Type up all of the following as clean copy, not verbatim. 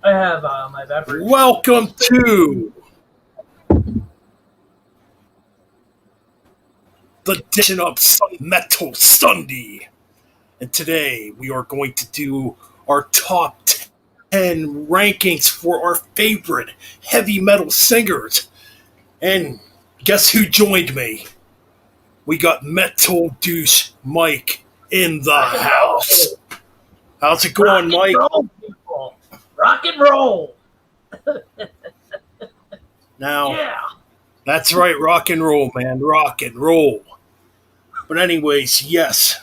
I have my beverage. Welcome to the edition of Metal Sunday. And today we are going to do our top 10 rankings for our favorite heavy metal singers. And guess who joined me? We got Metal Douche Mike in the house. How's it going, Mike? Roll, people. Rock and roll. Now, Yeah. that's right, rock and roll, man, rock and roll. But anyways, yes,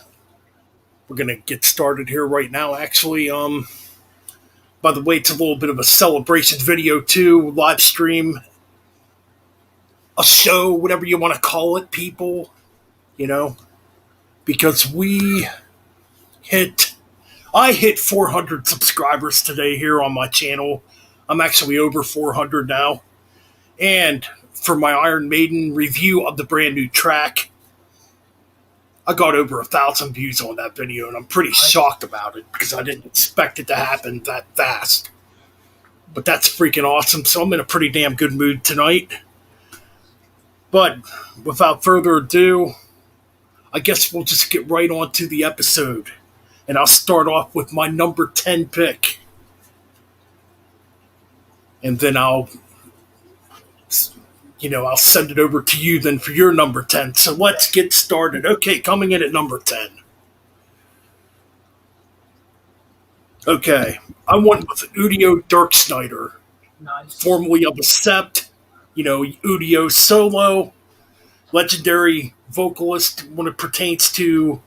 we're gonna get started here right now. Actually, by the way, it's a little bit of a celebration video too, live stream, a show, whatever you want to call it, people. You know, because I hit 400 subscribers today here on my channel. I'm actually over 400 now. And for my Iron Maiden review of the brand new track, I got over 1,000 views on that video, and I'm pretty shocked about it because I didn't expect it to happen that fast. But that's freaking awesome, so I'm in a pretty damn good mood tonight. But without further ado, I guess we'll just get right on to the episode. And I'll start off with my number 10 pick. And then I'll send it over to you then for your number 10. So let's get started. Okay, coming in at number 10. Okay, I went with Udio Dirkschneider, Nice. formerly of Accept, Udio solo, legendary vocalist when it pertains to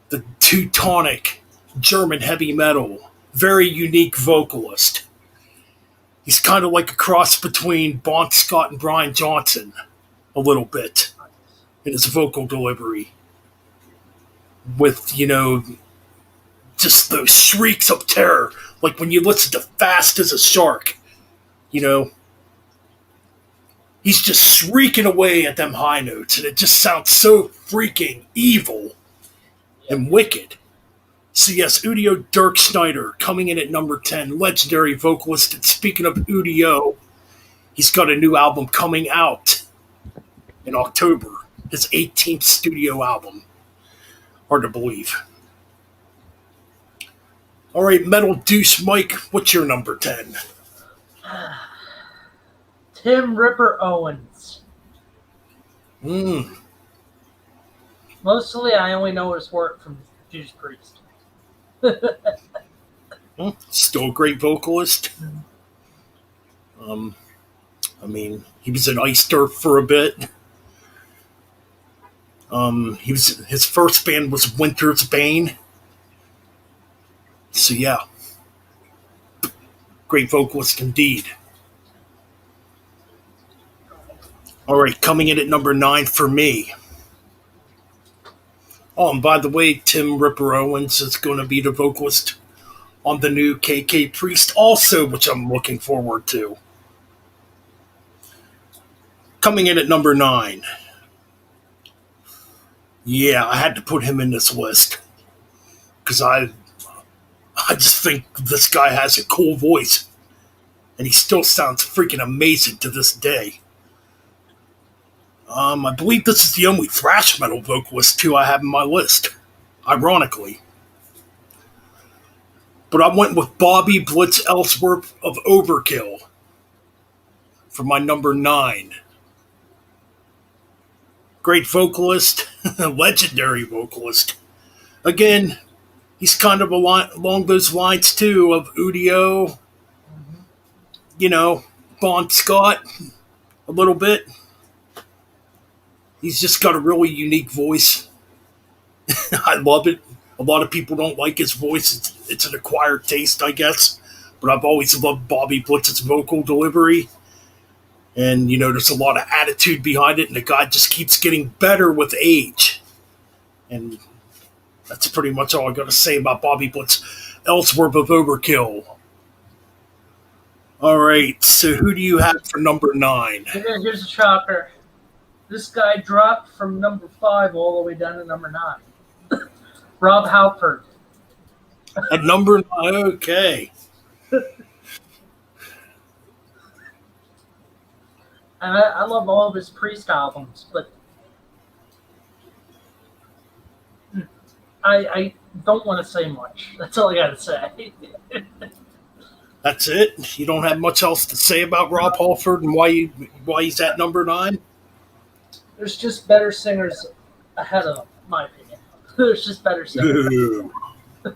the Teutonic German heavy metal. Very unique vocalist. He's kind of like a cross between Bon Scott and Brian Johnson, a little bit, in his vocal delivery. With, just those shrieks of terror, like when you listen to Fast as a Shark, he's just shrieking away at them high notes, and it just sounds so freaking evil and wicked. So yes, Udio Dirkschneider coming in at number 10, legendary vocalist. And speaking of Udio, he's got a new album coming out in October, his 18th studio album. Hard to believe. All right, Metal Deuce Mike, what's your number 10? Tim Ripper Owens. Mostly, I only know his work from Judas Priest. Still a great vocalist. He was in Ice Dirt for a bit. His first band was Winter's Bane. So yeah, great vocalist indeed. All right, coming in at number 9 for me. Oh, and by the way, Tim Ripper Owens is going to be the vocalist on the new KK Priest also, which I'm looking forward to. Coming in at number 9. Yeah, I had to put him in this list. Because I just think this guy has a cool voice. And he still sounds freaking amazing to this day. I believe this is the only thrash metal vocalist too I have in my list, ironically. But I went with Bobby Blitz Ellsworth of Overkill for my number 9. Great vocalist, legendary vocalist. Again, he's kind of along those lines too of Udio, Bon Scott, a little bit. He's just got a really unique voice. I love it. A lot of people don't like his voice. It's an acquired taste, I guess. But I've always loved Bobby Blitz's vocal delivery. And, there's a lot of attitude behind it. And the guy just keeps getting better with age. And that's pretty much all I got to say about Bobby Blitz Ellsworth of Overkill. All right. So who do you have for number 9? Here's a shocker. This guy dropped from number 5 all the way down to number 9. Rob Halford. At number 9, okay. And I love all of his Priest albums, but I don't want to say much. That's all I got to say. That's it. You don't have much else to say about Rob Halford and why he's at number 9. There's just better singers ahead of him, in my opinion. There's just better singers. Ooh. I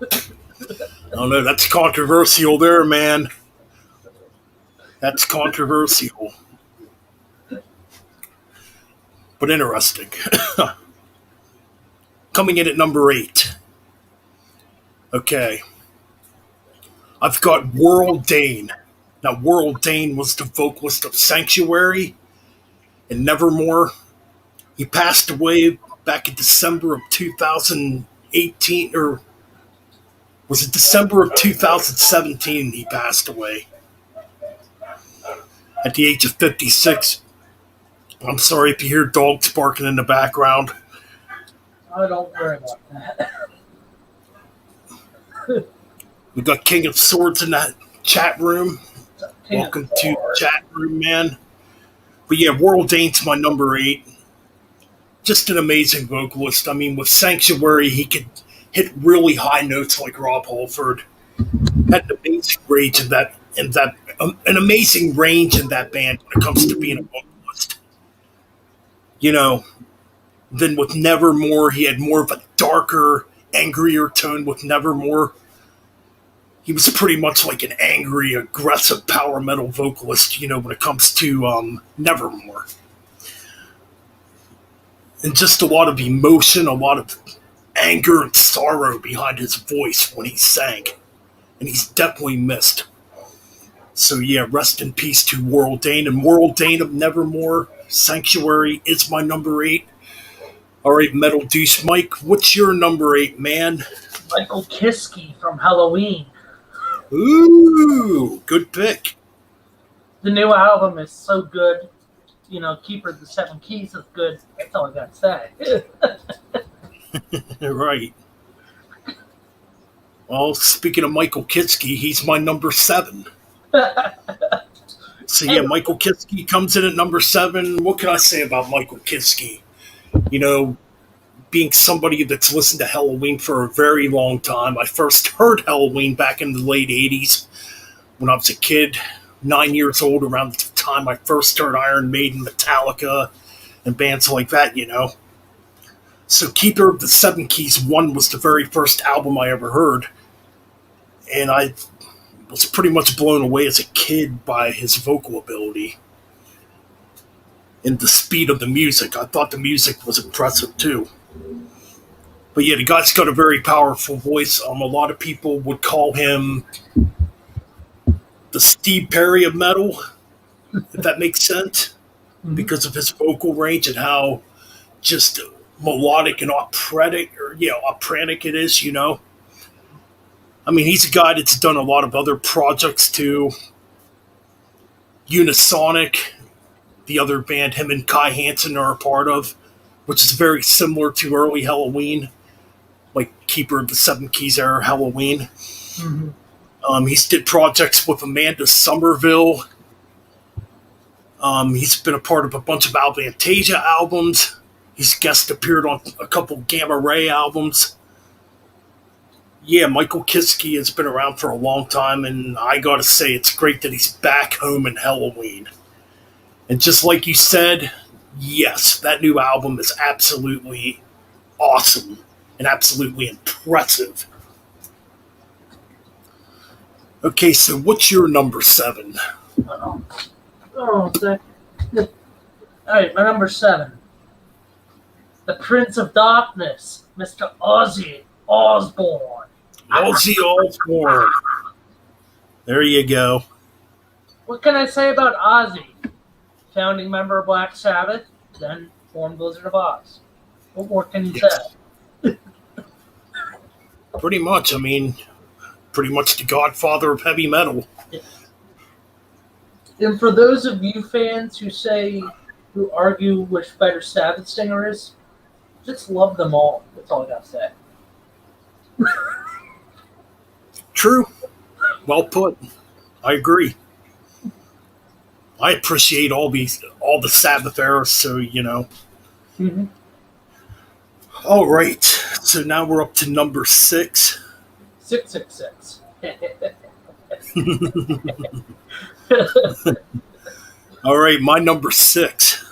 don't know. That's controversial, there, man. That's controversial, but interesting. Coming in at number 8. Okay. I've got Worrell Dane. Now, Worrell Dane was the vocalist of Sanctuary and Nevermore. He passed away back in December of 2018, or was it December of 2017 he passed away at the age of 56. I'm sorry if you hear dogs barking in the background. I don't worry about that. We got King of Swords in that chat room. King Welcome to the chat room, man. But yeah, Worrell Dane's my number 8. Just an amazing vocalist. I mean, with Sanctuary, he could hit really high notes like Rob Halford. Had an amazing range an amazing range in that band when it comes to being a vocalist. You know, then with Nevermore, he had more of a darker, angrier tone with Nevermore. He was pretty much like an angry, aggressive power metal vocalist, when it comes to Nevermore. And just a lot of emotion, a lot of anger and sorrow behind his voice when he sang. And he's definitely missed. So yeah, rest in peace to Worrell Dane. And Worrell Dane of Nevermore, Sanctuary is my number 8. All right, Metal Deuce Mike, what's your number 8, man? Michael Kiske from Halloween. Ooh, good pick. The new album is so good. Keeper of the Seven Keys is good. That's all I got to say. Right. Well, speaking of Michael Kiske, he's my number 7. So yeah, Michael Kiske comes in at number 7. What can I say about Michael Kiske? Being somebody that's listened to Halloween for a very long time. I first heard Halloween back in the late 80s when I was a kid, 9 years old, around the time I first heard Iron Maiden, Metallica, and bands like that, So Keeper of the Seven Keys 1 was the very first album I ever heard. And I was pretty much blown away as a kid by his vocal ability and the speed of the music. I thought the music was impressive too. But yeah, the guy's got a very powerful voice. A lot of people would call him the Steve Perry of metal, if that makes sense, because of his vocal range and how just melodic and operatic it is, I mean, he's a guy that's done a lot of other projects too. Unisonic, the other band him and Kai Hansen are a part of, which is very similar to early Halloween, like Keeper of the Seven Keys era Halloween. Mm-hmm. He's did projects with Amanda Somerville. He's been a part of a bunch of Alvantasia albums. He's guest appeared on a couple Gamma Ray albums. Yeah, Michael Kiske has been around for a long time, and I gotta say, it's great that he's back home in Halloween. And just like you said, yes, that new album is absolutely awesome and absolutely impressive. Okay, so what's your number 7? All right, my number 7. The Prince of Darkness, Mr. Ozzy Osbourne. Ozzy Osbourne. There you go. What can I say about Ozzy? Founding member of Black Sabbath, then formed Blizzard of Oz. What more can you say? Pretty much. I mean, pretty much the godfather of heavy metal. Yeah. And for those of you fans who argue which better Sabbath singer is, just love them all. That's all I got to say. True. Well put. I agree. I appreciate all the Sabbath era, so Mm-hmm. All right, so now we're up to number 6. 666. All right, my number 6,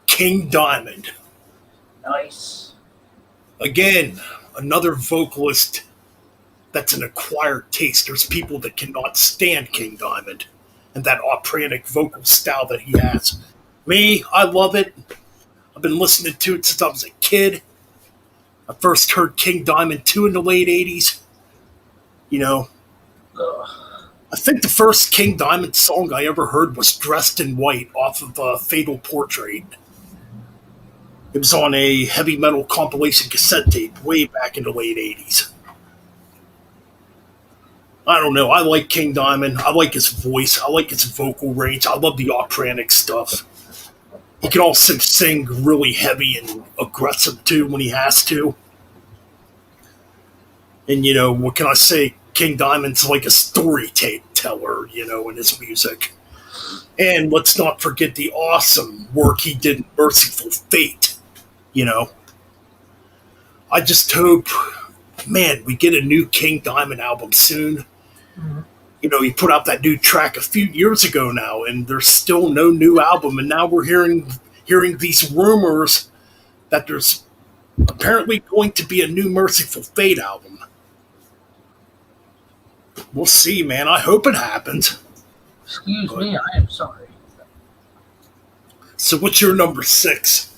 King Diamond. Nice. Again, another vocalist that's an acquired taste. There's people that cannot stand King Diamond and that operatic vocal style that he has. Me, I love it. I've been listening to it since I was a kid. I first heard King Diamond 2 in the late 80s. You know, Ugh. I think the first King Diamond song I ever heard was Dressed in White off of Fatal Portrait. It was on a heavy metal compilation cassette tape way back in the late 80s. I don't know. I like King Diamond. I like his voice. I like his vocal range. I love the operatic stuff. He can also sing really heavy and aggressive too when he has to. And what can I say? King Diamond's like a storyteller, in his music. And let's not forget the awesome work he did in Merciful Fate. You know, I just hope, man, we get a new King Diamond album soon. Mhm. He put out that new track a few years ago now, and there's still no new album. And now we're hearing these rumors that there's apparently going to be a new Merciful Fate album. We'll see, man. I hope it happens. Excuse But, me, I am sorry. so, what's your number 6?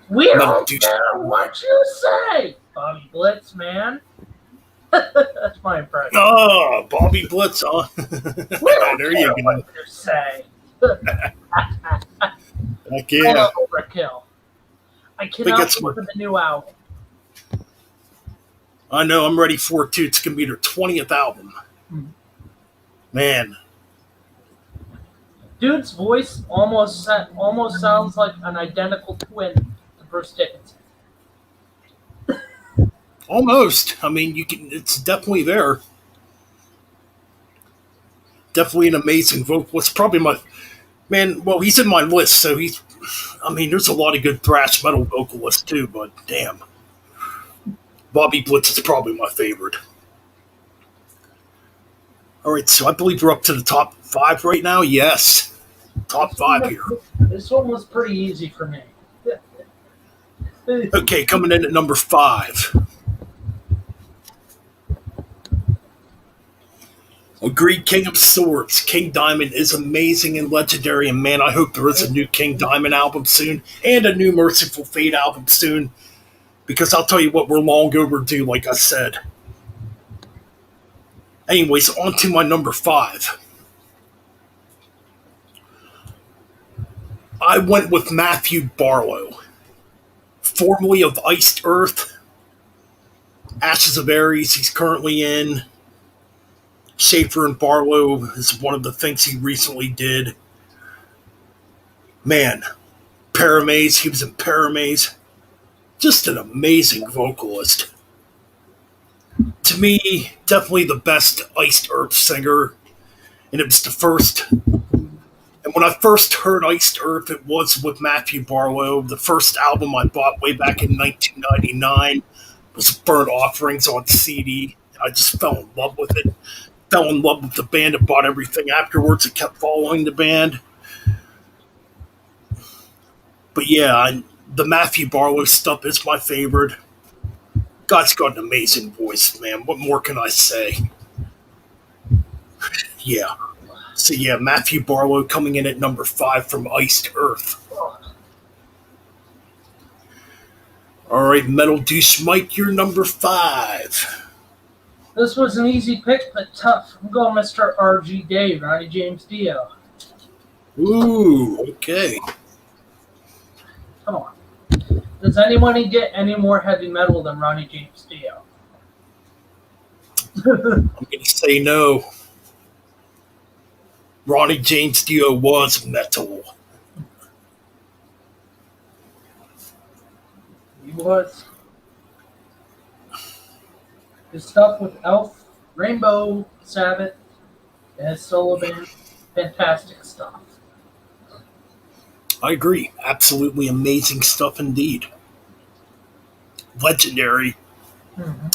We Metal don't douche. care what you say, Bobby Blitz, man. That's my impression. Oh, Bobby Blitz, huh? We don't There care you go. what you say. Heck yeah. Overkill. I Think cannot that's wait what for the new album. I know. I'm ready for it too. It's gonna be their 20th album. Hmm. Man, Dude's voice almost sounds like an identical twin to Bruce Dickinson. almost. I mean, you can. It's definitely there. Definitely an amazing vocalist. Probably my man. Well, he's in my list, so he's. I mean, there's a lot of good thrash metal vocalists too, but damn, Bobby Blitz is probably my favorite. All right, so I believe we're up to the top 5 right now. Yes, top 5 here. This one was pretty easy for me. Okay, coming in at number 5. Agreed, King of Swords. King Diamond is amazing and legendary, and man, I hope there is a new King Diamond album soon and a new Merciful Fate album soon, because I'll tell you what, we're long overdue, like I said. Anyways, on to my number 5. I went with Matthew Barlow, formerly of Iced Earth, Ashes of Aries. He's currently in. Schaefer and Barlow is one of the things he recently did. Man, Paramaze, he was in Paramaze. Just an amazing vocalist. To me, definitely the best Iced Earth singer. And it was the first. And when I first heard Iced Earth, it was with Matthew Barlow. The first album I bought way back in 1999 was Burnt Offerings on CD. I just fell in love with it. Fell in love with the band and bought everything afterwards. I kept following the band. But yeah, the Matthew Barlow stuff is my favorite. God's got an amazing voice, man. What more can I say? Yeah. So yeah, Matthew Barlow coming in at number 5 from Iced Earth. All right, Metal Douche Mike, you're number 5. This was an easy pick, but tough. I'm going Mr. R.G. Dave, Ronnie James Dio. Ooh, okay. Come on. Does anyone get any more heavy metal than Ronnie James Dio? I'm going to say no. Ronnie James Dio was metal. He was. His stuff with Elf, Rainbow, Sabbath, and his solo band. Fantastic stuff. I agree. Absolutely amazing stuff indeed. Legendary. Hmm.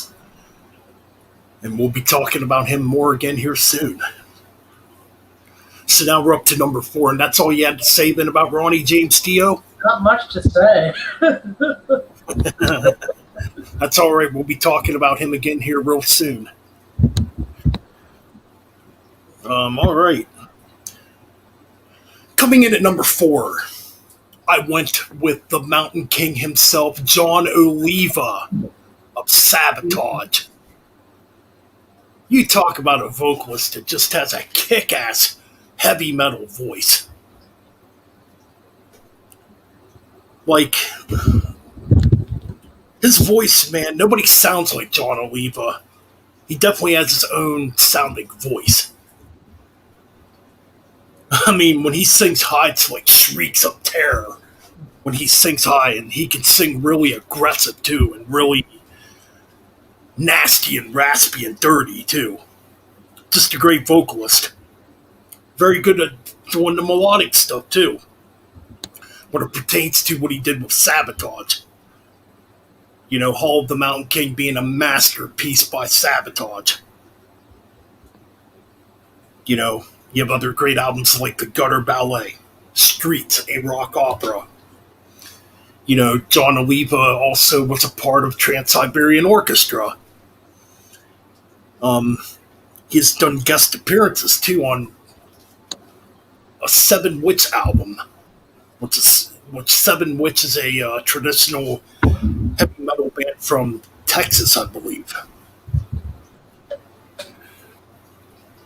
And we'll be talking about him more again here soon. So now we're up to number 4, and that's all you had to say then about Ronnie James Dio? Not much to say. That's all right. We'll be talking about him again here real soon. All right. Coming in at number 4, I went with the Mountain King himself, John Oliva of Sabotage. You talk about a vocalist that just has a kick-ass heavy metal voice. Like, his voice, man, nobody sounds like John Oliva. He definitely has his own sounding voice. I mean, when he sings high, it's like shrieks of terror. When he sings high, and he can sing really aggressive too, and really nasty and raspy and dirty too. Just a great vocalist. Very good at doing the melodic stuff too. When it pertains to what he did with Sabotage. You know, Hall of the Mountain King being a masterpiece by Sabotage. You know, you have other great albums like The Gutter Ballet, Streets, a rock opera. You know, John Oliva also was a part of Trans-Siberian Orchestra. He's done guest appearances too on a Seven Witch album, which Seven Witch is a traditional heavy metal band from Texas, I believe.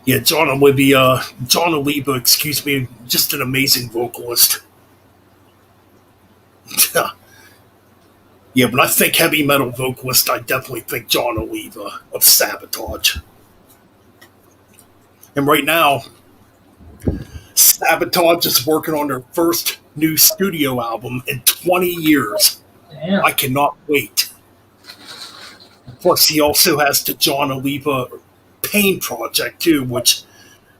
Yeah, John Oliva, excuse me, just an amazing vocalist. Yeah, when I think heavy metal vocalist, I definitely think John Oliva of Sabotage. And right now, Sabotage is working on their first new studio album in 20 years. Damn. I cannot wait. Plus, he also has the John Oliva Pain project, too, which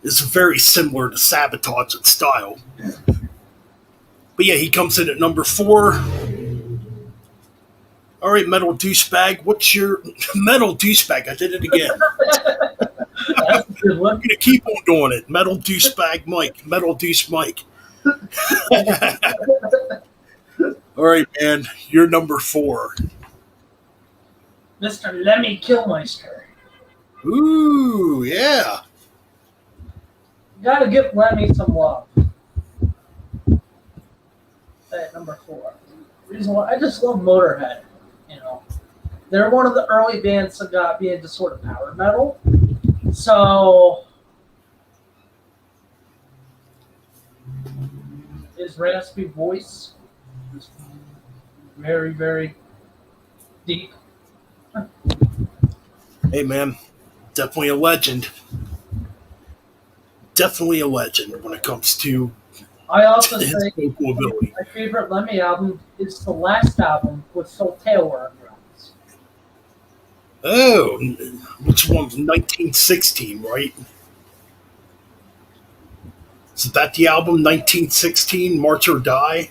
is very similar to Sabotage in style. But yeah, he comes in at number 4. All right, Metal Douchebag, what's your... Metal Douchebag, I did it again. That's a good I'm one. going to keep on doing it. Metal Douchebag Mike. Metal Douche Mike. All right, man, you're number 4. Mr. Lemmy Kilmeister. Ooh, yeah. Gotta give Lemmy some love. At number 4. Reason why I just love Motorhead. You know, they're one of the early bands that got me into sort of power metal. So his raspy voice is very, very deep. Hey, man, definitely a legend. Definitely a legend when it comes to I also his think vocal ability. my favorite Lemmy album is the last album with Phil Taylor on drums. Oh, which one? 1916, right? Is that the album 1916, March or Die?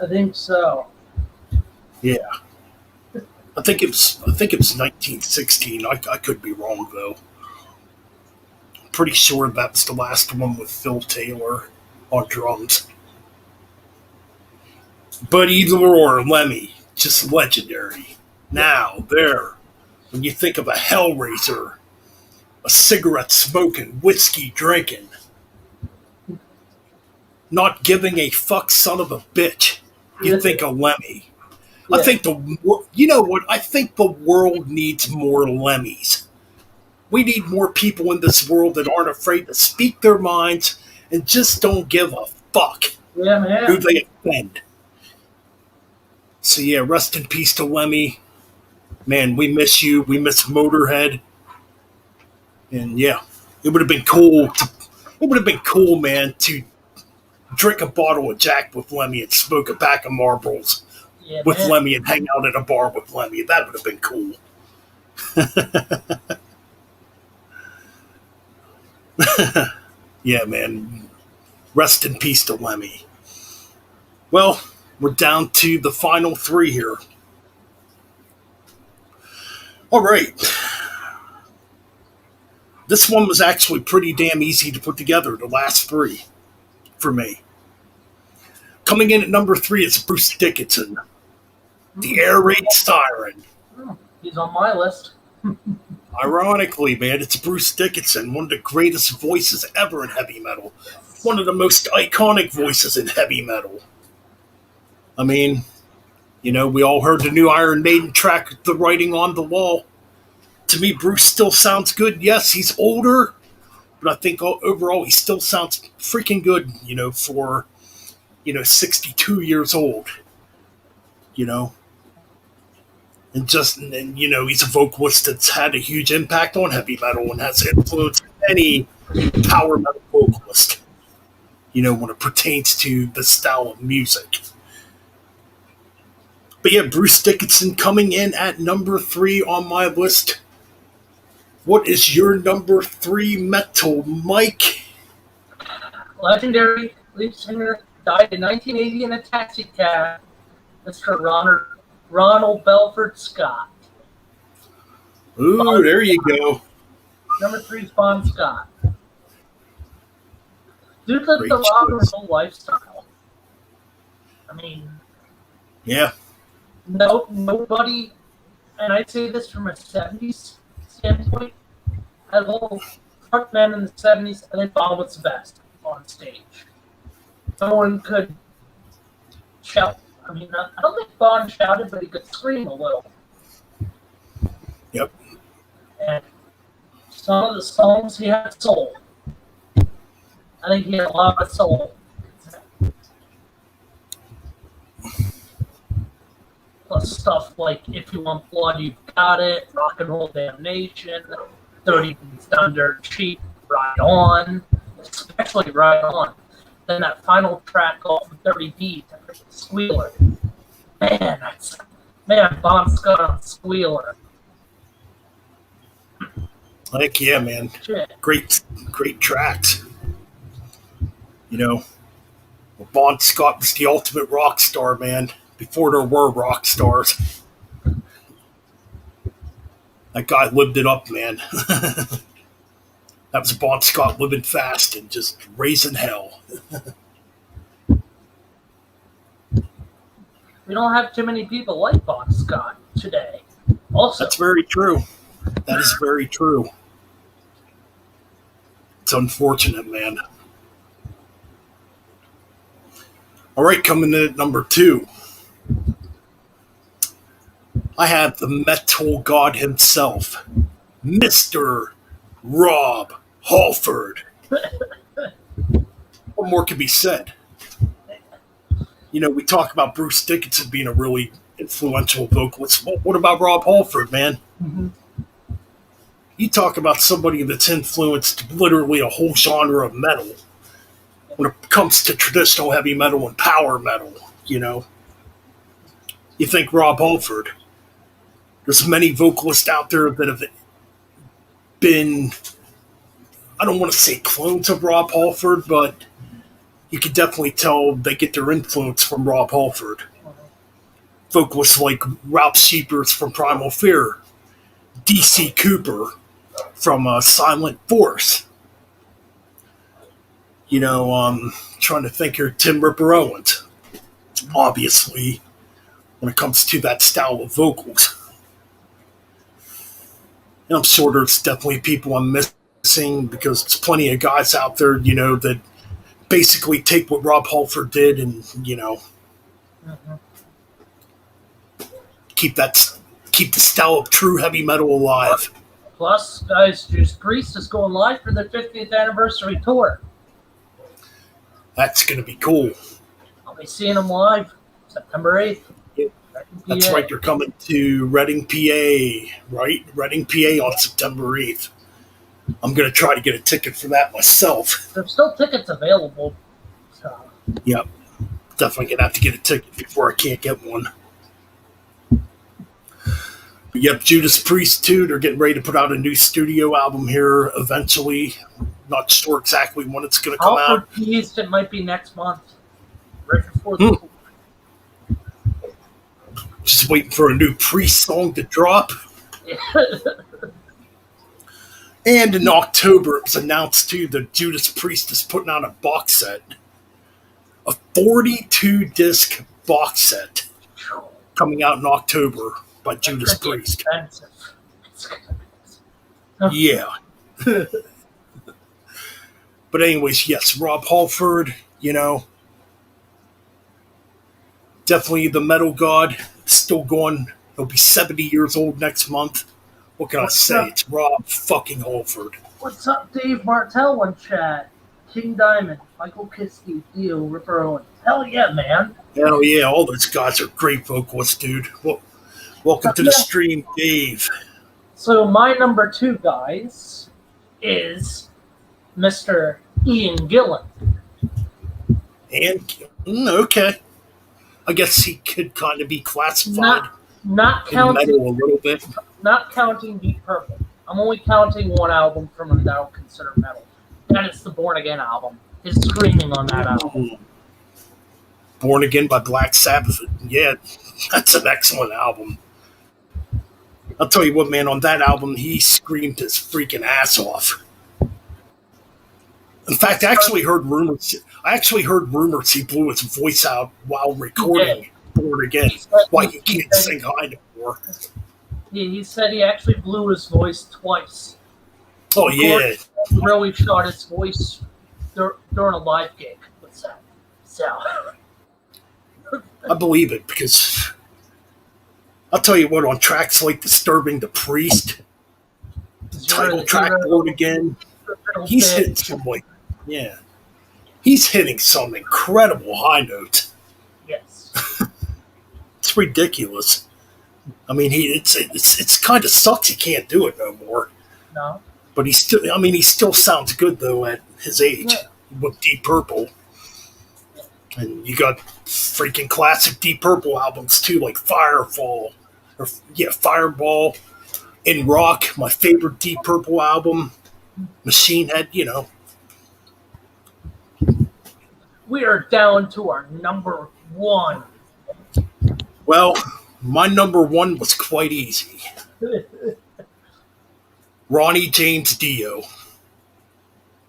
I think so. Yeah. I think it was 1916. I could be wrong though. I'm pretty sure that's the last one with Phil Taylor on drums. But either or, Lemmy, just legendary. Now, there, when you think of a Hellraiser, a cigarette smoking, whiskey drinking, not giving a fuck son of a bitch, you think of Lemmy. Yeah. I think you know what? I think the world needs more Lemmys. We need more people in this world that aren't afraid to speak their minds and just don't give a fuck Yeah, who man. they offend. So yeah, rest in peace to Lemmy. Man, we miss you. We miss Motorhead. And yeah, it would have been cool man, to drink a bottle of Jack with Lemmy and smoke a pack of Marlboros Yeah, with man. Lemmy and hang out at a bar with Lemmy. That would have been cool. Yeah, man. Rest in peace to Lemmy. Well, we're down to the final three here. All right. This one was actually pretty damn easy to put together, the last three, for me. Coming in at number 3 is Bruce Dickinson, the air raid siren. He's on my list. Ironically, man, it's Bruce Dickinson, one of the greatest voices ever in heavy metal. One of the most iconic voices in heavy metal. I mean, we all heard the new Iron Maiden track, The Writing on the Wall. To me, Bruce still sounds good. Yes, he's older, but I think overall he still sounds freaking good, for, 62 years old. And he's a vocalist that's had a huge impact on heavy metal and has influenced any power metal vocalist, when it pertains to the style of music. But yeah, Bruce Dickinson coming in at number 3 on my list. What is your number 3 metal, Mike? Legendary lead singer, died in 1980 in a taxi cab, Mr. Ronald Belford Scott. Ooh, there you go. Number 3 is Bon Scott. Dude lived the rock and roll lifestyle. I mean, yeah. Nobody, and I say this from a 70s standpoint, had a little front man in the 70s, and then Bon was the best on stage. No one could shout. I mean, I don't think Bon shouted, but he could scream a little. Yep. And some of the songs, he had soul. I think he had a lot of soul. Plus stuff like If You Want Blood, You've Got It, Rock and Roll Damnation, 30 Beats Down Dirt Cheap, Ride On, especially Ride On. Then that final track off of 30 Beats, Squealer. Man, Bon Scott on Squealer. Heck yeah, man. Shit. Great tracks. Bon Scott was the ultimate rock star, man. Before there were rock stars. That guy lived it up, man. That was Bon Scott living fast and just raising hell. We don't have too many people like Bon Scott today. Also, that's very true. That is very true. It's unfortunate, man. All right, coming in at number 2. I have the metal god himself, Mr. Rob Halford. What more can be said? We talk about Bruce Dickinson being a really influential vocalist. What about Rob Halford, man? Mm-hmm. You talk about somebody that's influenced literally a whole genre of metal when it comes to traditional heavy metal and power metal, You think Rob Halford. There's many vocalists out there that have been, I don't want to say clones of Rob Halford, but you can definitely tell they get their influence from Rob Halford. Vocalists like Ralph Sheepers from Primal Fear, D.C. Cooper from Silent Force. Trying to think here, Tim Ripper Owens. Obviously, when it comes to that style of vocals. And I'm sure there's definitely people I'm missing because there's plenty of guys out there, that basically take what Rob Halford did and, mm-hmm. keep the style of true heavy metal alive. Plus, guys, Judas Priest is going live for their 50th anniversary tour. That's going to be cool. I'll be seeing them live September 8th. That's right. They're coming to Reading, PA, right? Reading, PA on September 8th. I'm going to try to get a ticket for that myself. There's still tickets available. So. Yep. Definitely going to have to get a ticket before I can't get one. But yep, Judas Priest, too. They're getting ready to put out a new studio album here eventually. Not sure exactly when it's going to come out. Halford teased it might be next month, right before the tour. Just waiting for a new Priest song to drop. And in October, it was announced too that Judas Priest is putting out a box set, a 42-disc box set, coming out in October by Judas Priest. Expensive. Yeah. But anyways, yes, Rob Halford, definitely the metal god, still going. He'll be 70 years old next month. What can I say? It's Rob fucking Halford. What's up, Dave Martell in chat? King Diamond, Michael Kiske, Theo, Ripper Owen. Hell yeah, man. Hell yeah, all those guys are great vocalists, dude. Welcome to the stream, Dave. So my number 2, guys, is Mr. Ian Gillan. And, okay. I guess he could kind of be classified not in counting metal a little bit. Not counting Deep Purple. I'm only counting one album from him that I'll consider metal. That is the Born Again album. His screaming on that album. Born Again by Black Sabbath. Yeah, that's an excellent album. I'll tell you what, man, on that album, he screamed his freaking ass off. In fact, I actually heard rumors he blew his voice out while recording Born Again. Why he can't sing high anymore. Yeah, he said he actually blew his voice twice. Oh, yeah. He really shot his voice during a live gig with that. So. I believe it, because I'll tell you what, on tracks like Disturbing the Priest, title track Born Again, he's hitting some incredible high notes. Yes. It's ridiculous. I mean, it's kind of sucks he can't do it no more. No. But he still sounds good though at his age with Deep Purple. And you got freaking classic Deep Purple albums too, like Fireball, In Rock, my favorite Deep Purple album, Machine Head, We are down to our number 1. Well, my number 1 was quite easy. Ronnie James Dio.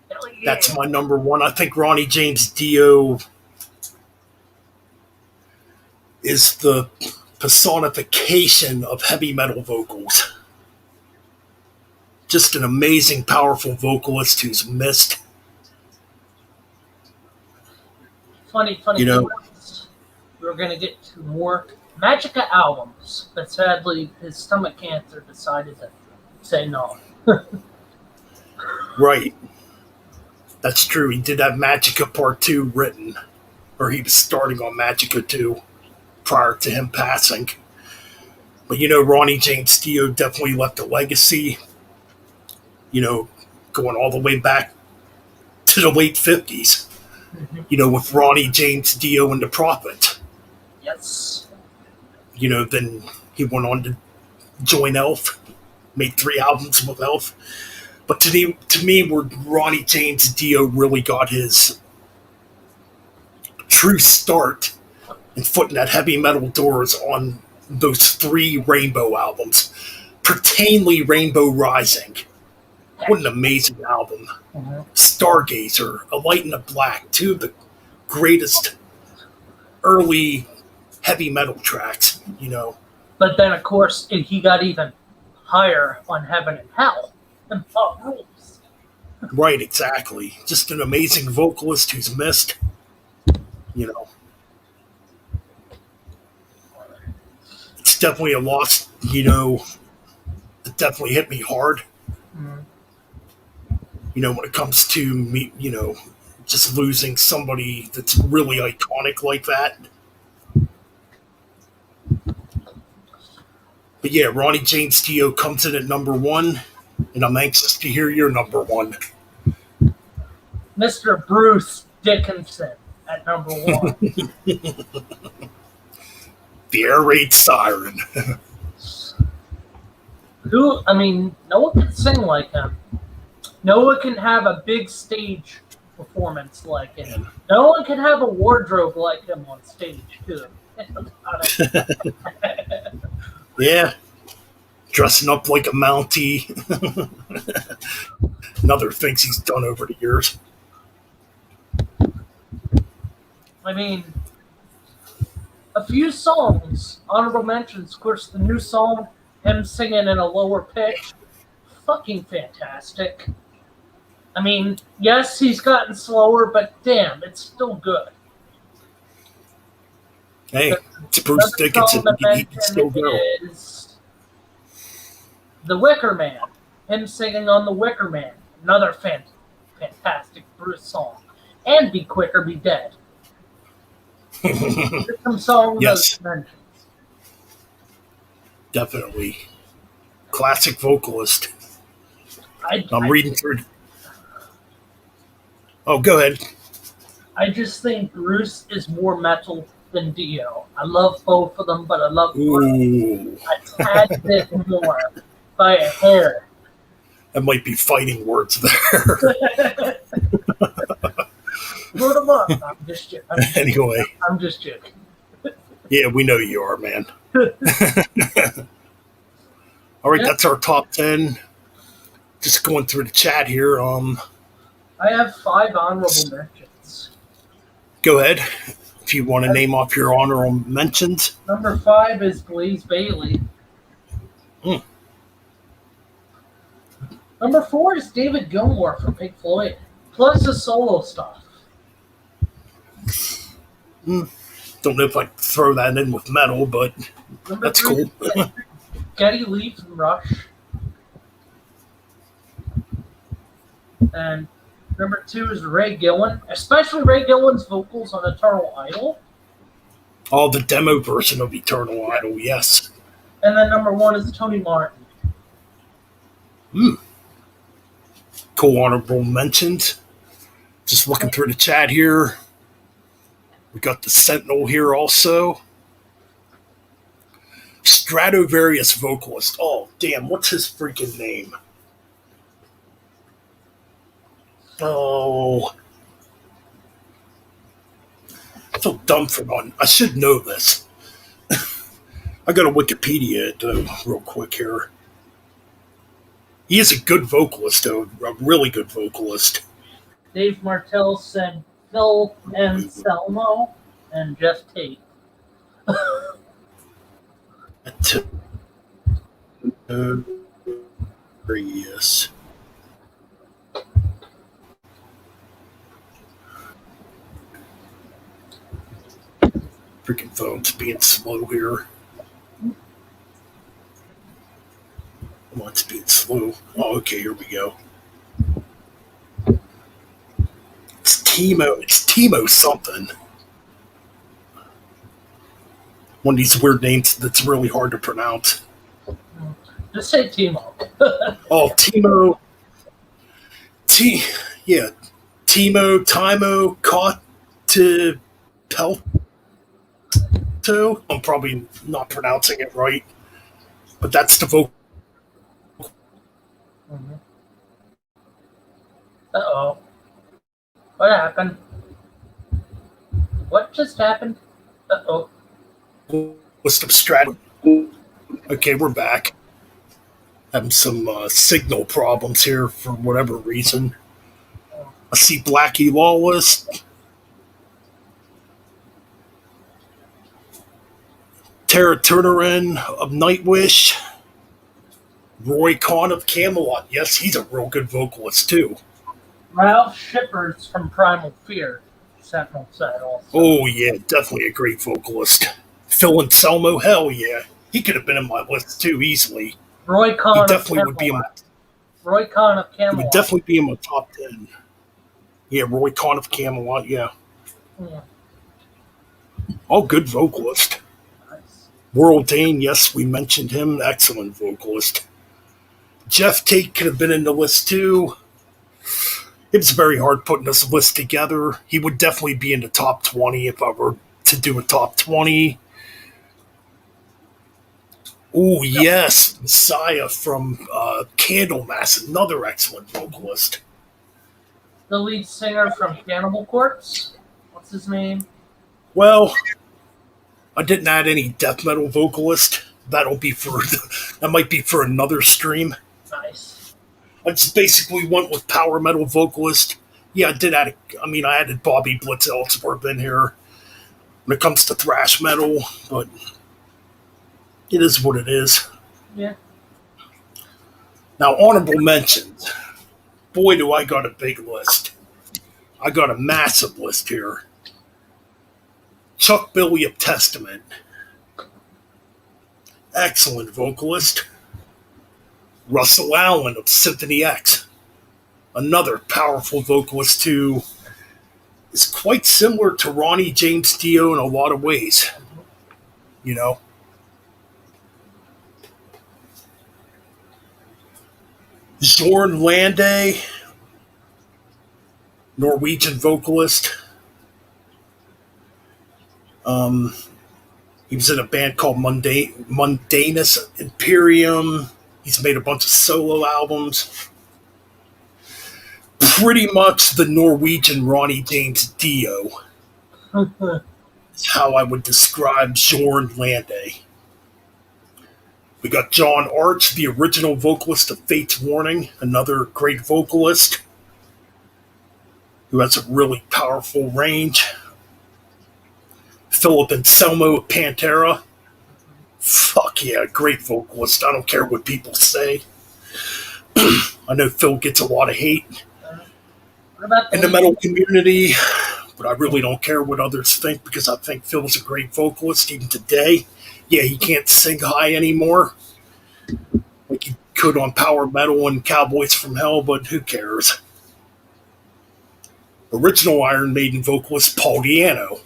Yeah. That's my number 1. I think Ronnie James Dio is the personification of heavy metal vocals. Just an amazing, powerful vocalist who's missed. Funny. We're going to get to more Magica albums, but sadly his stomach cancer decided to say no. Right. That's true. He did have Magica Part 2 written, or he was starting on Magica 2 prior to him passing. But Ronnie James Dio definitely left a legacy, going all the way back to the late 50s, with Ronnie James Dio and the Prophet. Yes. Then he went on to join Elf, made 3 albums with Elf. But to me, where Ronnie James Dio really got his true start and foot in that heavy metal doors on those 3 Rainbow albums, pertainly Rainbow Rising. What an amazing album. Mm-hmm. Stargazer, A Light in the Black, 2 of the greatest early heavy metal tracks, But then, of course, he got even higher on Heaven and Hell and Pop Rules. Right, exactly. Just an amazing vocalist who's missed, It's definitely a loss, it definitely hit me hard. Mm-hmm. When it comes to me, just losing somebody that's really iconic like that. But yeah, Ronnie James Dio comes in at number 1, and I'm anxious to hear your number 1. Mr. Bruce Dickinson at number 1. The Air Raid Siren. No one can sing like him. No one can have a big stage performance like him. Man. No one can have a wardrobe like him on stage, too. Yeah. Dressing up like a Mountie. Another things he's done over the years. I mean, a few songs, honorable mentions, of course, the new song, him singing in a lower pitch, fucking fantastic. I mean, yes, he's gotten slower, but damn, it's still good. Hey, it's Bruce Dickinson. He can still go. Is The Wicker Man. Him singing on The Wicker Man. Another fantastic Bruce song. And Be Quicker, Be Dead. Some songs Yes. mentions. Definitely. Classic vocalist. I'm I reading through. Oh, go ahead. I just think Bruce is more metal than Dio. I love both of them, but I love Bruce Ooh. a tad bit more by a hair. That might be fighting words there. Put them up. I'm just joking. Anyway. I'm just joking. Yeah, we know you are, man. All right, that's our top 10. Just going through the chat here. I have 5 honorable mentions. Go ahead. If you want to name off your honorable mentions. Number 5 is Blaze Bayley. Mm. Number 4 is David Gilmour from Pink Floyd. Plus the solo stuff. Don't know if I throw that in with metal, but Number that's 3 cool. is Geddy Lee from Rush. And number 2 is Ray Gillen, especially Ray Gillen's vocals on Eternal Idol. Oh, the demo version of Eternal Idol, yes. And then number 1 is Tony Martin. Cool honorable mentions. Just looking through the chat here. We got the Sentinel here also. Stratovarius vocalist. Oh, damn, what's his freaking name? Oh. I feel dumb for one. I should know this. I got a Wikipedia real quick here. He is a good vocalist, though. A really good vocalist. Dave Martell said Phil Anselmo and Jeff Tate. Yes. Freaking phone's being slow here. Oh, it's being slow. Oh, okay, here we go. It's Timo. It's Timo something. One of these weird names that's really hard to pronounce. Just say Timo. Oh, Timo. Timo, Pelto. I'm probably not pronouncing it right. But that's the vocal. Mm-hmm. Uh-oh. What happened? What just happened? Uh-oh. List of strategy. Okay, we're back. Having some signal problems here for whatever reason. I see Blackie Lawless. Tara Turnerin of Nightwish. Roy Kahn of Camelot. Yes, he's a real good vocalist, too. Ralph Shippers from Primal Fear, Sentinel said also. Oh, yeah, definitely a great vocalist. Phil Anselmo, hell yeah. He could have been in my list, too, easily. Roy Kahn He definitely would be in my... Roy Kahn of He Camelot. would definitely be in my top 10. Yeah, Roy Kahn of Camelot, yeah. Yeah. Oh, good vocalist. Nice. World Dane, yes, we mentioned him. Excellent vocalist. Jeff Tate could have been in the list, too. It's very hard putting this list together. He would definitely be in the top 20 if I were to do a top 20. Oh, yes. Messiah from Candlemass, another excellent vocalist. The lead singer from Cannibal Corpse. What's his name? Well, I didn't add any death metal vocalist. That might be for another stream. Nice. I just basically went with power metal vocalist. Yeah, I added Bobby Blitz Ellsworth in here when it comes to thrash metal, but it is what it is. Yeah. Now, honorable mentions. Boy, do I got a big list. I got a massive list here. Chuck Billy of Testament. Excellent vocalist. Russell Allen of Symphony X. Another powerful vocalist who is quite similar to Ronnie James Dio in a lot of ways. You know? Zorn Lande, Norwegian vocalist. He was in a band called Mundanus Imperium. He's made a bunch of solo albums. Pretty much the Norwegian Ronnie James Dio is how I would describe Zorn Lande. We got John Arch, the original vocalist of Fate's Warning, another great vocalist who has a really powerful range. Philip Anselmo of Pantera. Fuck yeah, great vocalist. I don't care what people say. I know Phil gets a lot of hate in the metal community, but I really don't care what others think because I think Phil's a great vocalist even today. Yeah, he can't sing high anymore like he could on Power Metal and Cowboys from Hell, but who cares? Original Iron Maiden vocalist Paul Di'Anno.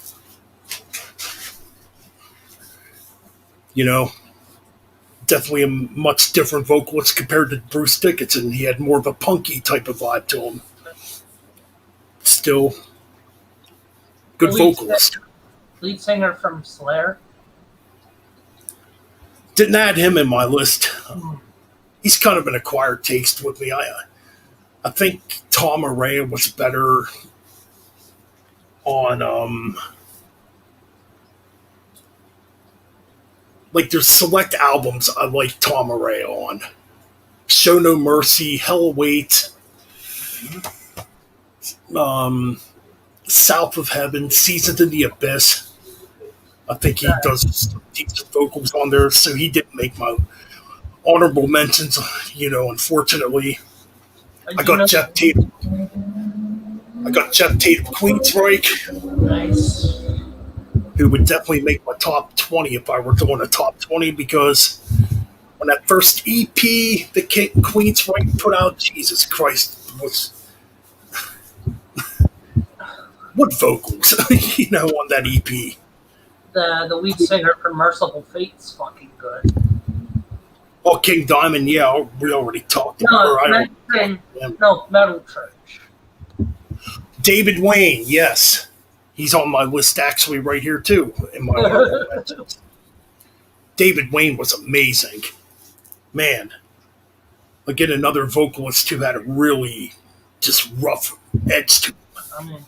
You know, definitely a much different vocalist compared to Bruce Dickinson. He had more of a punky type of vibe to him. Still, good vocalist. Lead singer from Slayer. Didn't add him in my list. He's kind of an acquired taste with me. I think Tom Araya was better on like there's select albums I like Tom Araya on. Show No Mercy, Hell Awaits, South of Heaven, Seasons in the Abyss. I think he does some decent vocals on there, so he didn't make my honorable mentions, unfortunately. I got Jeff Tate. I got Jeff Tate of Queensryche. Nice. Who would definitely make my top 20 if I were doing a top 20, because when that first EP that Queensryche put out, Jesus Christ, was what vocals, on that EP. The lead singer from Merciful Fate's fucking good. Oh, King Diamond, yeah, we already talked about her. Metal Church. David Wayne, yes. He's on my list actually right here too, in my honorable mentions. David Wayne was amazing. Man. Again, another vocalist who had a really just rough edge to him.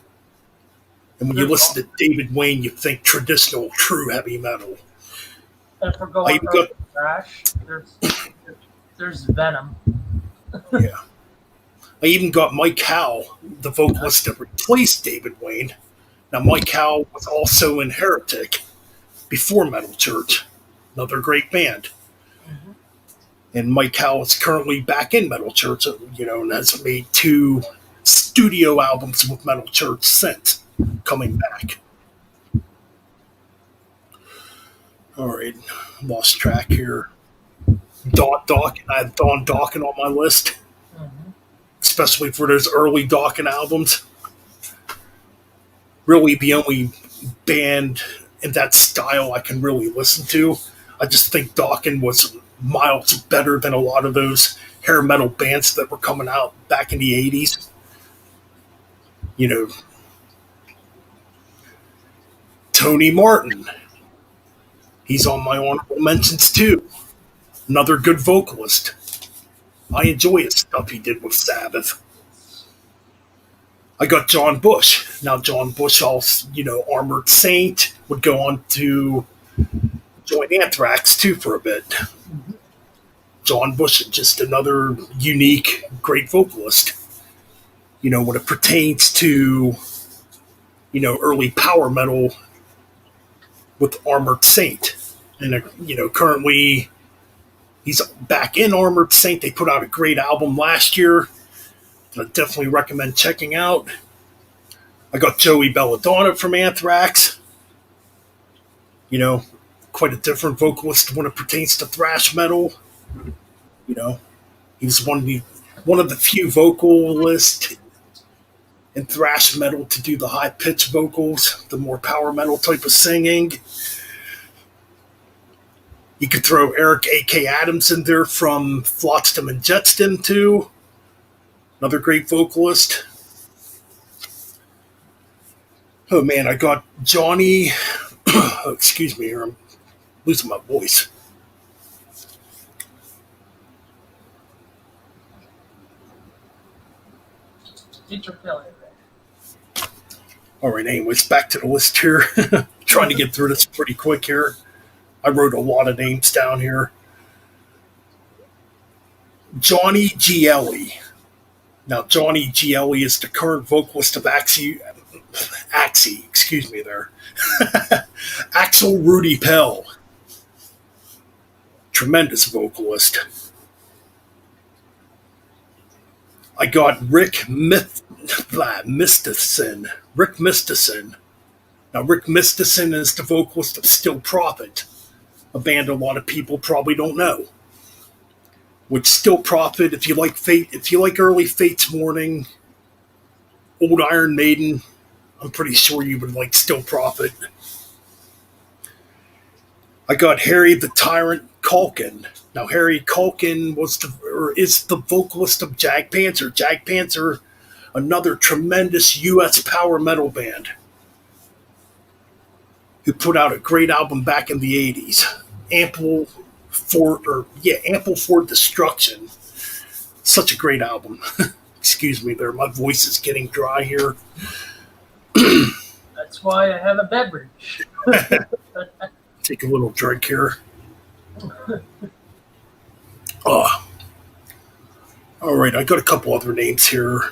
And when you listen to David Wayne, you think traditional, true heavy metal. And for going trash, there's Venom. Yeah. I even got Mike Howe, the vocalist that replaced David Wayne. Now, Mike Howe was also in Heretic before Metal Church, another great band. Mm-hmm. And Mike Howe is currently back in Metal Church, and has made 2 studio albums with Metal Church since coming back. All right, lost track here. Dawkins. I have Don Dawkins on my list, especially for those early Dawkins albums. Really, the only band in that style I can really listen to. I just think Dawkins was miles better than a lot of those hair metal bands that were coming out back in the 80s. Tony Martin. He's on my honorable mentions too. Another good vocalist. I enjoy his stuff he did with Sabbath. I got John Bush. Now, John Bush, also, Armored Saint, would go on to join Anthrax too for a bit. John Bush is just another unique, great vocalist. When it pertains to, early power metal with Armored Saint. And, currently he's back in Armored Saint. They put out a great album last year that I definitely recommend checking out. I got Joey Belladonna from Anthrax. Quite a different vocalist when it pertains to thrash metal. He's one of the few vocalists in thrash metal to do the high pitched vocals, the more power metal type of singing. You could throw Eric A.K. Adams in there from Flotsam and Jetsam too. Another great vocalist. Oh man, I got Johnny. Excuse me here, I'm losing my voice. All right, anyways, back to the list here. Trying to get through this pretty quick here. I wrote a lot of names down here. Johnny Gielli. Now, Johnny Gielli is the current vocalist of Axie, excuse me there. Axel Rudy Pell. Tremendous vocalist. I got Rick Mistison. Rick Mistison. Now, Rick Mistison is the vocalist of Still Prophet, a band a lot of people probably don't know. Which Still Prophet, if you like early Fate's Warning, old Iron Maiden, I'm pretty sure you would like Still Prophet. I got Harry the Tyrant Culkin. Now, Harry Culkin is the vocalist of Jagpanzer. Jagpanzer, another tremendous U.S. power metal band who put out a great album back in the 80s. Ample for Destruction. Such a great album. Excuse me there, my voice is getting dry here. That's why I have a beverage. Take a little drink here. Oh. All right, I got a couple other names here.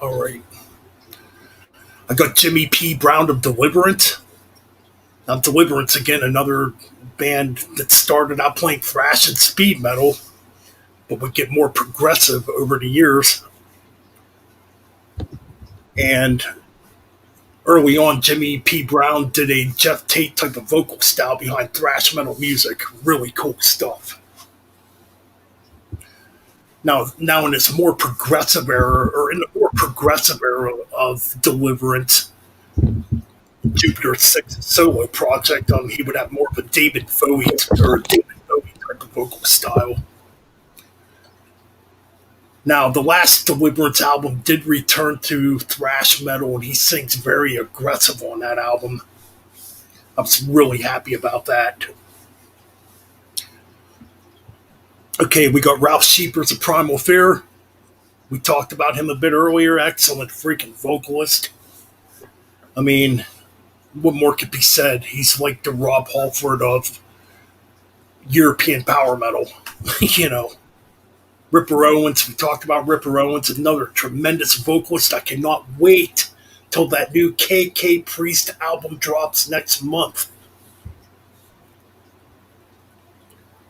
All right. I got Jimmy P. Brown of Deliverance. Now, Deliverance, again, another band that started out playing thrash and speed metal, but would get more progressive over the years. And early on, Jimmy P. Brown did a Jeff Tate type of vocal style behind thrash metal music. Really cool stuff. Now in this more progressive era, or in the more progressive era of Deliverance, Jupiter 6 solo project, he would have more of a David Bowie type of vocal style. Now, the last Deliverance album did return to thrash metal, and he sings very aggressive on that album. I was really happy about that. Okay, we got Ralph Sheepers of Primal Fear. We talked about him a bit earlier. Excellent freaking vocalist. I mean, what more could be said? He's like the Rob Halford of European power metal. Ripper Owens, we talked about Ripper Owens, another tremendous vocalist. I cannot wait till that new KK Priest album drops next month.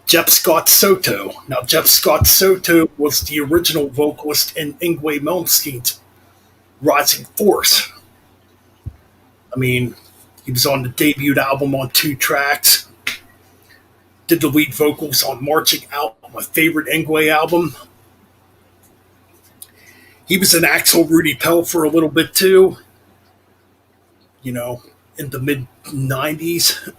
Jeff Scott Soto. Now, Jeff Scott Soto was the original vocalist in Yngwie Malmsteen's Rising Force. I mean, he was on the debut album on 2 tracks. Did the lead vocals on Marching Out, my favorite Yngwie album. He was in Axel Rudy Pell for a little bit too. In the mid-90s.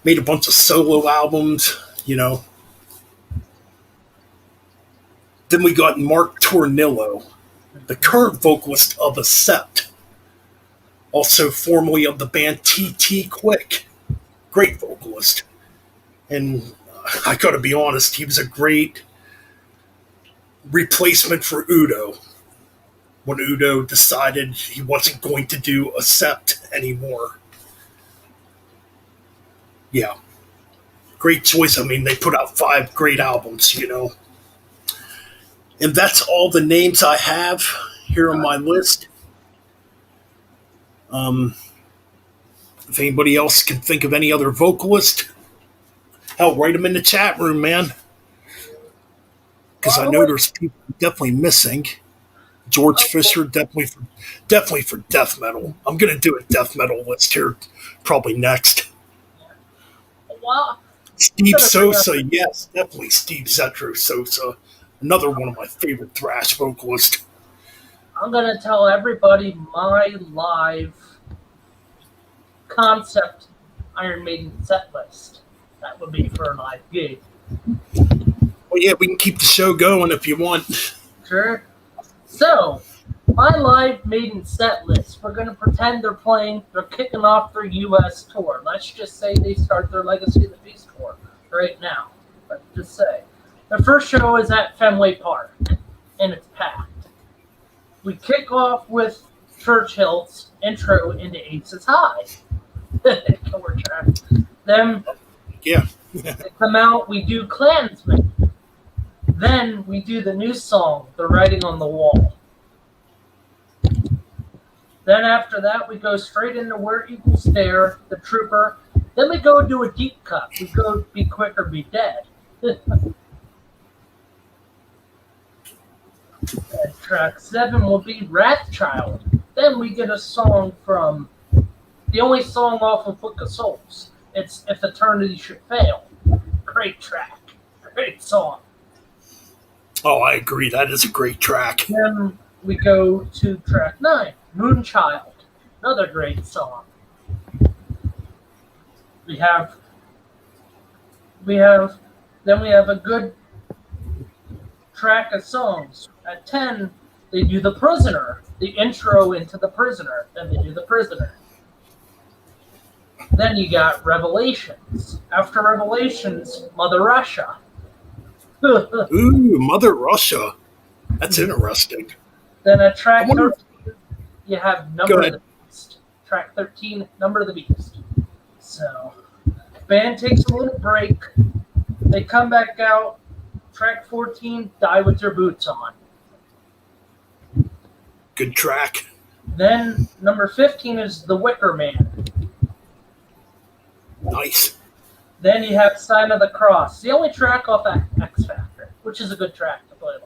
Made a bunch of solo albums, Then we got Mark Tornillo, the current vocalist of Accept. Also formerly of the band T.T. Quick. great vocalist. And I gotta be honest, he was a great replacement for Udo when Udo decided he wasn't going to do Accept anymore. Yeah, great choice. I mean, they put out 5 great albums. And that's all the names I have here on my list. Um, if anybody else can think of any other vocalist, hell, write them in the chat room, man. Because I know there's people definitely missing. George Fisher, definitely for death metal. I'm gonna do a death metal list here, probably next. Well, Steve Sosa, yes, definitely Steve Zetro Sosa, another one of my favorite thrash vocalists. I'm gonna tell everybody my live concept Iron Maiden set list. That would be for a live gig. Well, yeah, we can keep the show going if you want. Sure. So, my live Maiden set list. We're gonna pretend they're kicking off their U.S. tour. Let's just say they start their Legacy of the Beast tour right now. Let's just say their first show is at Fenway Park, and it's packed. We kick off with Churchill's intro into Aces High. Killer track. Then Yeah. they come out, we do Klansman. Then we do the new song, The Writing on the Wall. Then after that, we go straight into Where Eagles Dare, The Trooper. Then we go do a deep cut. We go Be Quick or Be Dead. And track 7 will be Wrathchild. Then we get a song from the only song off of Book of Souls. It's If Eternity Should Fail. Great track. Great song. Oh, I agree. That is a great track. Then we go to track 9, Moonchild. Another great song. We have a good track of songs. At 10, they do The Prisoner, the intro into The Prisoner. Then they do The Prisoner. Then you got Revelations. After Revelations, Mother Russia. Ooh, Mother Russia. That's interesting. Then at track 13, you have Number of the Beast. Track 13, Number of the Beast. So, band takes a little break. They come back out. Track 14, Die With Your Boots On. Good track. Then number 15 is The Wicker Man. Nice. Then you have Sign of the Cross, the only track off X Factor, which is a good track to play live.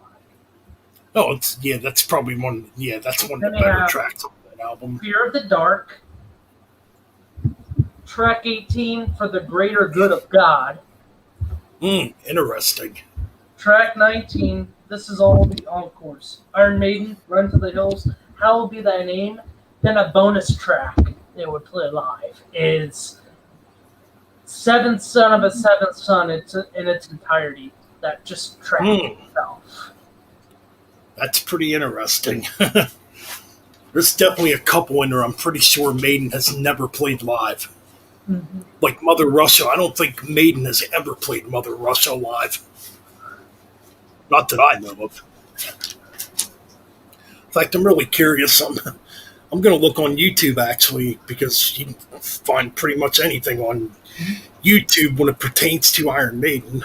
Oh, that's probably one. Yeah, that's one of the better tracks on that album. Fear of the Dark. Track 18, For the Greater Good of God. Interesting. Track 19, this is all the encores. Iron Maiden, Run to the Hills, Hallowed Be Thy Name. Then a bonus track they would play live is Seventh Son of a Seventh Son. It's in its entirety. That just track itself. That's pretty interesting. There's definitely a couple in there I'm pretty sure Maiden has never played live. Mm-hmm. Like Mother Russia, I don't think Maiden has ever played Mother Russia live. Not that I know of. In fact, I'm really curious. I'm going to look on YouTube, actually, because you can find pretty much anything on YouTube when it pertains to Iron Maiden.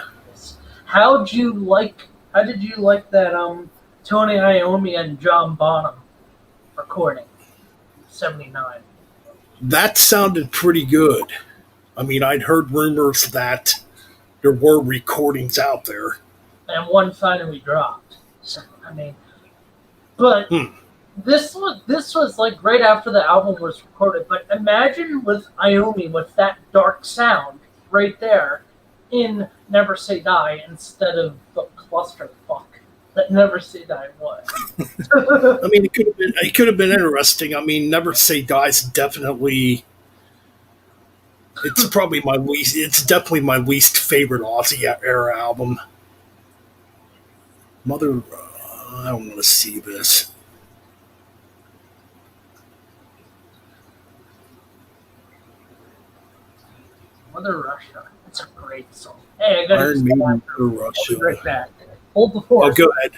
How did you like that Tony Iommi and John Bonham recording 79? That sounded pretty good. I mean, I'd heard rumors that there were recordings out there. And one finally dropped. So, I mean, but this was like right after the album was recorded. But imagine with Iommi with that dark sound right there in Never Say Die instead of the clusterfuck that Never Say Die was. I mean, it could have been interesting. I mean, Never Say Die is definitely. It's definitely my least favorite Ozzy era album. Mother, I don't want to see this. Mother Russia. It's a great song. Hey, I got Iron Maiden, Mother I'll Russia. be right back. Hold the Oh, fort. go ahead.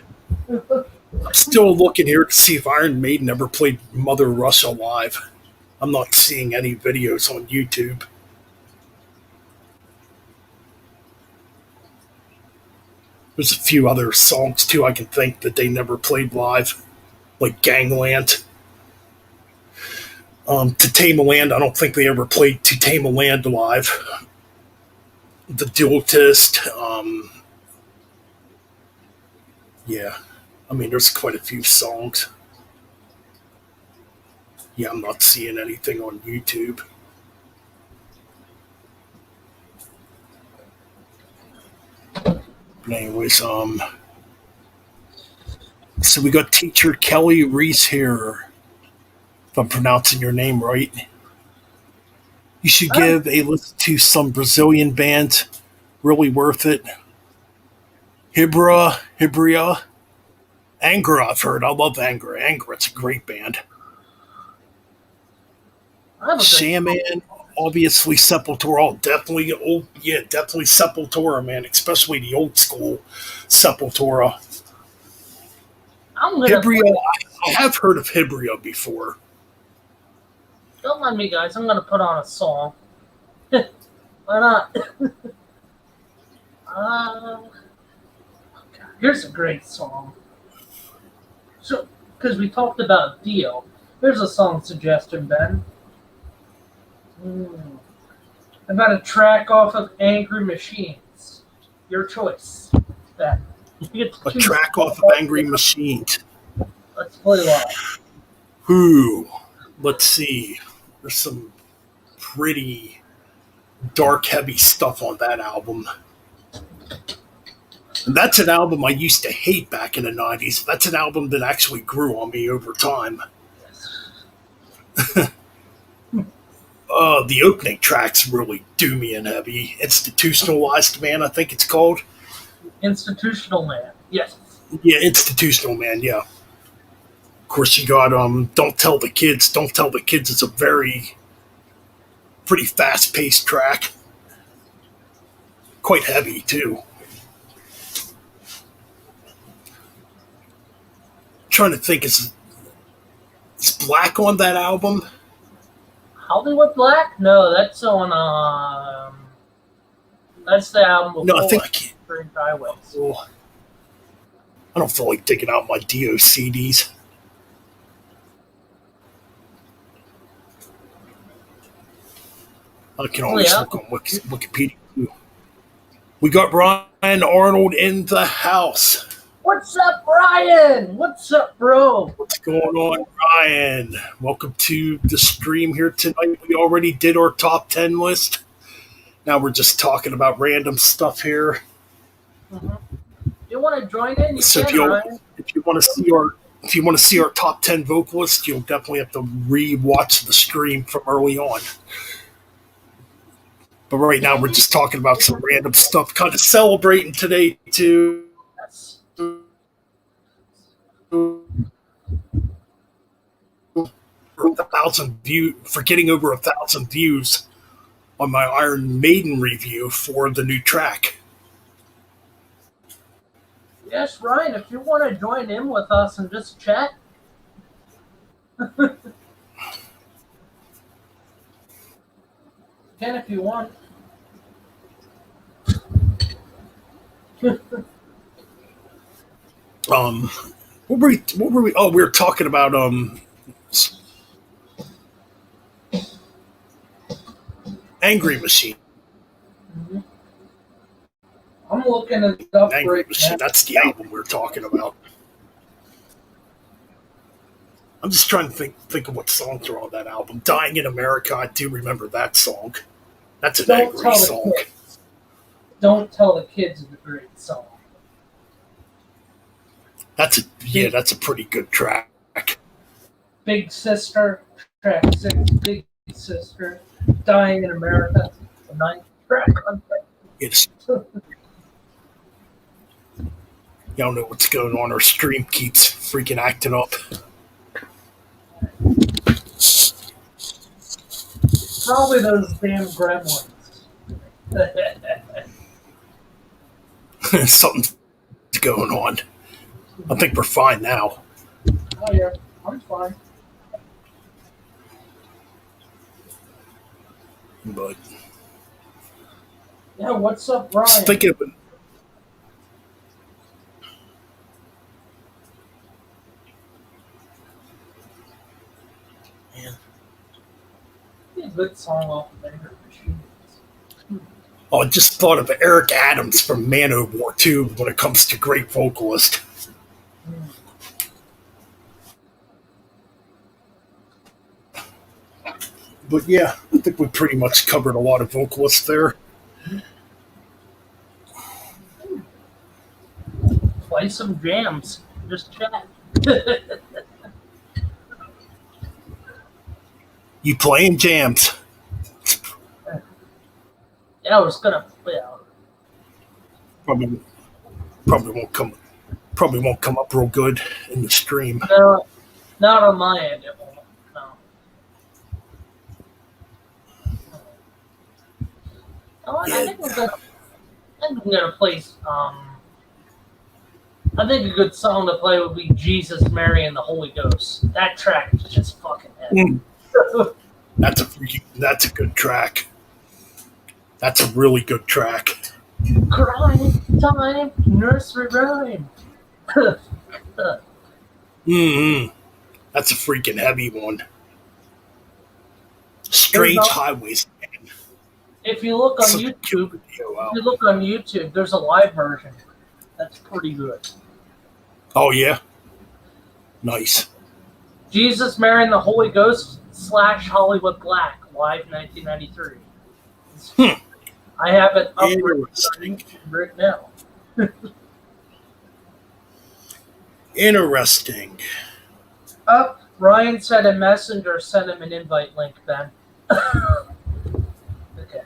I'm still looking here to see if Iron Maiden ever played Mother Russia live. I'm not seeing any videos on YouTube. There's a few other songs too I can think that they never played live, like Gangland. To Tame a Land, I don't think they ever played To Tame a Land live. The Duelist, yeah. I mean, there's quite a few songs. Yeah, I'm not seeing anything on YouTube. But anyways, so we got teacher Kelly Reese here. If I'm pronouncing your name right. You should give a listen to some Brazilian bands. Really worth it. Hibria. Angra, I've heard. I love Angra. Angra, it's a great band. Shaman, obviously Sepultura. Definitely old, yeah, definitely Sepultura, man. Especially the old school Sepultura. Hibria, I have heard of Hibria before. Don't mind me, guys. I'm gonna put on a song. Why not? Here's a great song. So, because we talked about Dio, here's a song suggestion, Ben. About a track off of Angry Machines. Your choice, Ben. A track off of Angry Machines. Let's play live. Who? Let's see. There's some pretty dark, heavy stuff on that album. And that's an album I used to hate back in the 90s. That's an album that actually grew on me over time. The opening tracks really do me in heavy. Institutionalized Man, I think it's called. Institutional Man, yes. Yeah, Institutional Man, yeah. Of course, you got Don't Tell the Kids. Don't Tell the Kids is a pretty fast-paced track. Quite heavy, too. Trying to think, is Black on that album? Hollywood Black? No, that's on, that's the album before. No, I think I can't. Highways. Oh, I don't feel like taking out my Dio CDs. I can always look on Wikipedia. We got Ryan Arnold in the house. What's up, Ryan? What's up, bro? What's going on, Ryan? Welcome to the stream here tonight. We already did our top 10 list. Now we're just talking about random stuff here. You want to join in? Ryan. If you want to see our top 10 vocalists, you'll definitely have to re-watch the stream from early on. But right now, we're just talking about some random stuff, kind of celebrating today, too. For getting over 1,000 views on my Iron Maiden review for the new track. Yes, Ryan, if you want to join in with us and just chat. Can if you want. What were we? Oh, we were talking about Angry Machine. I'm looking at stuff Angry right Machine. now. That's the album we're talking about. I'm just trying to think of what songs are on that album. Dying in America, I do remember that song. That's an angry song. Don't Tell the Kids is a great song. That's a pretty good track. Big Sister, track 6, Big Sister, Dying in America, the 9th track. It's y'all know what's going on. Our stream keeps freaking acting up. Probably those damn gremlins. Something's going on. I think we're fine now. Oh yeah, I'm fine. But Yeah, what's up, just Ryan? thinking of man. Yeah, good song off of Anger Machine. Oh, I just thought of Eric Adams from Manowar too when it comes to great vocalist. Hmm. But yeah, I think we pretty much covered a lot of vocalists there. Play some jams. Just chat. You playing jams? Yeah, I was gonna play out. Probably, probably won't come up real good in the stream. No, not on my end. It won't. No. Oh, I Yeah, think we're gonna play. I think a good song to play would be "Jesus, Mary, and the Holy Ghost." That track is just fucking heavy. mm, that's a good track. That's a really good track. Crying time, nursery rhyme. Mm-hmm. That's a freaking heavy one. Strange Highways. Man. If you look on Such a YouTube, cute video if you out. look on YouTube, there's a live version. That's pretty good. Oh yeah, nice. Jesus, Mary, and the Holy Ghost / Hollywood Black, live 1993. Hmm. I have it up Interesting. right now. Interesting. Up, Ryan said a messenger sent him an invite link, Ben. Okay.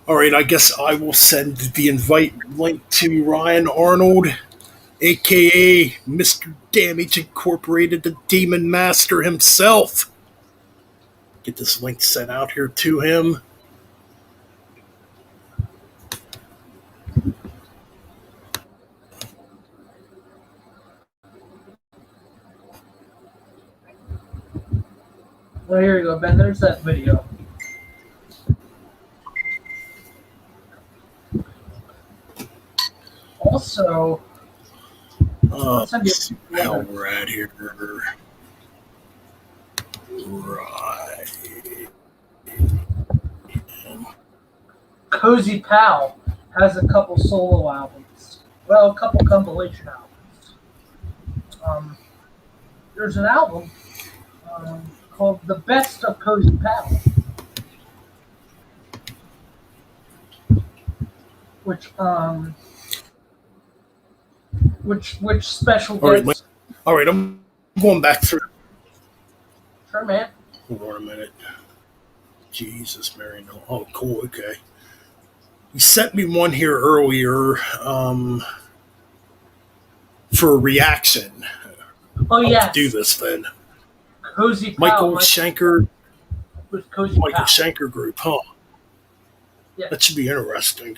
All right, I guess I will send the invite link to Ryan Arnold, aka Mr. Damage Incorporated, the Demon Master himself. Get this link sent out here to him. Well, here you go, Ben. There's that video. Also, Let's send you see how we're at here. Right. Cozy Pal has a couple solo albums. Well, a couple compilation albums. There's an album called "The Best of Cozy Pal," which special All right, guests. all right. I'm going back through. Sure, man. Hold on a minute. Jesus, Mary, no. Oh, cool. Okay. You sent me one here earlier for a reaction. Oh I'll yes, do this then. Cozy Pal. Michael Schenker, with Cozy Michael Pal. Schenker group, huh? Yeah. That should be interesting.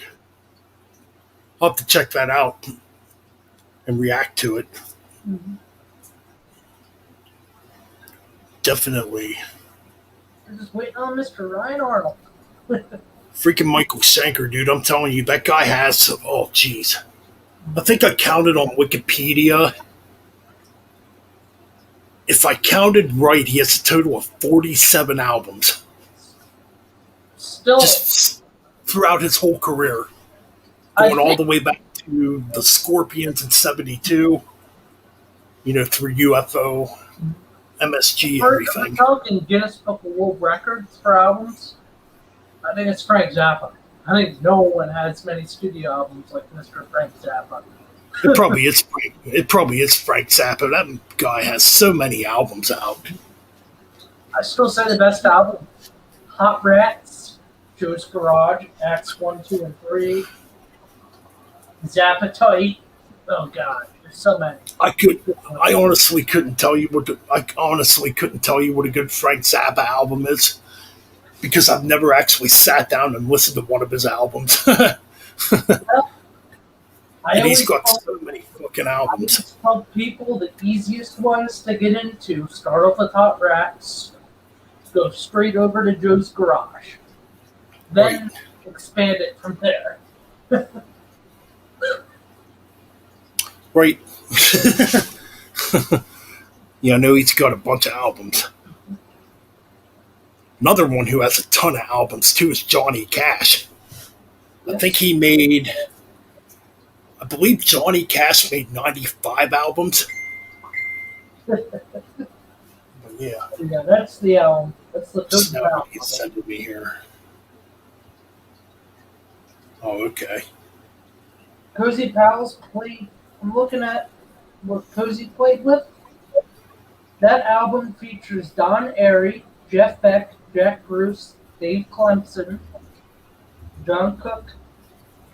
I'll have to check that out and react to it. Mm-hmm. Definitely. I'm just waiting on Mr. Ryan Arnold. Freaking Michael Schenker, dude. I'm telling you, that guy has, oh, jeez. I think I counted on Wikipedia. If I counted right, he has a total of 47 albums. Still, Just throughout his whole career. Going all the way back to the Scorpions in 72. You know, through UFO, MSG, everything. in Guinness Book of World Records for albums. I think it's Frank Zappa. I think no one has as many studio albums like Mr. Frank Zappa. It probably is. It probably is Frank Zappa. That guy has so many albums out. I still say the best album: Hot Rats, Joe's Garage, Acts 1, 2, and 3, Zappa Tight. Oh God, So many. I honestly couldn't tell you what a good Frank Zappa album is because I've never actually sat down and listened to one of his albums. And he's got so many fucking I albums. always tell people the easiest ones to get into, start off with Hot Rats, go straight over to Joe's Garage. Then expand it from there. Right. Yeah, I know he's got a bunch of albums. Another one who has a ton of albums too is Johnny Cash. I believe Johnny Cash made 95 albums. But yeah. Yeah, that's the album. That's the Just good now album. he's sending me here. Oh, okay. Cozy Pals played. I'm looking at what Cozy played with. That album features Don Airey, Jeff Beck, Jack Bruce, Dave Clemson, John Cook.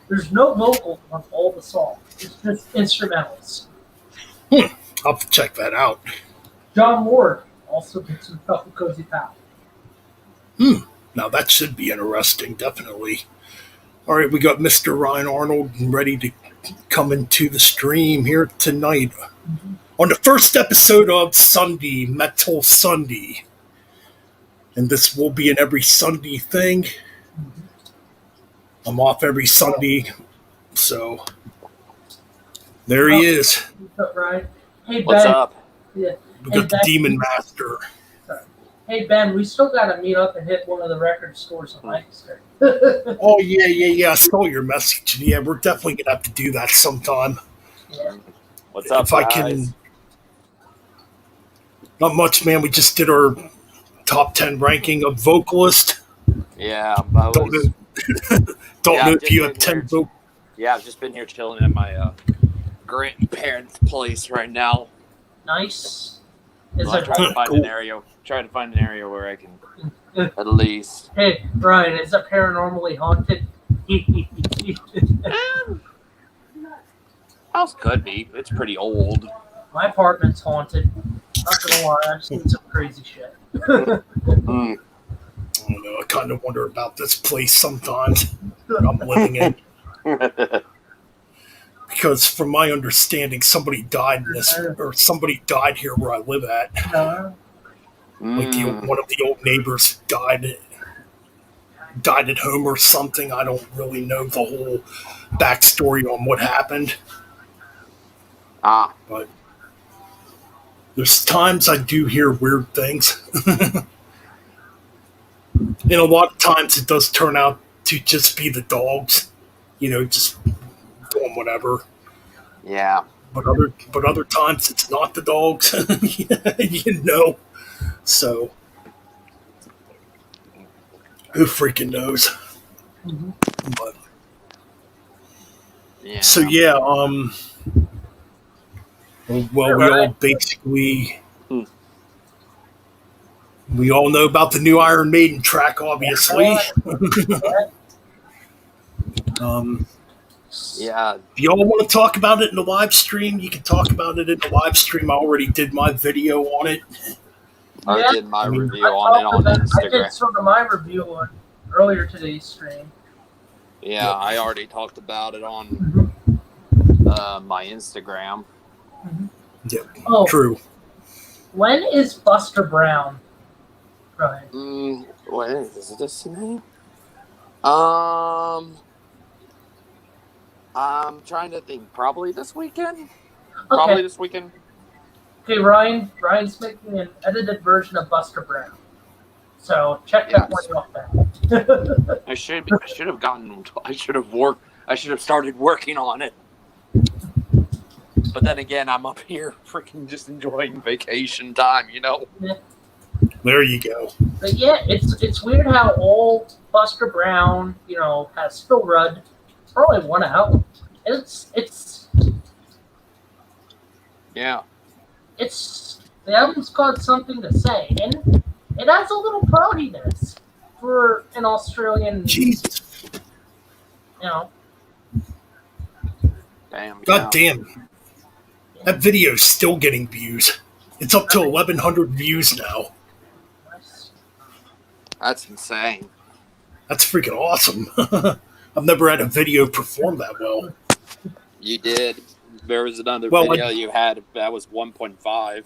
There's no vocals on all the songs. It's just instrumentals. I'll have to check that out. John Ward also did some stuff with Cozy Pal. Now that should be interesting, definitely. All right, we got Mr. Ryan Arnold ready to come into the stream here tonight on the first episode of Sunday, Metal Sunday. And this will be an every Sunday thing. I'm off every Sunday, so there he is. What's up, Ryan? Hey, Ben. What's up? Yeah. We got the Ben. Demon Master. Hey, Ben, we still got to meet up and hit one of the record stores on Lancaster. Oh, yeah. I saw your message. Yeah, we're definitely going to have to do that sometime. Yeah. What's up, If I guys? can. Not much, man. We just did our top 10 ranking of Vocalist. Yeah, Don't know I've if you just have been 10 vocalists. Yeah, I've just been here chilling at my grandparents' place right now. Nice. So I'm trying to find Cool. an area. Trying to find an area where I can at least. Hey, Ryan, is it paranormally haunted? House could be. It's pretty old. My apartment's haunted. Not gonna lie, I've seen some crazy shit. Mm. I don't know. I kind of wonder about this place sometimes that I'm living in. Because from my understanding, somebody died here where I live at. Like one of the old neighbors died at home or something. I don't really know the whole backstory on what happened. But there's times I do hear weird things. And a lot of times it does turn out to just be the dogs, just doing whatever. Yeah. But other times it's not the dogs, So who freaking knows? Mm-hmm. But, Yeah. so yeah, well, we all basically we all know about the new Iron Maiden track, obviously. Yeah. If y'all want to talk about it in the live stream, you can talk about it in the live stream. I already did my video on it. I did my review on it on I Instagram. did sort of my review on earlier today's stream. Yeah, I already talked about it on my Instagram. Yeah, Oh, true. when is Buster Brown? Ryan? What is this name? I'm trying to think. Probably this weekend. Probably this weekend. Okay, Ryan's making an edited version of Buster Brown. So check that one out then. I should have started working on it. But then again, I'm up here freaking just enjoying vacation time, Yeah. There you go. But yeah, it's weird how old Buster Brown, has Phil Rudd. Probably one album. Yeah. The album's got something to say, and it has a little proutiness for an Australian. Jesus. Damn. God damn. That video's still getting views. It's up to 1,100 views now. Nice. That's insane. That's freaking awesome. I've never had a video perform that well. You did. There was another Well, video you had that was 1.5.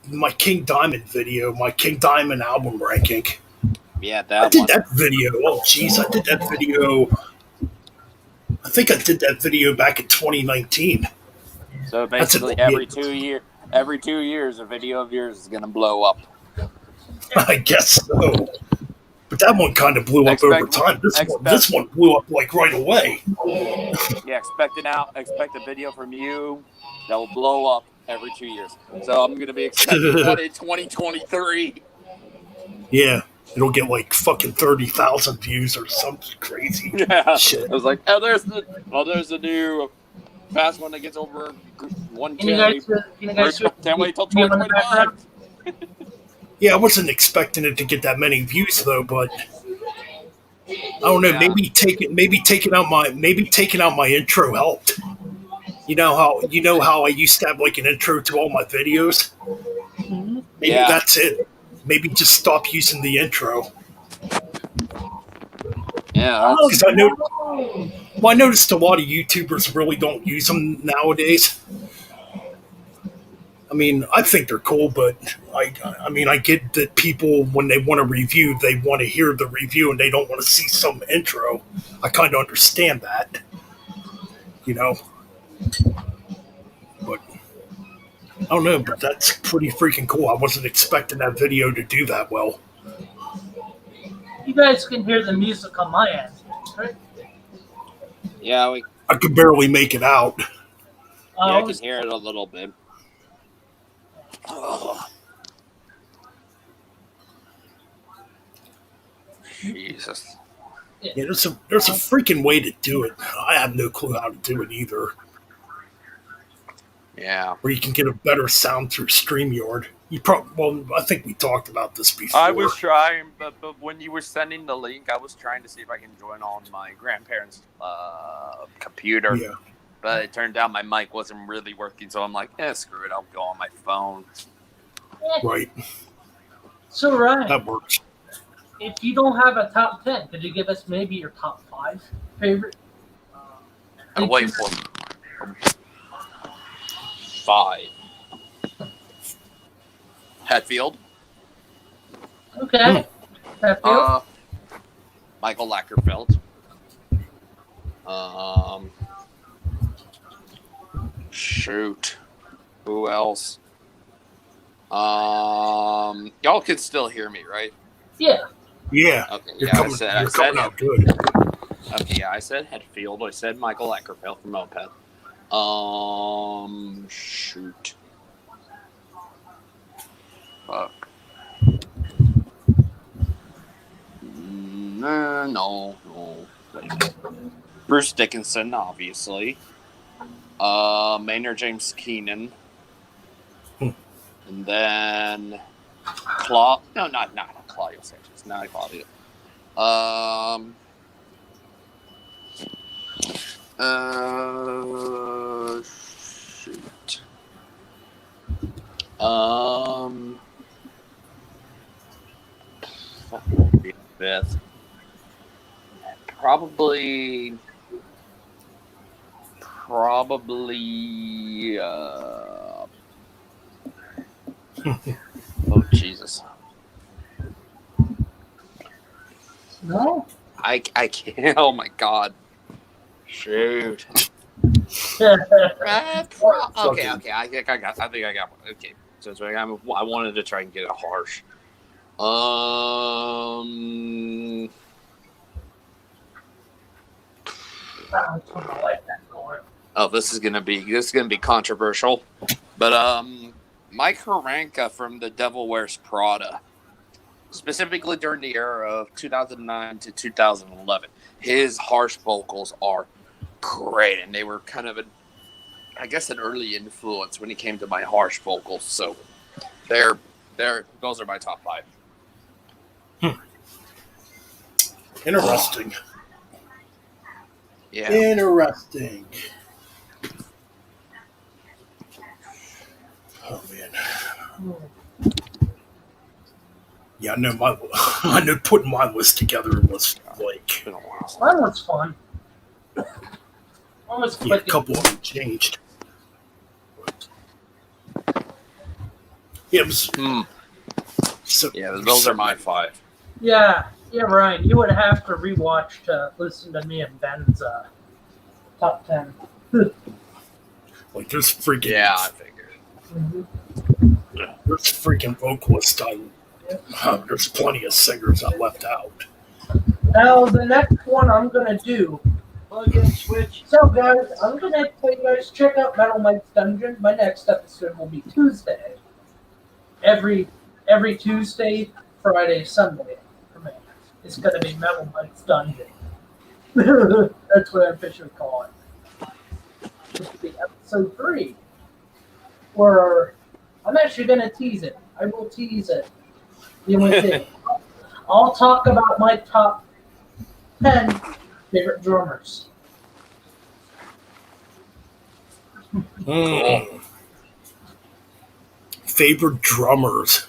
My King Diamond video, my King Diamond album ranking. Yeah, I did that video. Oh, jeez, I did that video. I think I did that video back in 2019. So basically, every 2 years, a video of yours is gonna blow up. I guess so. But that one kind of blew up over time. This one blew up like right away. Yeah, expect a video from you that will blow up every 2 years. So I'm gonna be expecting one in 2023. Yeah, it'll get like fucking 30,000 views or something crazy. Yeah, shit. I was like, there's the new fast one that gets over 1K. Can't wait till 2025. Yeah, I wasn't expecting it to get that many views though, but I don't know. Yeah. Maybe taking out my intro helped. You know how I used to have like an intro to all my videos. Maybe that's it. Maybe just stop using the intro. Yeah, because I noticed a lot of YouTubers really don't use them nowadays. I mean, I think they're cool, but I get that people, when they want a review, they want to hear the review and they don't want to see some intro. I kind of understand that, But I don't know, but that's pretty freaking cool. I wasn't expecting that video to do that well. You guys can hear the music on my end, right? Yeah, I could barely make it out. I can hear it a little bit. Oh. Jesus. Yeah, there's a freaking way to do it. I have no clue how to do it either. Yeah. Where you can get a better sound through StreamYard. I think we talked about this before. I was trying, but when you were sending the link, I was trying to see if I can join on my grandparents' computer. Yeah. But it turned out my mic wasn't really working, so I'm like, screw it, I'll go on my phone. Right. So, Ryan, that works. If you don't have a top 10, could you give us maybe your top 5 favorite? I'm waiting for 5. Hetfield. Okay. Hetfield. Michael Lagerfeld. Shoot. Who else? Y'all can still hear me, right? Yeah. Yeah. Okay. You're Yeah, coming out good. Okay. Yeah, I said Hetfield. I said Michael Lagerfeld from Moped. Shoot. Fuck. No. Wait a minute. Bruce Dickinson, obviously. Maynard James Keenan. And then not Claudio Sanchez. Not Claudio. Shoot. Fifth. Probably. Oh Jesus! No. I can't. Oh my God! Shoot. Okay. I think I got one. Okay. So I wanted to try and get it harsh. Oh, this is gonna be controversial, but Mike Haranka from The Devil Wears Prada, specifically during the era of 2009 to 2011, his harsh vocals are great, and they were kind of an early influence when it came to my harsh vocals. So, those are my top 5. Interesting. Yeah. Interesting. Yeah, I know putting my list together was like Been a while. That was fun. One was yeah, a quick. couple of them changed. Yeah, it was so. Yeah, those are my 5. Yeah, Ryan, you would have to rewatch to listen to me and Ben's top 10. Like there's freaking Yeah, I figured. there's freaking vocalist. There's plenty of singers I left out. Now, the next one I'm going to do. Switch. So, guys, I'm going to tell you guys, check out Metal Mike's Dungeon. My next episode will be Tuesday. Every Tuesday, Friday, Sunday for me. It's going to be Metal Mike's Dungeon. That's what I officially call it. This will be episode 3. Where I'm actually going to tease it. I will tease it. The only thing. I'll talk about my top 10 favorite drummers. Favorite drummers.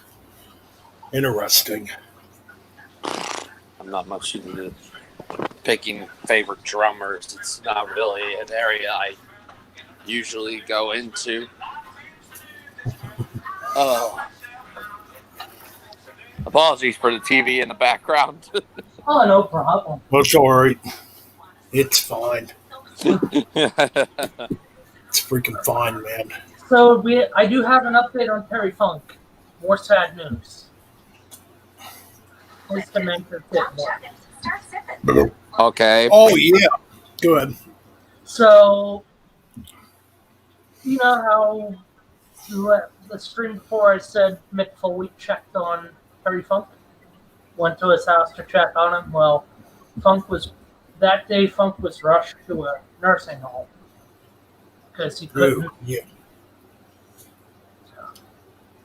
Interesting. I'm not much into picking favorite drummers. It's not really an area I usually go into. Apologies for the TV in the background. Oh, no problem. That's all right. It's fine. It's freaking fine, man. So I do have an update on Terry Funk. More sad news. His dementia hit more. Okay. Oh yeah. Go ahead. So, you know how the stream before I said Mick Foley checked on Terry Funk? Went to his house to check on him. Well, Funk was rushed to a nursing home because he couldn't. Yeah.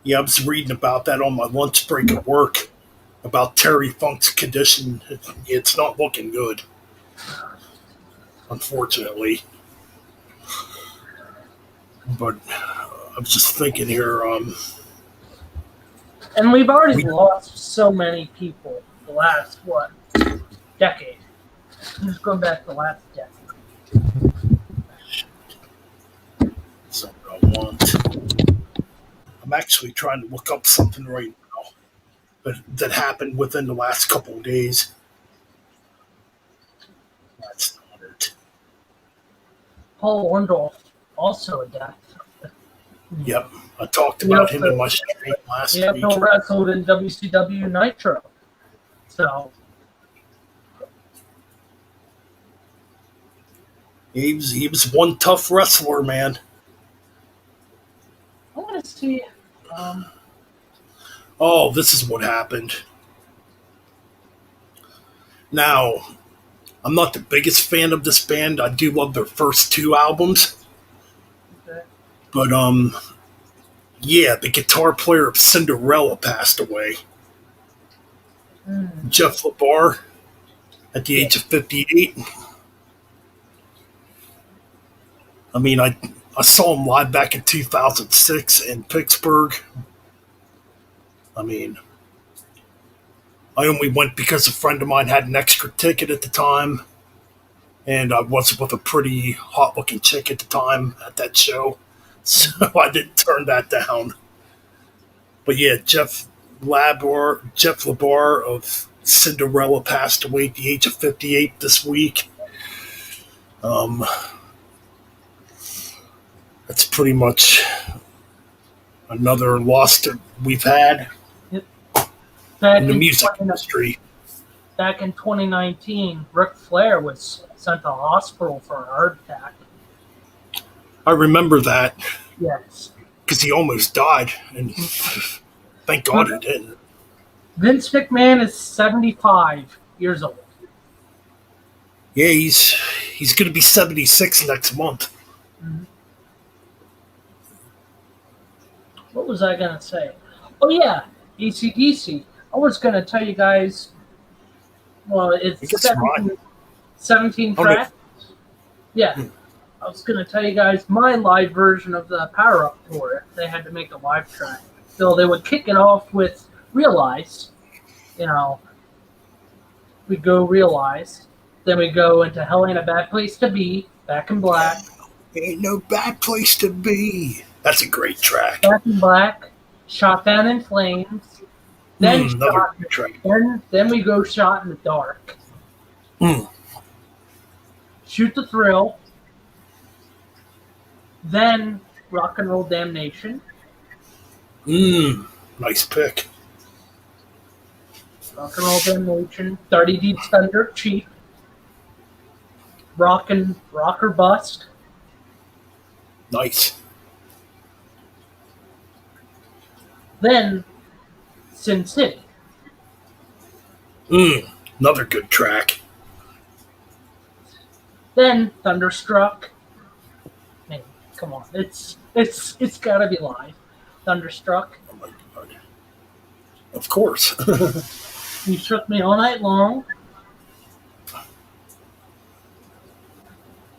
Yeah, I was reading about that on my lunch break at work about Terry Funk's condition. It's not looking good, unfortunately. But I was just thinking here. And we've already lost so many people the last, decade. Who's going back the last decade? So I want. I'm actually trying to look up something right now that happened within the last couple of days. That's not it. Paul Orndorff, also a death. Yep, I talked about him in my stream last He week. also wrestled in WCW Nitro. So He was one tough wrestler, man. I want to see. Oh, this is what happened. Now, I'm not the biggest fan of this band. I do love their first 2 albums. Okay. But, yeah, the guitar player of Cinderella passed away. Jeff LaBar, at the age of 58. I mean, I saw him live back in 2006 in Pittsburgh. I mean, I only went because a friend of mine had an extra ticket at the time, and I was with a pretty hot-looking chick at the time at that show, so I didn't turn that down. But yeah, Jeff LaBar of Cinderella passed away at the age of 58 this week. That's pretty much another loss that we've had in the music industry. Back in 2019, Ric Flair was sent to the hospital for a heart attack. I remember that Yes. because he almost died, and thank God he didn't. Vince McMahon is 75 years old. Yeah, he's going to be 76 next month. Mm-hmm. What was I going to say? Oh, yeah, AC/DC. I was going to tell you guys, well, it's 17 tracks. Yeah. I was going to tell you guys my live version of the Power Up tour. They had to make a live track. So they would kick it off with Realize. We go Realize. Then we go into Hell Ain't a Bad Place to Be, Back in Black. Ain't no bad place to be. That's a great track. Back in Black, Shot Down in Flames. Then then we go Shot in the Dark. Shoot the Thrill. Then Rock and Roll Damnation. Nice pick. Rock and Roll Damnation. 30 Deep Thunder, Cheap. Rock or Bust. Nice. Then Sin City. Another good track. Then Thunderstruck. Man, come on. It's gotta be live. Thunderstruck. Oh my god. Of course. You Shook Me All Night Long.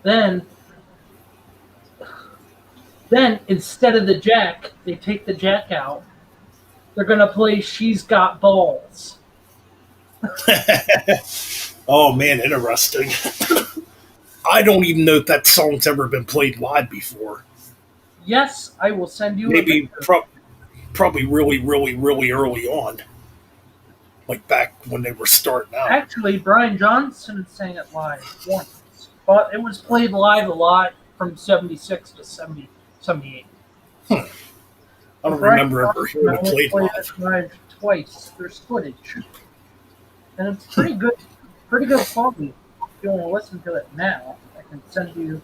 Then instead of the jack, they take the jack out. They're gonna play She's Got Balls. Oh man, interesting. I don't even know if that song's ever been played live before. Yes, I will send you Maybe probably really, really, really early on. Like back when they were starting out. Actually, Brian Johnson sang it live once. But it was played live a lot from 76 to 78. I don't remember ever hearing it played live. Twice. There's footage. And it's pretty good quality. If you want to listen to it now, I can send you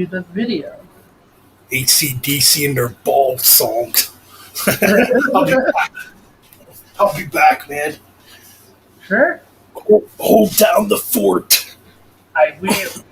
the video. AC/DC and their ball songs. I'll be back, man. Sure. Hold down the fort. I will.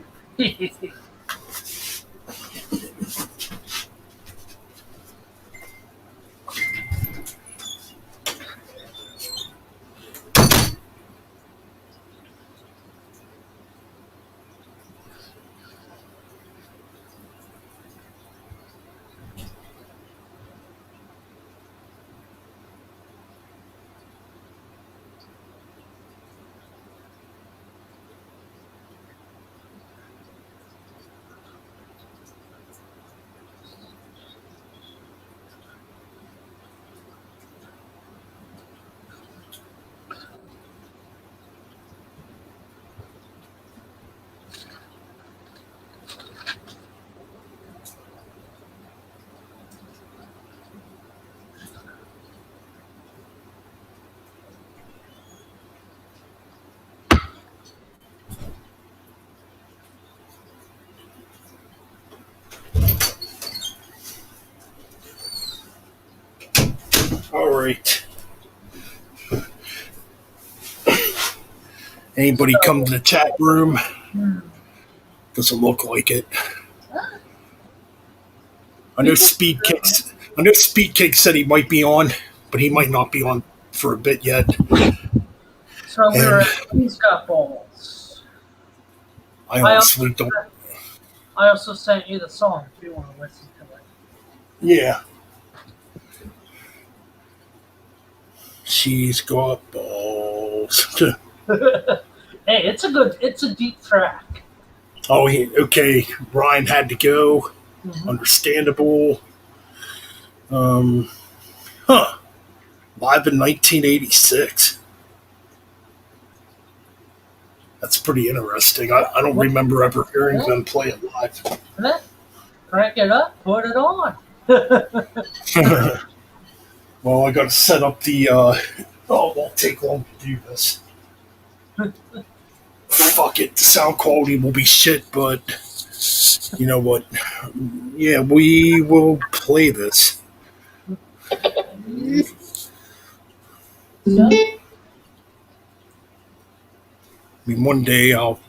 All right. Anybody come to the chat room? Doesn't look like it. I know Speed Kick said he might be on, but he might not be on for a bit yet. So He's Got Balls. I honestly don't. I also sent you the song if you want to listen to it. Yeah. She's got balls. Hey, it's a deep track. Oh, okay. Ryan had to go. Mm-hmm. Understandable. Live in 1986. That's pretty interesting. I don't remember ever hearing them play it live. Crank it up, put it on. Well, I got to set up the. It won't take long to do this. Fuck it, the sound quality will be shit, but you know what? Yeah, we will play this. I mean, one day I'll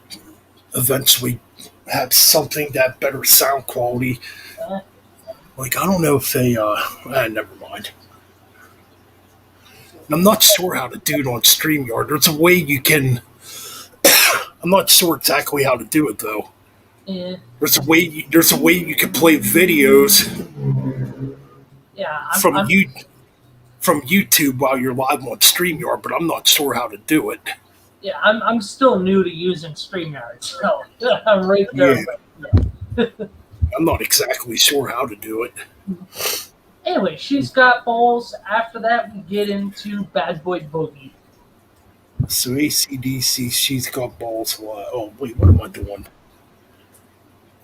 eventually have something that better sound quality. Like, I don't know if they. Never mind. I'm not sure how to do it on StreamYard. There's a way you can. I'm not sure exactly how to do it though. Yeah. There's a way you can play videos. Yeah, from YouTube while you're live on StreamYard, but I'm not sure how to do it. yeah, I'm still new to using StreamYard, so I'm right there. Yeah. I'm not exactly sure how to do it. Anyway, She's Got Balls. After that, we get into Bad Boy Boogie. So AC/DC, She's Got Balls. Oh, wait, what am I doing?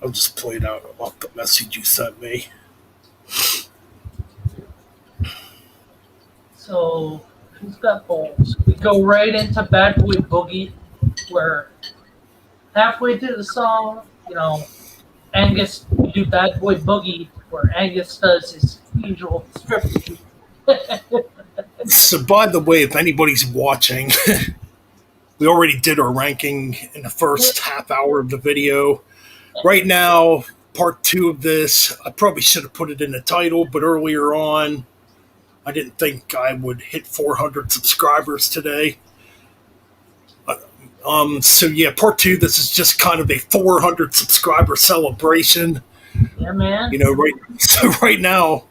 I'll just play it out off the message you sent me. So, She's Got Balls. We go right into Bad Boy Boogie, where halfway through the song, Angus, we do Bad Boy Boogie, where Angus does his usual strip. So, by the way, if anybody's watching, we already did our ranking in the first half hour of the video. Right now, part 2 of this, I probably should have put it in the title, but earlier on, I didn't think I would hit 400 subscribers today. So yeah, part 2, this is just kind of a 400 subscriber celebration. Yeah, man. Right now,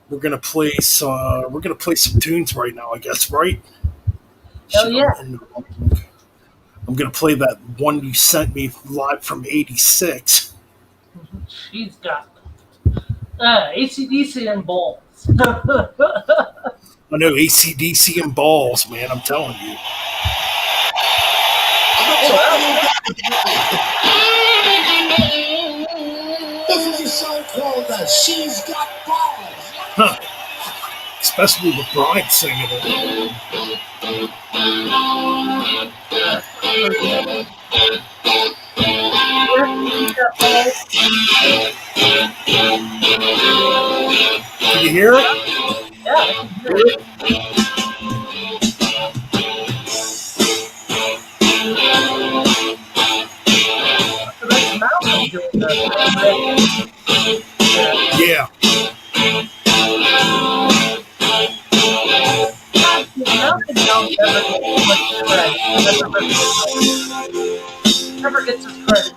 we're gonna play some tunes right now, I guess, right? Hell yeah. I'm gonna play that one you sent me live from '86. She's got AC/DC and balls. I know AC/DC and balls, man. I'm telling you. This is a song called She's Got Balls. Huh. Especially with Brian singing it. Can you hear it? Yeah, I can hear it. Yeah. Never gets his credit.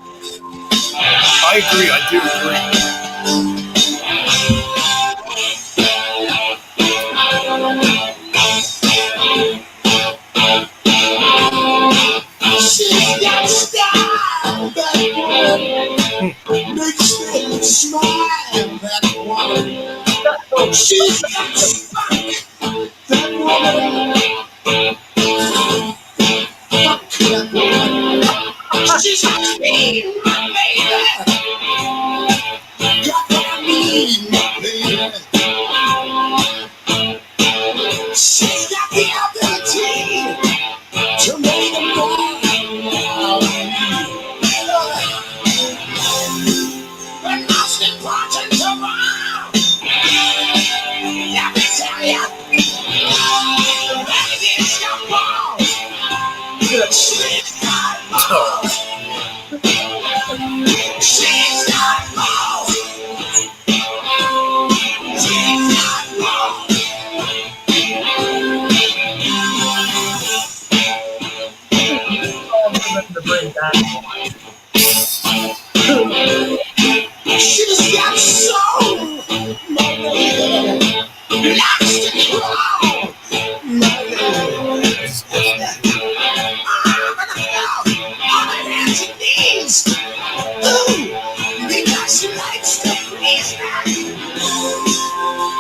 I agree. I do agree. She's got style, that woman. Makes me smile, that woman. She's got spunk, that woman. Fuck that woman. She's got speed, baby. Got what I need, baby. She's got the ability to make them go. But most important of all, let me tell you, baby's got balls. She's got balls. She's got balls. She's got balls. To bring back. She's got soul, my lady. Likes to crawl, my lady. On her hands and knees. Ooh, because she likes to please me.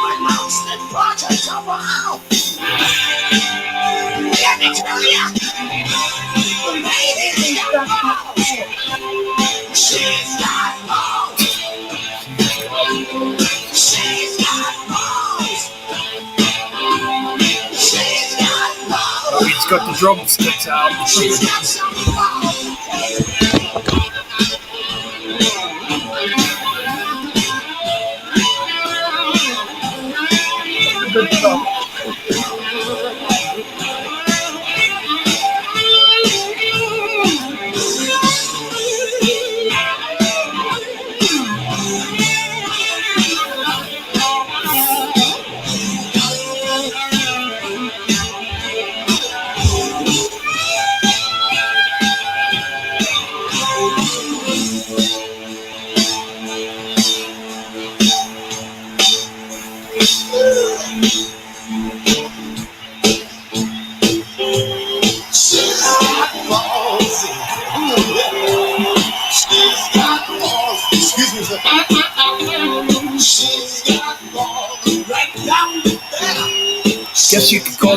But most important of all, let me tell you, the lady's got balls. She's got balls. She's got balls. She's got balls. Oh, he's got the drumsticks out. She's got some balls. Good stuff.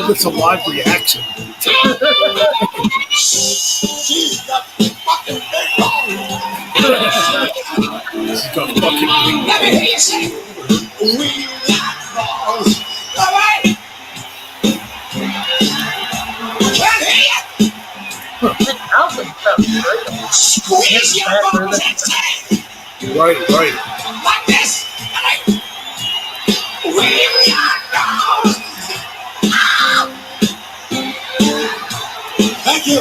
it's a live reaction. She's got fucking big balls. She's got fucking big. Let me hear you say, we got balls. All right. Can't hear you. Metalben sounds great. Squeeze your balls and say, Right. like this. All right. We got balls. Ah. Thank you.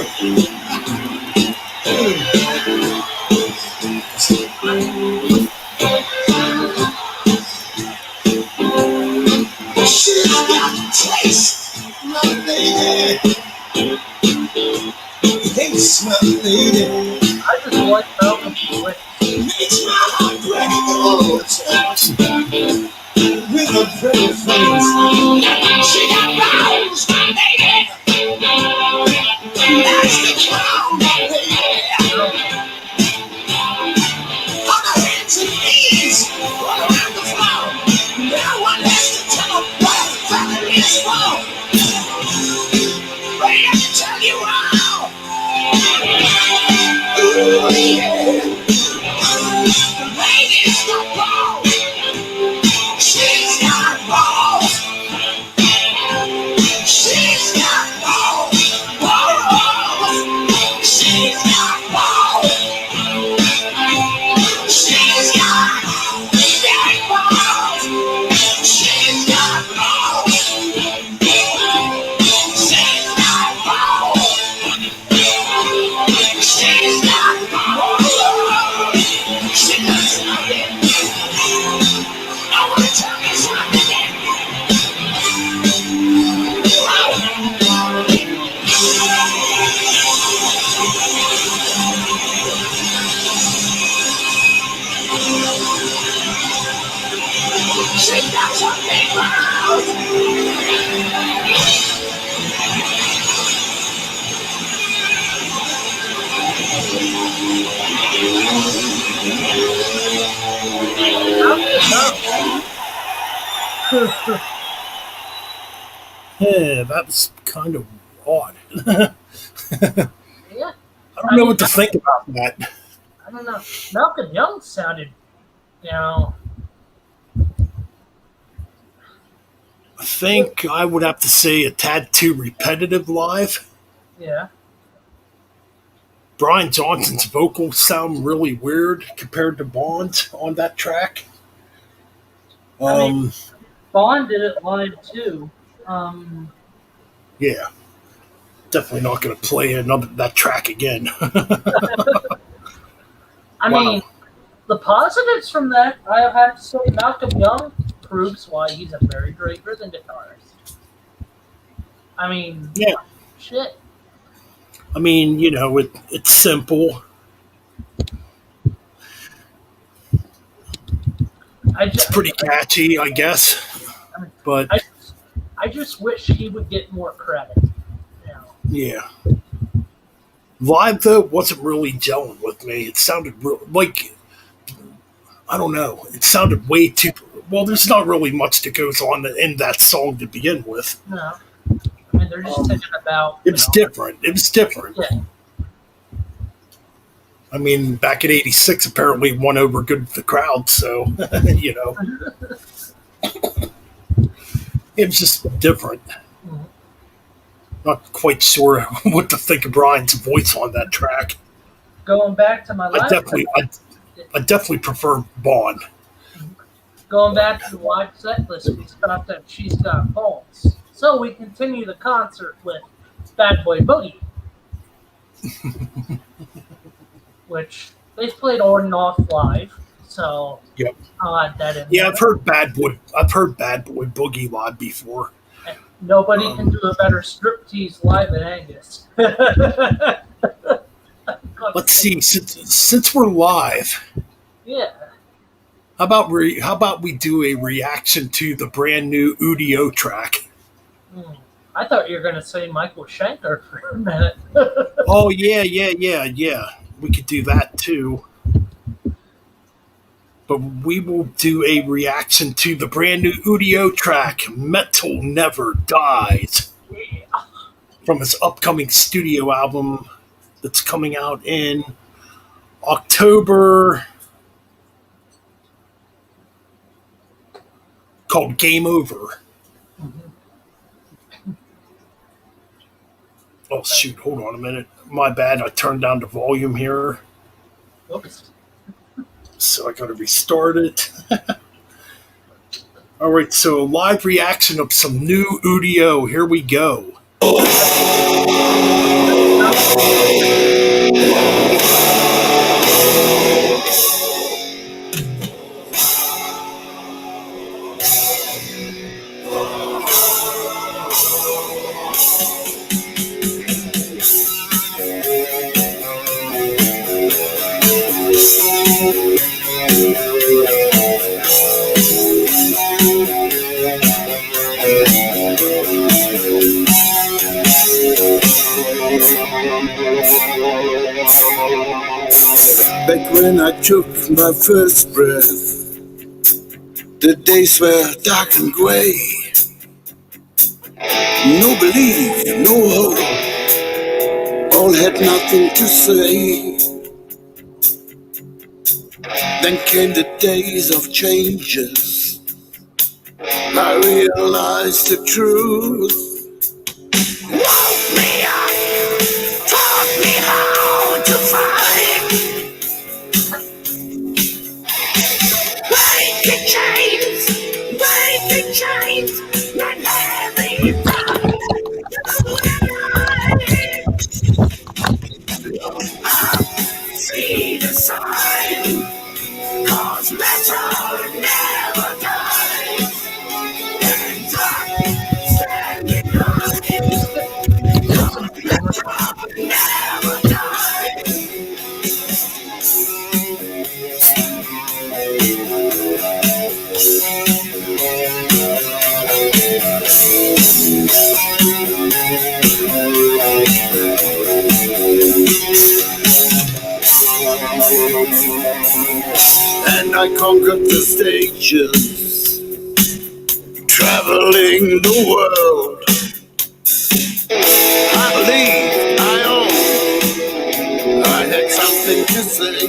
She's got taste, my lady. Hey, my lady. I just like Metalben's voice. Makes my heart break. Oh, with a pretty face. She got balls, my lady. That's the crown, my lady. On her hands and knees, all around the floor. No one has to tell her what the family is for. Ready to tell you how. Ooh, yeah. The lady's got balls. She's got balls. She's got balls. Balls. She's got balls. She's got big balls. She's got balls. She's got balls. She's got balls. She does something. I want to tell you something. She got some big balls. Yeah, that's kind of odd. Yeah, I don't know what to think about that. I don't know. Malcolm Young sounded, you know, I think I would have to say a tad too repetitive live. yeah. Brian Johnson's vocals sound really weird compared to Bond's on that track. I mean- Bond did it live too. Yeah, definitely not going to play that track again. I Wow. mean, the positives from that, I have to say, Malcolm Young proves why he's a very great rhythm guitarist. I mean, Yeah. shit. I mean, it's simple. It's pretty catchy, I guess. But I just wish he would get more credit. You know? yeah, live though wasn't really gelling with me. It sounded like, I don't know. It sounded way too. Well, there's not really much that goes on in that song to begin with. No. I mean, they're just thinking about. It was different. It was different. Yeah. I mean, back in '86, apparently won over good with the crowd. So, it was just different. Mhm. Not quite sure what to think of Brian's voice on that track. Going back to my I last. definitely prefer Bond. Going back to the live set list, we stopped at She's Got Balls. So we continue the concert with Bad Boy Boogie. Which they've played on and off live, so Yep. I'll add that in. Yeah, there. I've heard Bad Boy Boogie live before. Nobody can do a better striptease live than Angus. Let's see. Since we're live, Yeah. how about we do a reaction to the brand new Udio track? I thought you were going to say Michael Schenker for a minute. Oh yeah. We could do that too. But we will do a reaction to the brand new Udio track, Metal Never Dies. Yeah. from his upcoming studio album that's coming out in October called Game Over. Oh, shoot. Hold on a minute. My bad. I turned down the volume here. Whoops. So I got to restart it. All right. So, a live reaction of some new Udio. Here we go. Back when I took my first breath, the days were dark and gray. No belief, no hope, all had nothing to say. Then came the days of changes. I realized the truth. Woke me up, taught me how to fight. Breaking chains, not having fun. See the sign, 'cause metal never dies. And I'm standing on it, 'cause metal never dies. And I conquered the stages, traveling the world. I believed I owned, I had something to say.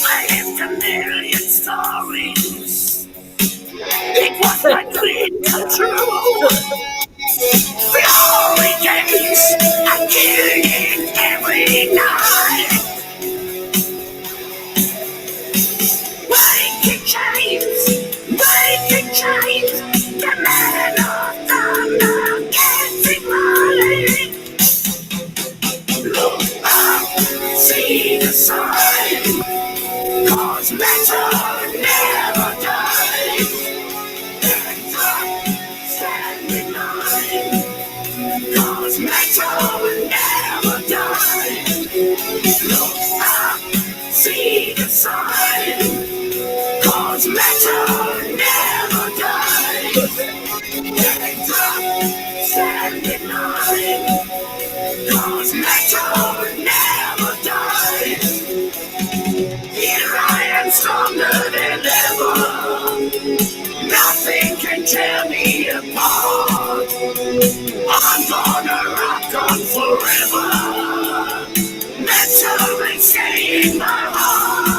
I lived a million stories. It was my dream come true. Glory days, I killed it every night. Breaking chains, the man of thunder getting right. Look up, see the sign, 'cause metal never dies. And I'm standing line, 'cause metal never dies. Look up, see the sign, 'cause metal never dies. And I'm standing line, 'cause metal never dies. Here I am stronger than ever. Nothing can tear me apart. I'm gonna rock on forever. Metal will stay in my heart.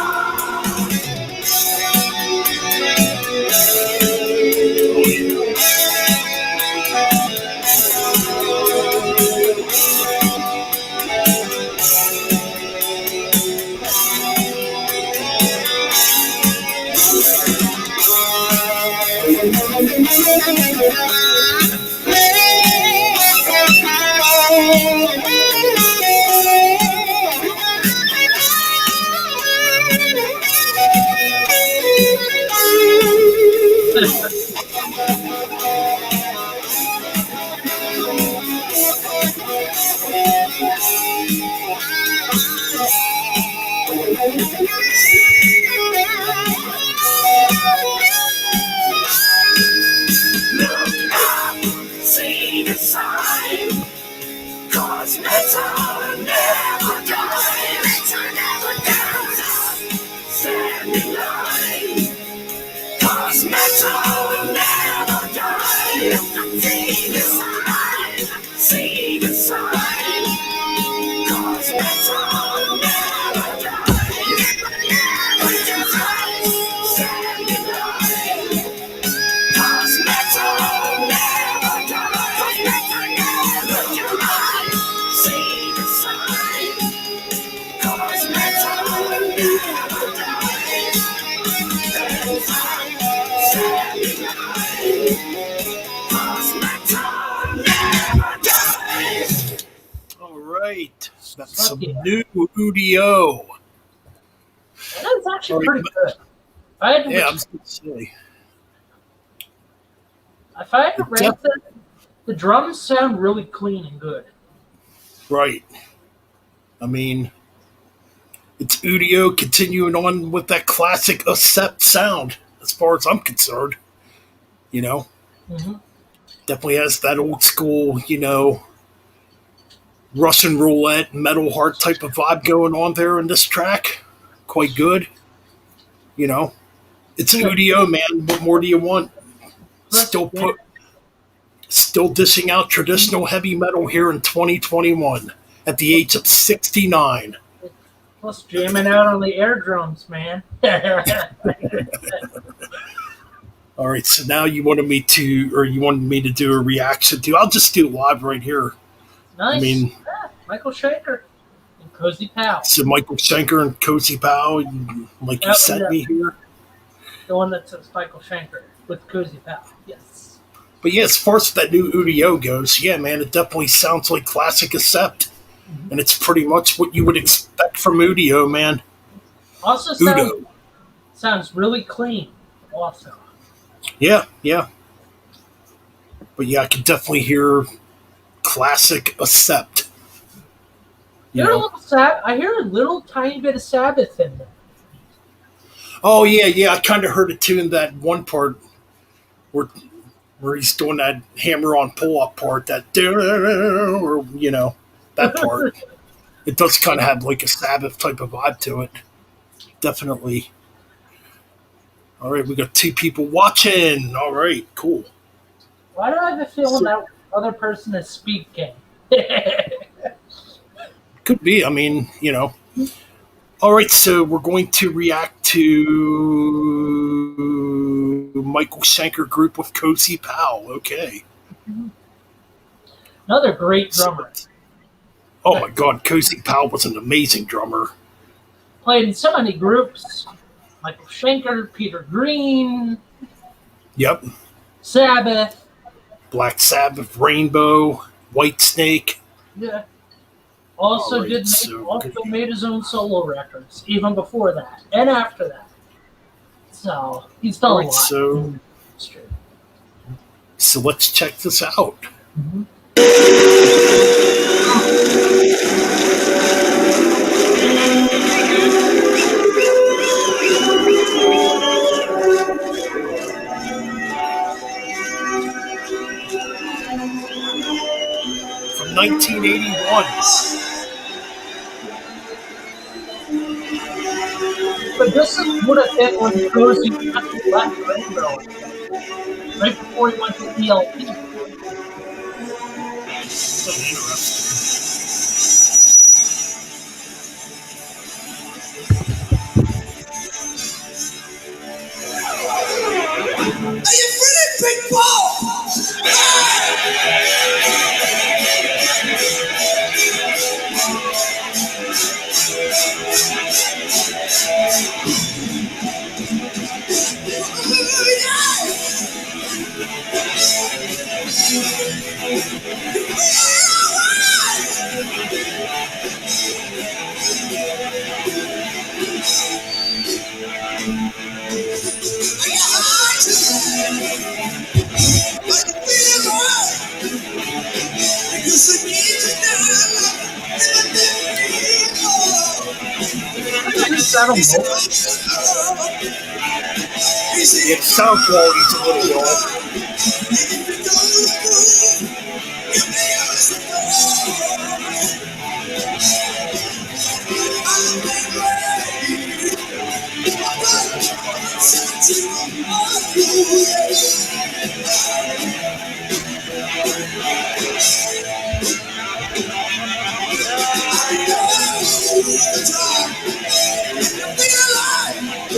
See the sign, 'cause metal never dies. Metal never dies. Stand in line, 'cause metal never dies. See the sign, 'cause metal never dies. Never dies. Stand in line, 'cause metal never dies. 'Cause metal never dies. See the sign, 'cause metal never dies. Stand in line, 'cause metal never dies. All right. That's Fuck some yeah. new Udio. And that was actually All right, pretty good. I had to yeah, I was going to say. if I had to rank it, the drums sound really clean and good. Right. I mean, it's Udio continuing on with that classic Accept sound, as far as I'm concerned. You know, Mm-hmm. definitely has that old school, Russian roulette, metal heart type of vibe going on there in this track. Quite good. It's Yeah. Udio, man. What more do you want? Still Yeah. still dishing out traditional heavy metal here in 2021 at the age of 69. Plus jamming out on the air drums, man. All right, so now you wanted me to do a reaction to. I'll just do it live right here. Nice. I mean, yeah, Michael Schenker and Cozy Powell. so Michael Schenker and Cozy Powell, like you Yep, sent yeah. me here. The one that says Michael Schenker with Cozy Powell. Yes. But yeah, as far as that new Udio goes, yeah, man, it definitely sounds like classic Accept. And it's pretty much what you would expect from Udio, man. Also sounds really clean. Also. Yeah. But yeah, I can definitely hear classic Accept. You know? I hear a little tiny bit of Sabbath in there. Oh yeah, I kind of heard it too in that one part where he's doing that hammer-on pull-up part, that or that part. It does kind of have like a Sabbath type of vibe to it. Definitely. All right, we got 2 people watching. All right, cool. Why do I have a feeling that other person is speaking? Could be. I mean, All right, so we're going to react to Michael Schenker group with Cozy Powell. Okay. Another great drummer. Oh my God, Cozy Powell was an amazing drummer. Played in so many groups. Michael Schenker, Peter Green, Yep. Sabbath. Black Sabbath, Rainbow, Whitesnake. Yeah. Also Alright, so good. made his own solo records, even before that and after that. So he's still Alright, alive. so let's check this out. Mm-hmm. From 1981. But this would have been when Cozy actually left Rainbow, right before he went to ELP. So interesting. Are you ready, big ball? Yeah, the sound quality's a little off.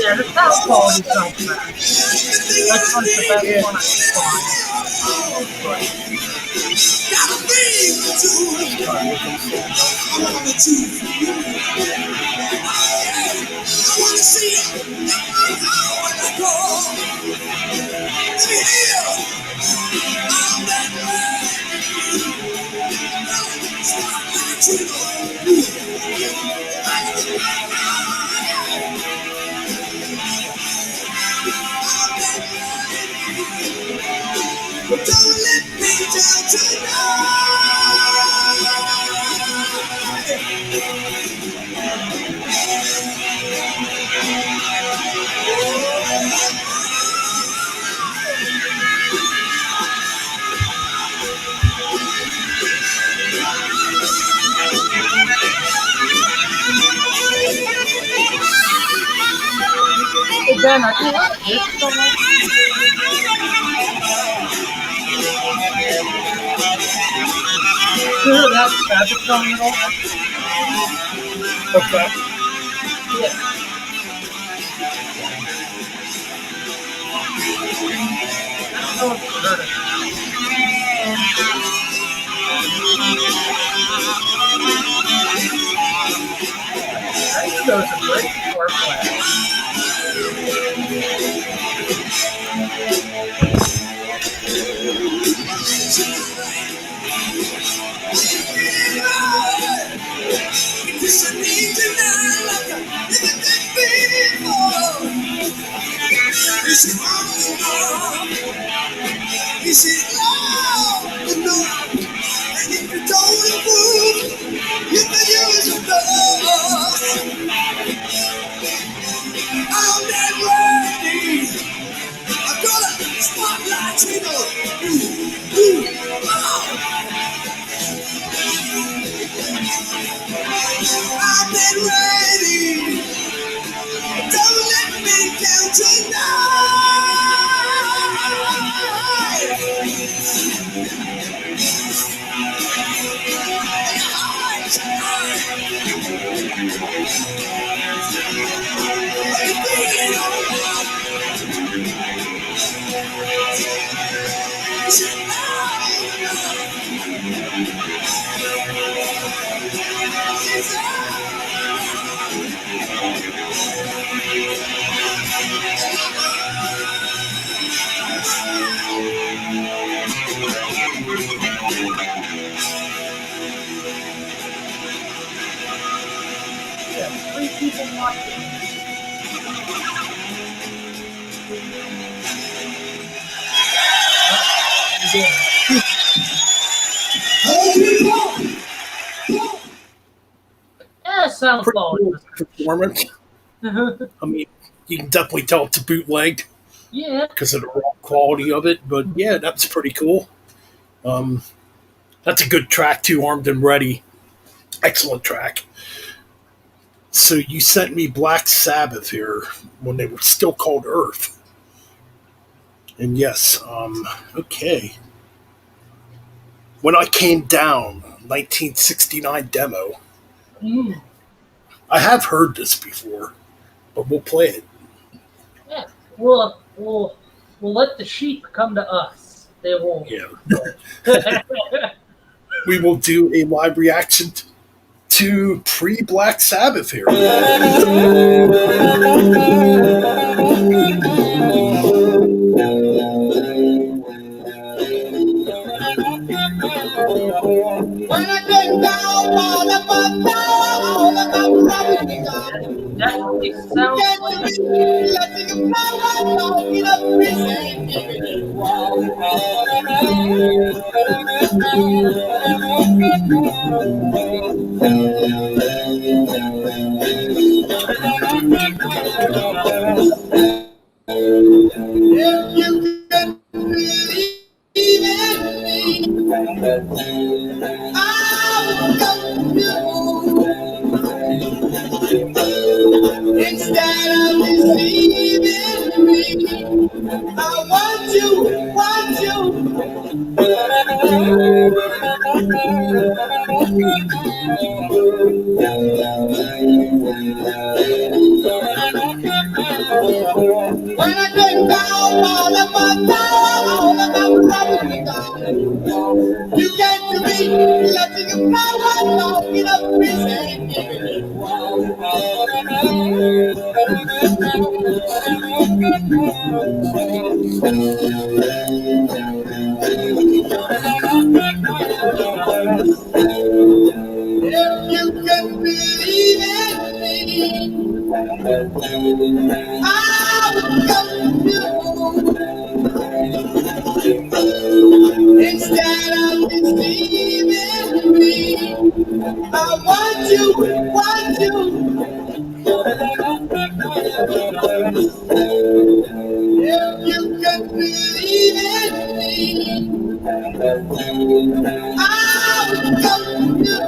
Yeah, the sound quality's not bad. That's one of the best one I can Gotta breathe to I wanna see it. I wanna go. Let me hear. I'm that way. Don't let me down Hey Ben, I think this song. You hear that traffic coming at all? Okay. Yeah. I don't know if you heard it. I think those are great foreplay. I'm not ready. I'm gonna spotlight you know. I'm not ready. Don't let me down Yeah, 3 people watching. Yeah, sound Pretty quality cool was performance. I mean, you can definitely tell it's a bootleg yeah. because of the raw quality of it. But yeah, that's pretty cool. That's a good track too. Armed and Ready, excellent track. So you sent me Black Sabbath here when they were still called Earth, and yes, okay. When I Came Down, 1969 demo. Mm, I have heard this before, but we'll play it. yeah. We'll let the sheep come to us. They will. Yeah. We will do a live reaction to pre-Black Sabbath here. when I get down, all about down, all about Definitely sounds like instead of deceiving me, I want you. When I think down all of my problems gone, you came to me, letting you know I don't get up and say, if you can believe in me, I will come to you. Instead of deceiving me, I want you. If you can believe in me, I will come to you.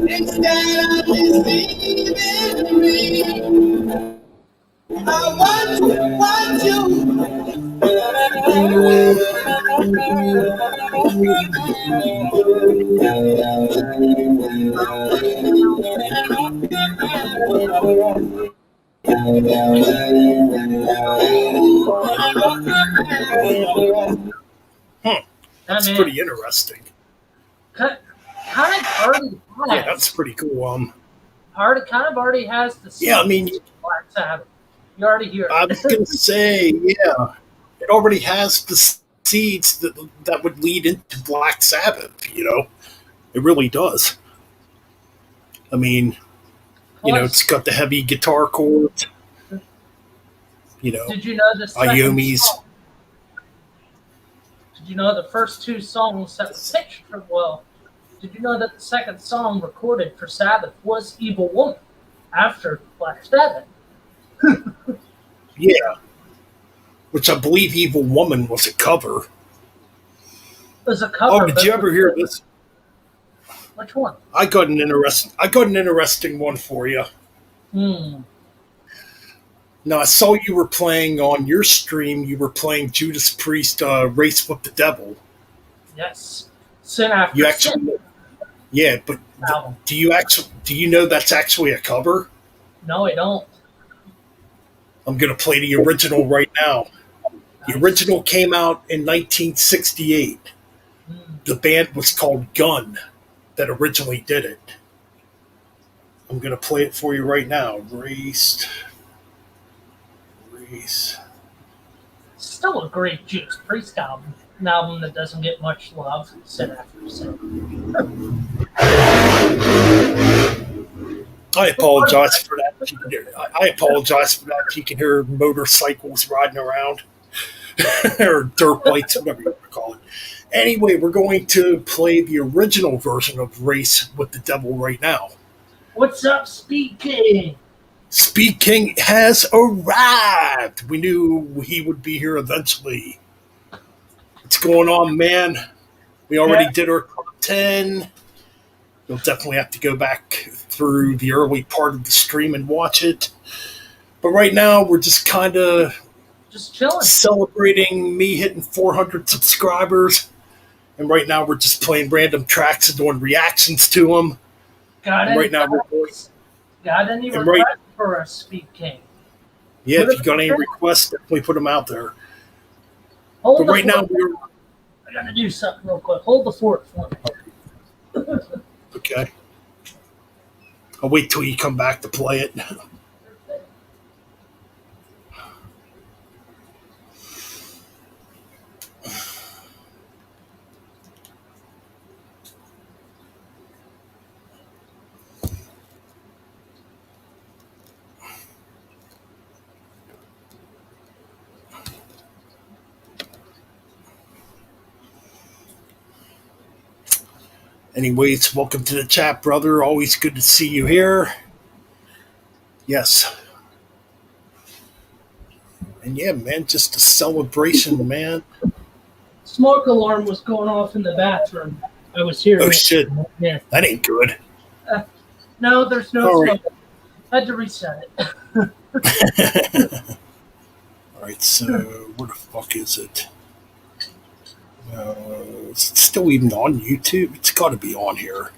Instead of deceiving me, I want you. That's pretty interesting. Kind of already Yeah, has. that's pretty cool. Already has the Yeah, I mean, Black Sabbath. You already hear it. I was gonna say, yeah, it already has the seeds that would lead into Black Sabbath. It really does. I mean, it's got the heavy guitar chords. Did you know the second Iomi's. song? Did you know the first two songs that were pitched for, did you know that the second song recorded for Sabbath was Evil Woman after Black Sabbath? Yeah. Which I believe Evil Woman was a cover. It was a cover. Oh, did you ever hear this? Which one? I got an interesting one for you. Now, I saw you were playing on your stream, you were playing Judas Priest, Race with the Devil. Yes. Sin After Sin. Yeah, but do you know that's actually a cover? No, I don't. I'm going to play the original right now. The original came out in 1968. The band was called Gun that originally did it. I'm going to play it for you right now. Race. Still a great Judas Priest album. An album that doesn't get much love. Sin After Sin. I apologize for that. I apologize for that. You can hear motorcycles riding around. Or dirt bikes, whatever you want to call it. Anyway, we're going to play the original version of Race with the Devil right now. What's up, Speed King? Speed King has arrived. We knew he would be here eventually. What's going on, man? We already did our top 10. You'll definitely have to go back through the early part of the stream and watch it. But right now, we're just kind of chilling, celebrating me hitting 400 subscribers. And right now, we're just playing random tracks and doing reactions to them. Got any requests for a Speed King? Yeah, if you got any requests, definitely put them out there. But right now, I got to do something real quick. Hold the fort for me. Okay. I'll wait till you come back to play it. Anyways, welcome to the chat, brother. Always good to see you here. Yes. And yeah, man, just a celebration, man. Smoke alarm was going off in the bathroom. I was here. Oh, shit. Yeah. That ain't good. No, there's no smoke. I had to reset it. All right, so where the fuck is it? Is it still even on YouTube? It's got to be on here.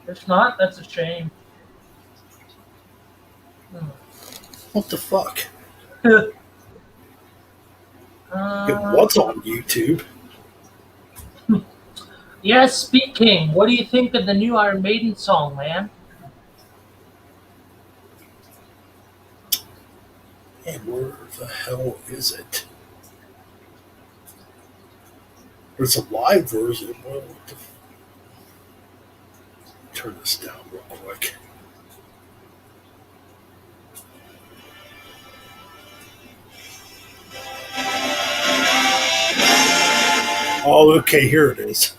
If not, that's a shame. Hmm. What the fuck? Uh, It was on YouTube. yeah, speaking. What do you think of the new Iron Maiden song, man? And where the hell is it? There's a live version. Well, what the turn this down real quick. Oh, okay, here it is.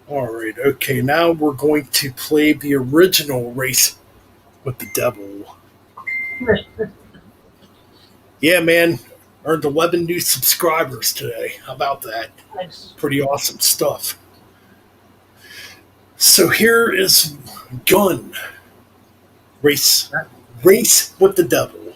Alright, okay, now we're going to play the original Race with the Devil. Yeah, man. Earned 11 new subscribers today. How about that? Nice. Pretty awesome stuff. So here is Gun. Race with the Devil.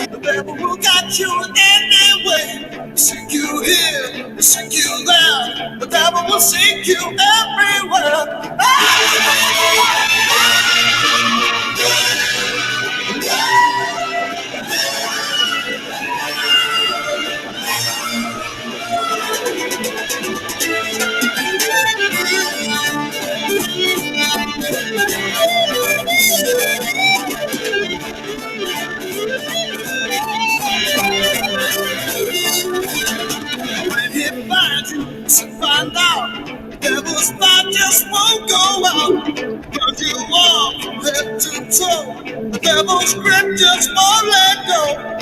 The devil will got you anyway. Sink you here, sink you there. The devil will sink you everywhere. When he finds you, so find out. The devil's spot just won't go out. Cause you walk from head to toe. The devil's grip just won't let go.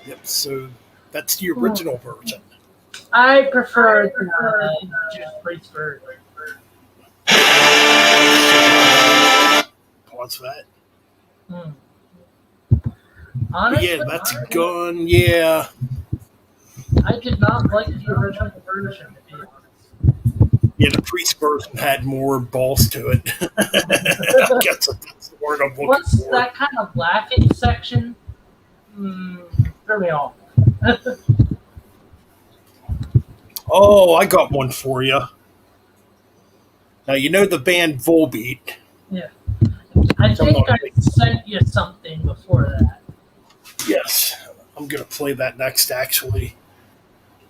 Yep, so that's the original version. I prefer the Judas Priest version. Pause that. Hmm. But Honestly, yeah, that's Gun. Yeah. I did not like the original version, to be honest. Yeah, the Priest version had more balls to it. I guess that's the word I'm looking What's for. that kind of laughing section? Threw me off. Oh, I got one for you. Now, you know the band Volbeat. Yeah. I think I sent you something before that. Yes, I'm going to play that next, actually.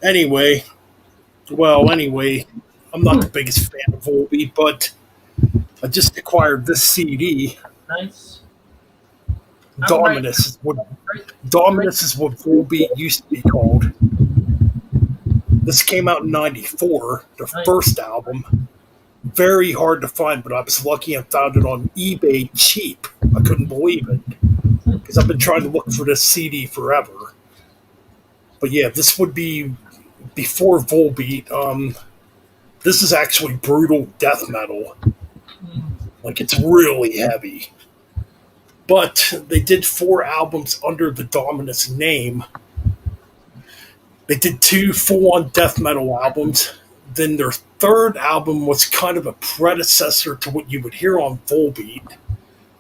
Anyway, I'm not the biggest fan of Volbeat, but I just acquired this CD. Nice. Dominus is what Volbeat used to be called. This came out in '94, their Nice. first album. Very hard to find, but I was lucky and found it on eBay cheap. I couldn't believe it because I've been trying to look for this CD forever. But yeah, this would be before Volbeat. This is actually brutal death metal. Like, it's really heavy. But they did 4 albums under the Dominus name. They did 2 full-on death metal albums. Then their third album was kind of a predecessor to what you would hear on Volbeat.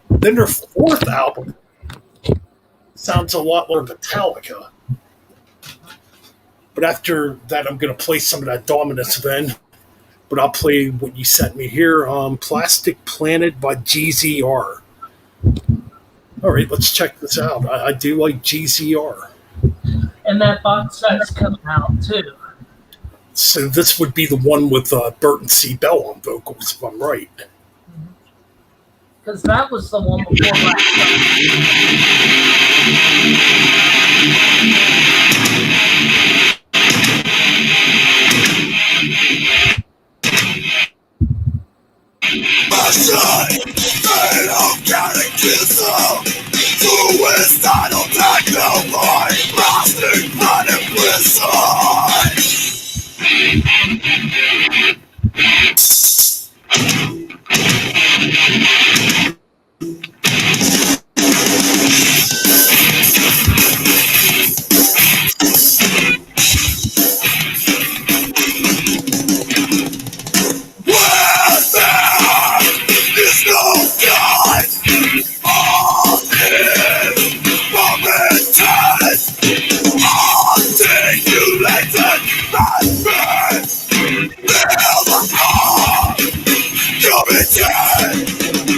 Then their fourth album sounds a lot like Metallica. But after that, I'm going to play some of that Dominus then. But I'll play what you sent me here, Plastic Planet by GZR. All right, let's check this out. I do like GZR. And that box set's coming out too. So this would be the one with Burton C. Bell on vocals, if I'm right. Because that was the one before Black My shine, and I'm catechism. Suicidal technophile, plastic planet prison. Where there is no God, all is momentous, articulated madness, never are committed.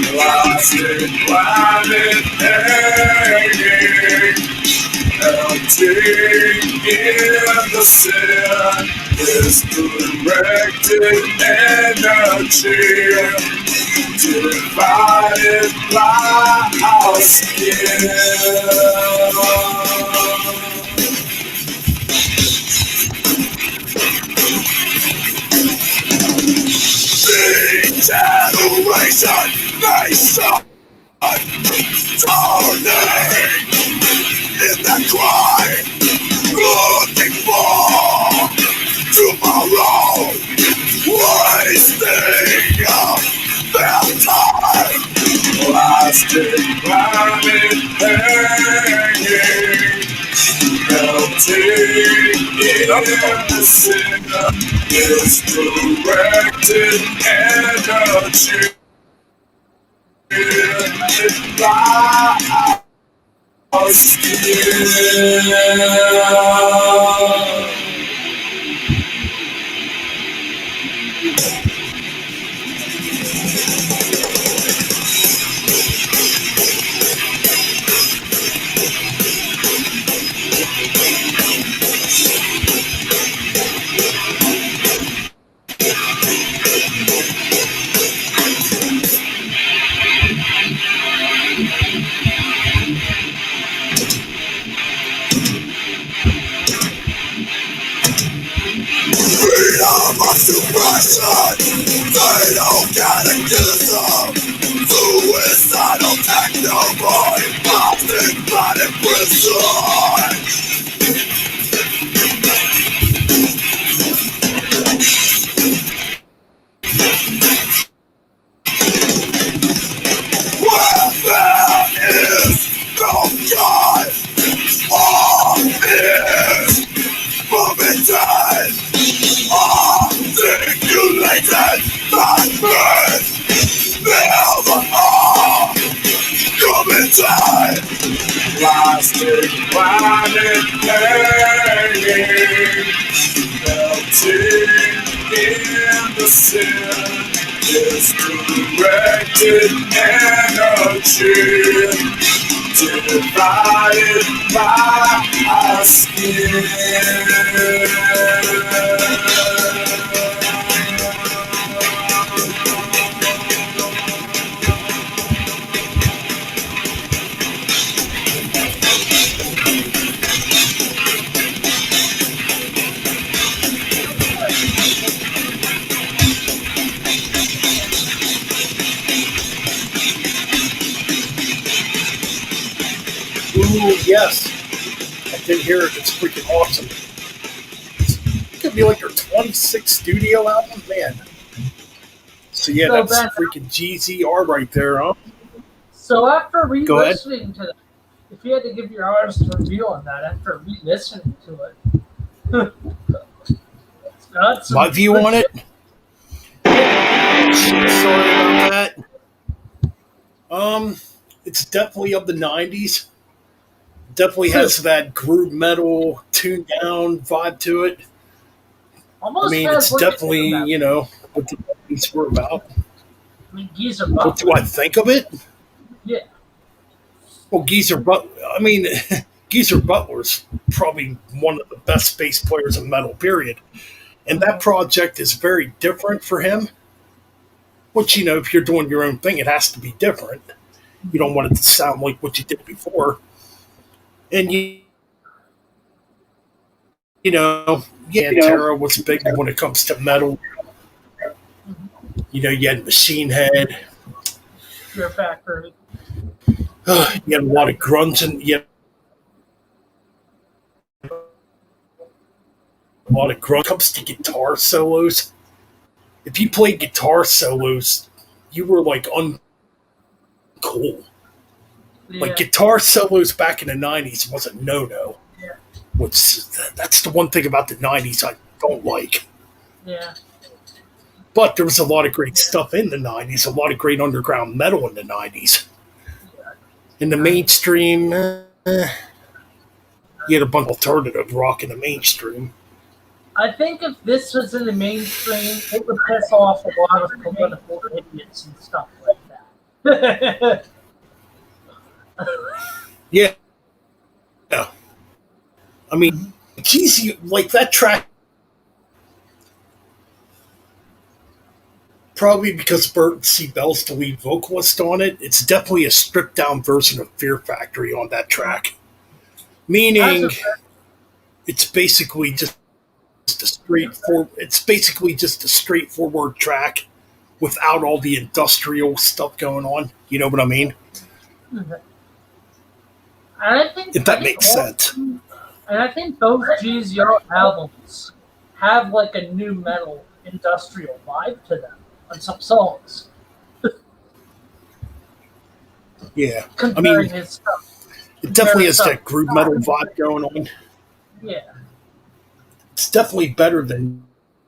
Plastic planet hanging, melting in the sin, is directed energy, divided by our skin. Generation, nation, turning in the cry, looking for tomorrow, wasting their time. Plastic planet hanging, melting in the center, is directed energy. By our skin. Freedom of suppression, fatal catechism, suicidal technophile, plastic planet prison. Where there is no God, all is momentary. Articulated madness, never are committed. Plastic planet hanging, melting in the sin, is directed energy, divided by our skin. yes. I did hear it. It's freaking awesome. It could be like their 26th studio album, man. So yeah, So, that's Ben, freaking GZR right there, huh? so after Go ahead. re-listening to that, if you had to give your honest review on that after re-listening to it, it's got some My view on it? Sorry about that. It's definitely of the 90s. Definitely has that groove metal, tuned down vibe to it. Almost I mean, has it's what you definitely, think about it. you know, what the 90s were about. I mean, Geezer What do Butler. I think of it? Yeah. Well, Geezer Butler, I mean, Geezer Butler's probably one of the best bass players in metal, period. And that project is very different for him. Which, you know, if you're doing your own thing, it has to be different. You don't want it to sound like what you did before. And you know, yeah, Terra was big when it comes to metal. You know, you had Machine Head, Fear Factory. you had a lot of grunge, and you had a lot of grunge. When it comes to guitar solos, if you played guitar solos, you were like uncool. Yeah. Like guitar solos back in the '90s was a no-no. Yeah. Which that's the one thing about the '90s I don't like. Yeah. But there was a lot of great stuff in the '90s, a lot of great underground metal in the '90s. In the mainstream, you had a bunch of alternative rock in the mainstream. I think if this was in the mainstream, it would piss off a lot of political idiots and stuff like that. Yeah. Yeah. I mean, geez, like that track. Probably because Bert C. Bell's the lead vocalist on it, it's definitely a stripped down version of Fear Factory on that track. Meaning, it's basically just a straightforward track without all the industrial stuff going on. You know what I mean? If that makes sense. And I think both GZR albums have like a new metal industrial vibe to them on some songs. Yeah. I Comparing mean, his stuff. it definitely has that groove metal vibe going on. Yeah. It's definitely better than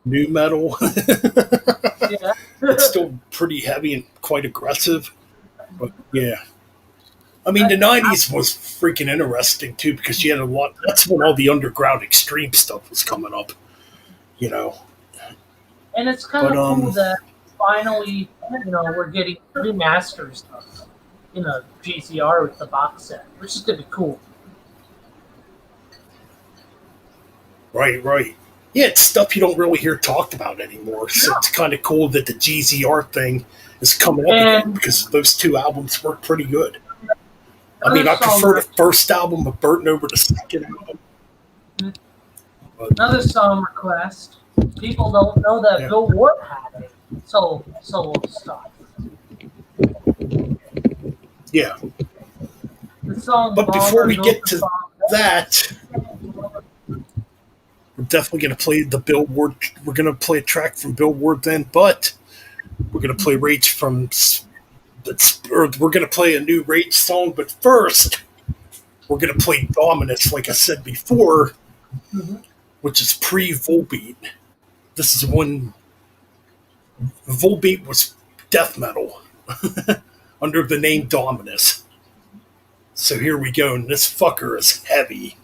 new metal. Yeah. It's still pretty heavy and quite aggressive. But yeah. I mean, the 90s was freaking interesting too because you had a lot. That's when all the underground extreme stuff was coming up, you know. And it's kind of cool that finally, you know, we're getting remasters of, you know, GCR with the box set, which is going to be cool. Right. Yeah, it's stuff you don't really hear talked about anymore. So it's kind of cool that the GZR thing is coming up again because those two albums work pretty good. I mean, I prefer the first album of Burton over the second album. Another song request. People don't know that Bill Ward had a solo stuff. Yeah. The song but before we get to that, we're definitely going to play the Bill Ward. We're going to play a track from Bill Ward then, but we're going to play Rage from... Or we're going to play a new Rage song, but first, we're going to play Dominus, like I said before, which is pre-Volbeat. This is when Volbeat was death metal under the name Dominus. So here we go, and this fucker is heavy.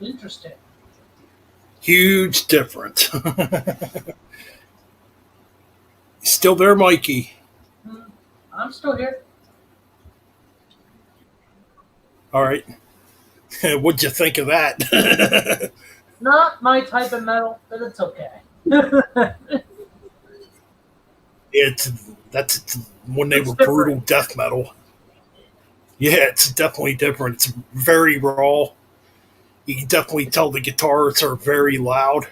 Interesting. Huge difference. Still there, Mikey? I'm still here. All right. What'd you think of that? Not my type of metal, but it's okay. That's when they It's were different. brutal death metal. Yeah, it's definitely different. It's very raw. You can definitely tell the guitars are very loud.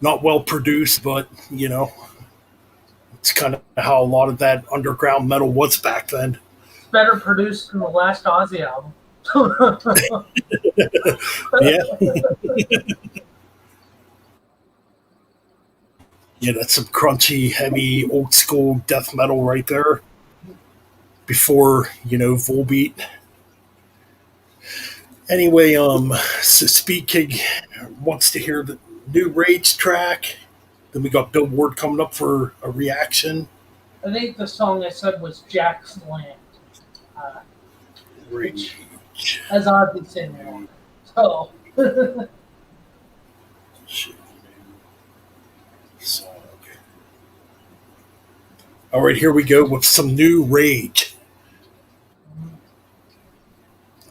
Not well produced, but it's kind of how a lot of that underground metal was back then. It's better produced than the last Ozzy album. Yeah. Yeah, that's some crunchy, heavy, old school death metal right there. Before, Volbeat. Anyway, so Speed King wants to hear the new Rage track. Then we got Billboard coming up for a reaction. I think the song I said was Jack's Land. Rage. As Ozzy sang it on. So, Shit. Song. All right, here we go with some new Rage.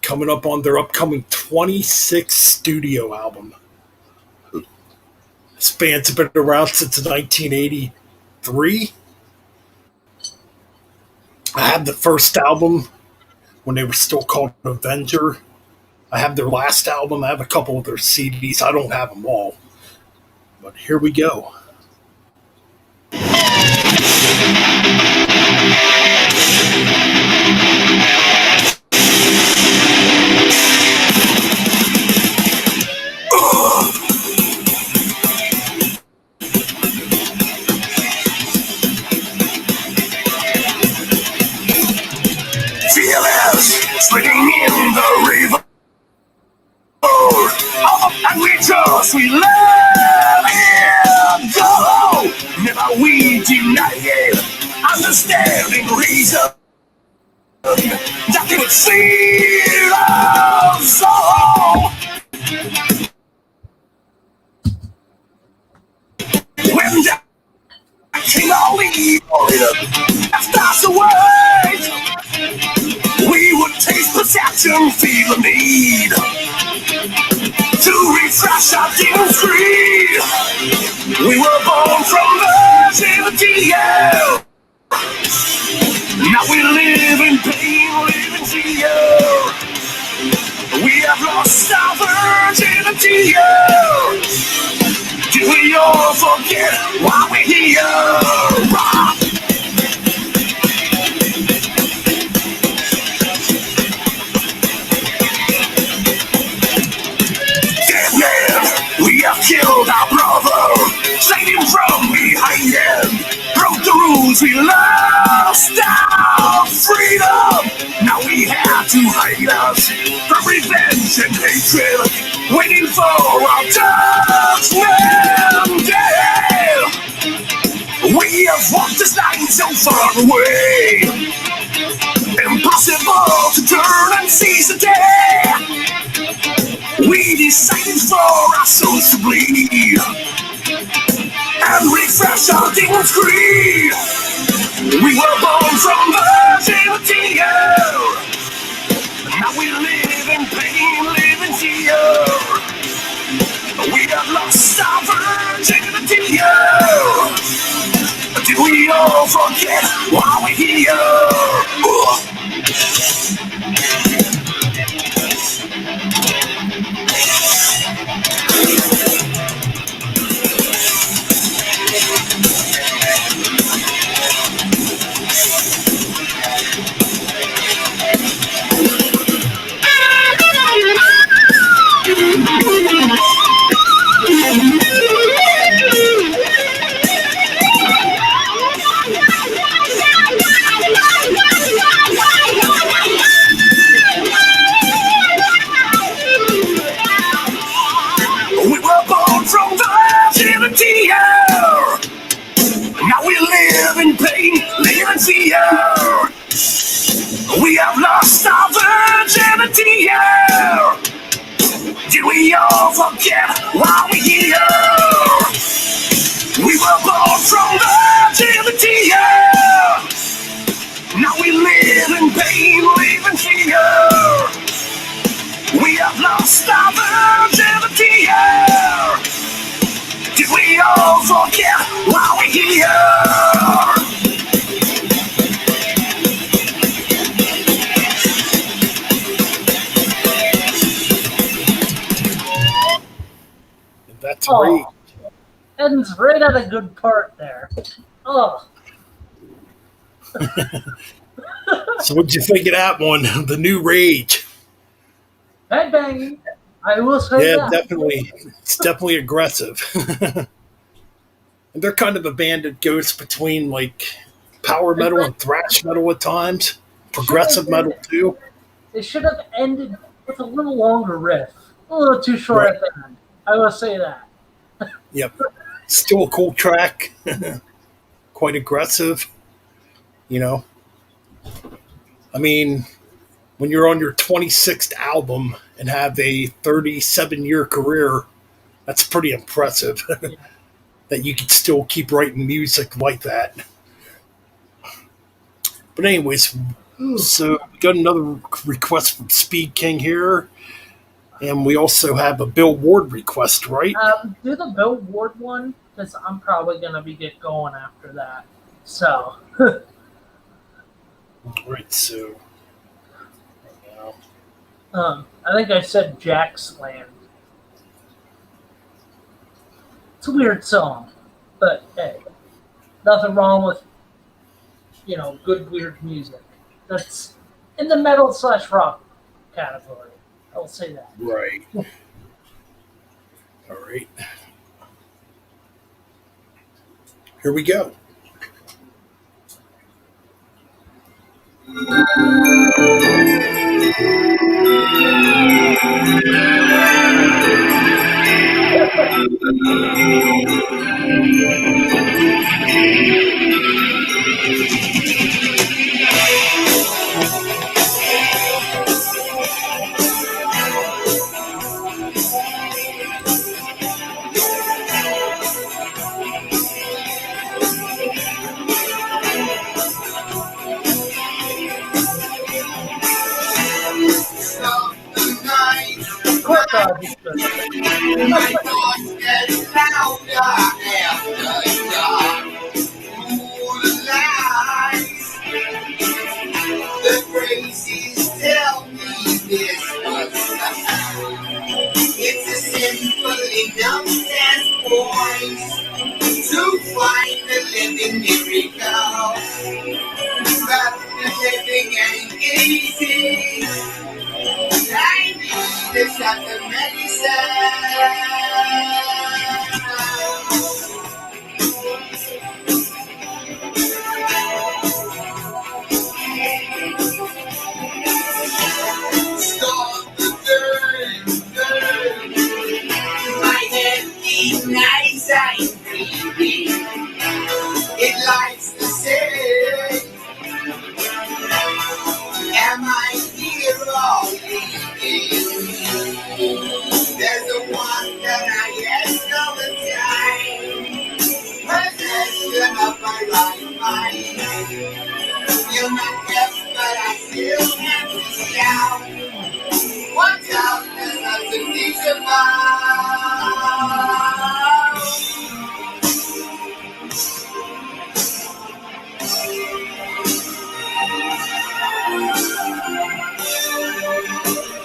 Coming up on their upcoming 26th studio album. This band's been around since 1983. I had the first album when they were still called Avenger. I have their last album. I have a couple of their CDs. I don't have them all. But here we go. Swimming in the river. And we just, we let it go. Never we deny it. Understanding reason that can see us all. When the king only left us away, we would taste perception, feel the need to refresh our demons' creed. We were born from virginity, yeah. Now we live in pain, live in fear. We have lost our virginity, yeah. Did we all forget why we're here? Dead man, we have killed our brother, slain him from behind him. Broke the rules, we lost our freedom. Now we have to hide us from revenge and hatred, waiting for our judgment day. We have walked this line so far away, impossible to turn and seize the day. We decided for our souls to bleed and refresh our demon's creed. We were born from virginity, yeah. Now we live in pain, live in fear. We have lost our virginity, yeah. Did we all forget why we're here? We were born from virginity, yeah. Now we live in pain, live in fear. We have lost our virginity, yeah. Did we all forget why we're here? We were born from virginity, yeah. Now we live in pain, live in fear. We have lost our virginity, yeah. Did we all forget why we're here? That's great. Ends right at a good part there. Oh. So what'd you think of that one? The New Rage. Headbanging. I will say Yeah, that. definitely. It's definitely aggressive. And they're kind of a band that goes between like power metal and thrash metal at times. Progressive metal too. They should have ended with a little longer riff. A little too short Right. at the end. I will say that. Yep. Still a cool track. Quite aggressive. You know. I mean, when you're on your 26th album and have a 37-year career, that's pretty impressive. That you could still keep writing music like that. But anyways, so we got another request from Speed King here. And we also have a Bill Ward request, right? Do the Bill Ward one, because I'm probably going to get going after that. So. Right, so. Now. I think I said Jack's Land. It's a weird song, but hey, nothing wrong with, good weird music. That's in the metal/rock category. I'll say that. Right. All right. Here we go. My thoughts get louder after dark. Ooh, the lies, the crazies tell me this was it's a simple enough as voice to find a living miracle. But the living ain't easy. I need a shot of medicine. Stop the burn. My head ignites, I'm breathing. It likes to say, am I here or leaving? There's a one that I ask all the time. Possession of my right mind. You're not deaf, but I still have to shout. Watch out, there's nothing to survive.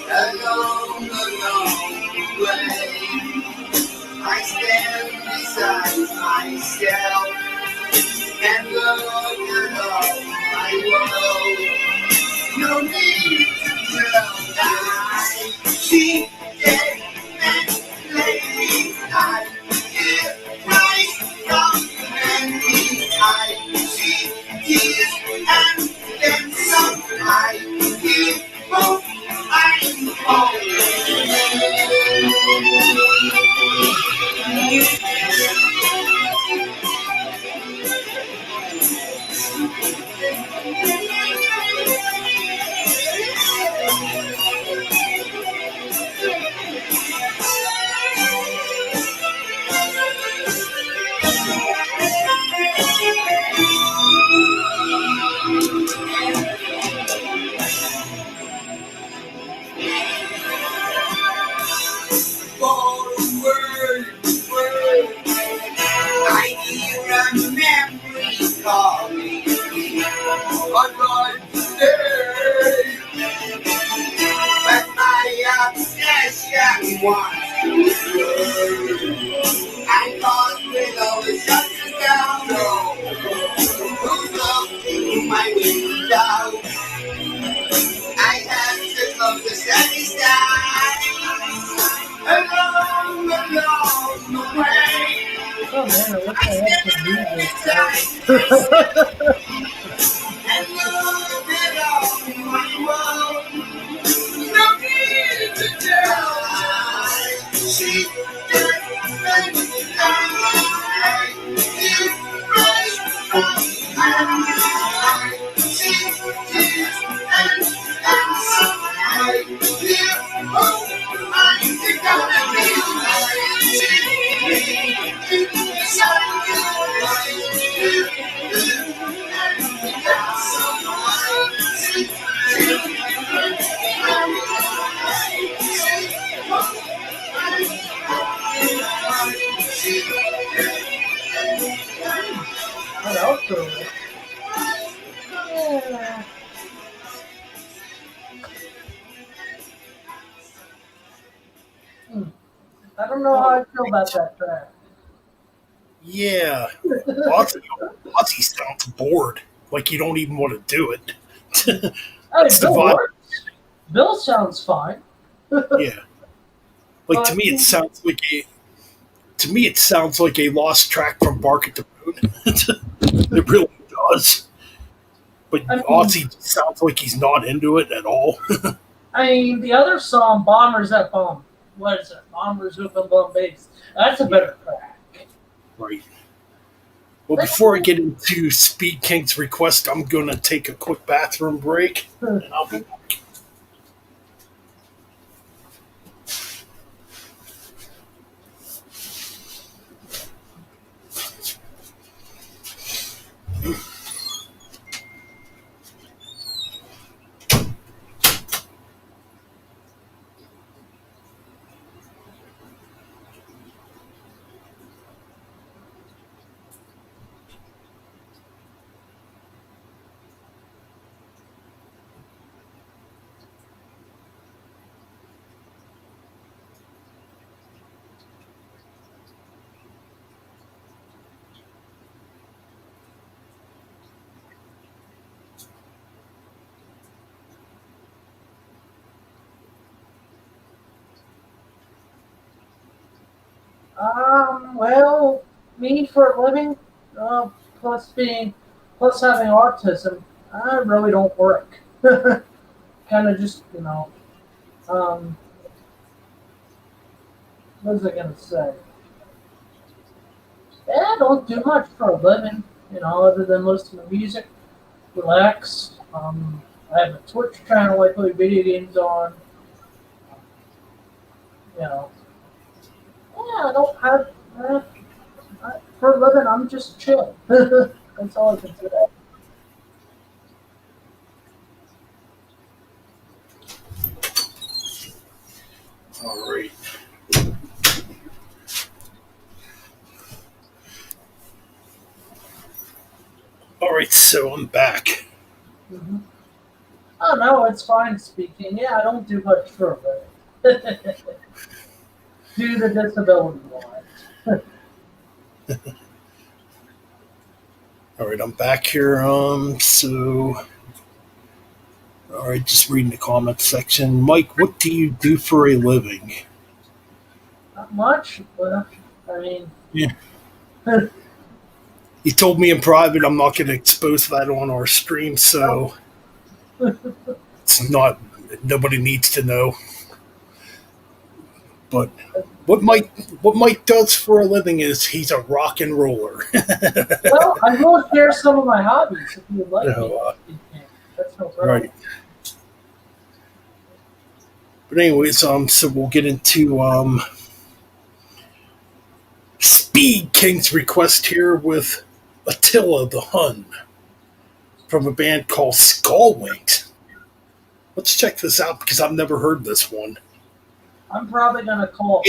Along the long way, I stand beside myself and look at all my world. No need to tell I see dead and lady. I hear cries from many. I see tears and then some. I hear both. I'm I hear a memory calling me. I'd like to stay, but my obsession wants to stay. I thought we'd always shut us down. No, who's looking through my window? I have to close the sunny sky. Along the way. Oh man, I wish I had some music. And love it all my world. No need to tell. She did and I did right from I she did and I did hope I think I'll be she What else do we? Yeah. I don't know how I feel about that track. Yeah. Ozzy sounds bored. Like you don't even want to do it. Hey, That's the Bill vibe. works. Bill sounds fine. Yeah. Like to me it sounds like a lost track from Bark at the Moon. It really does. But I mean- Ozzy sounds like he's not into it at all. I mean, the other song, Bombers at Bomb. What is it? Bombers Hoop and Bum Bass. That's a better track. Right. Well, before I get into Speed King's request, I'm going to take a quick bathroom break. And I'll be back. Well, me for a living, plus plus having autism, I really don't work. Kind of just, um, what was I gonna say? Yeah, I don't do much for a living, other than listen to music, relax. I have a Twitch channel I play video games on. You know, yeah, I don't have. For a living, I'm just chill. That's all I can say. All right. All right, so I'm back. Mm-hmm. Oh no, it's fine speaking. Yeah, I don't do much for a living. Due to disability wise. All right, I'm back here. So, all right, just reading the comment section. Mike, what do you do for a living? Not much, but I mean. Yeah. You told me in private I'm not going to expose that on our stream, so it's not. Nobody needs to know. But what Mike does for a living is he's a rock and roller. Well, I will share some of my hobbies if you would like me. That's no problem. Right. But anyways, so we'll get into Speed King's request here with Attila the Hun from a band called Skullwings. Let's check this out because I've never heard this one. I'm probably going to call.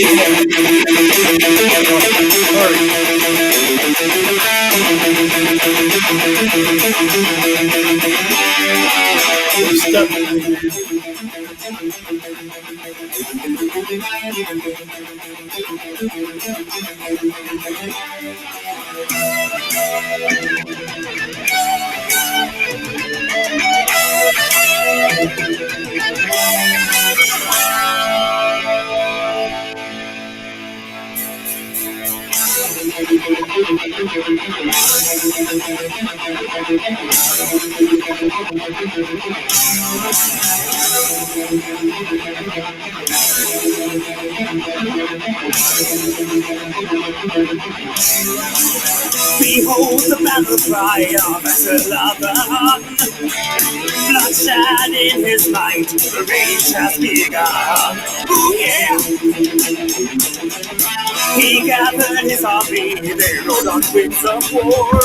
Behold the battle cry of Attila the Hun. Bloodshed in his mind, the rage has begun. Ooh yeah! He gathered his army, they rode on winds of war.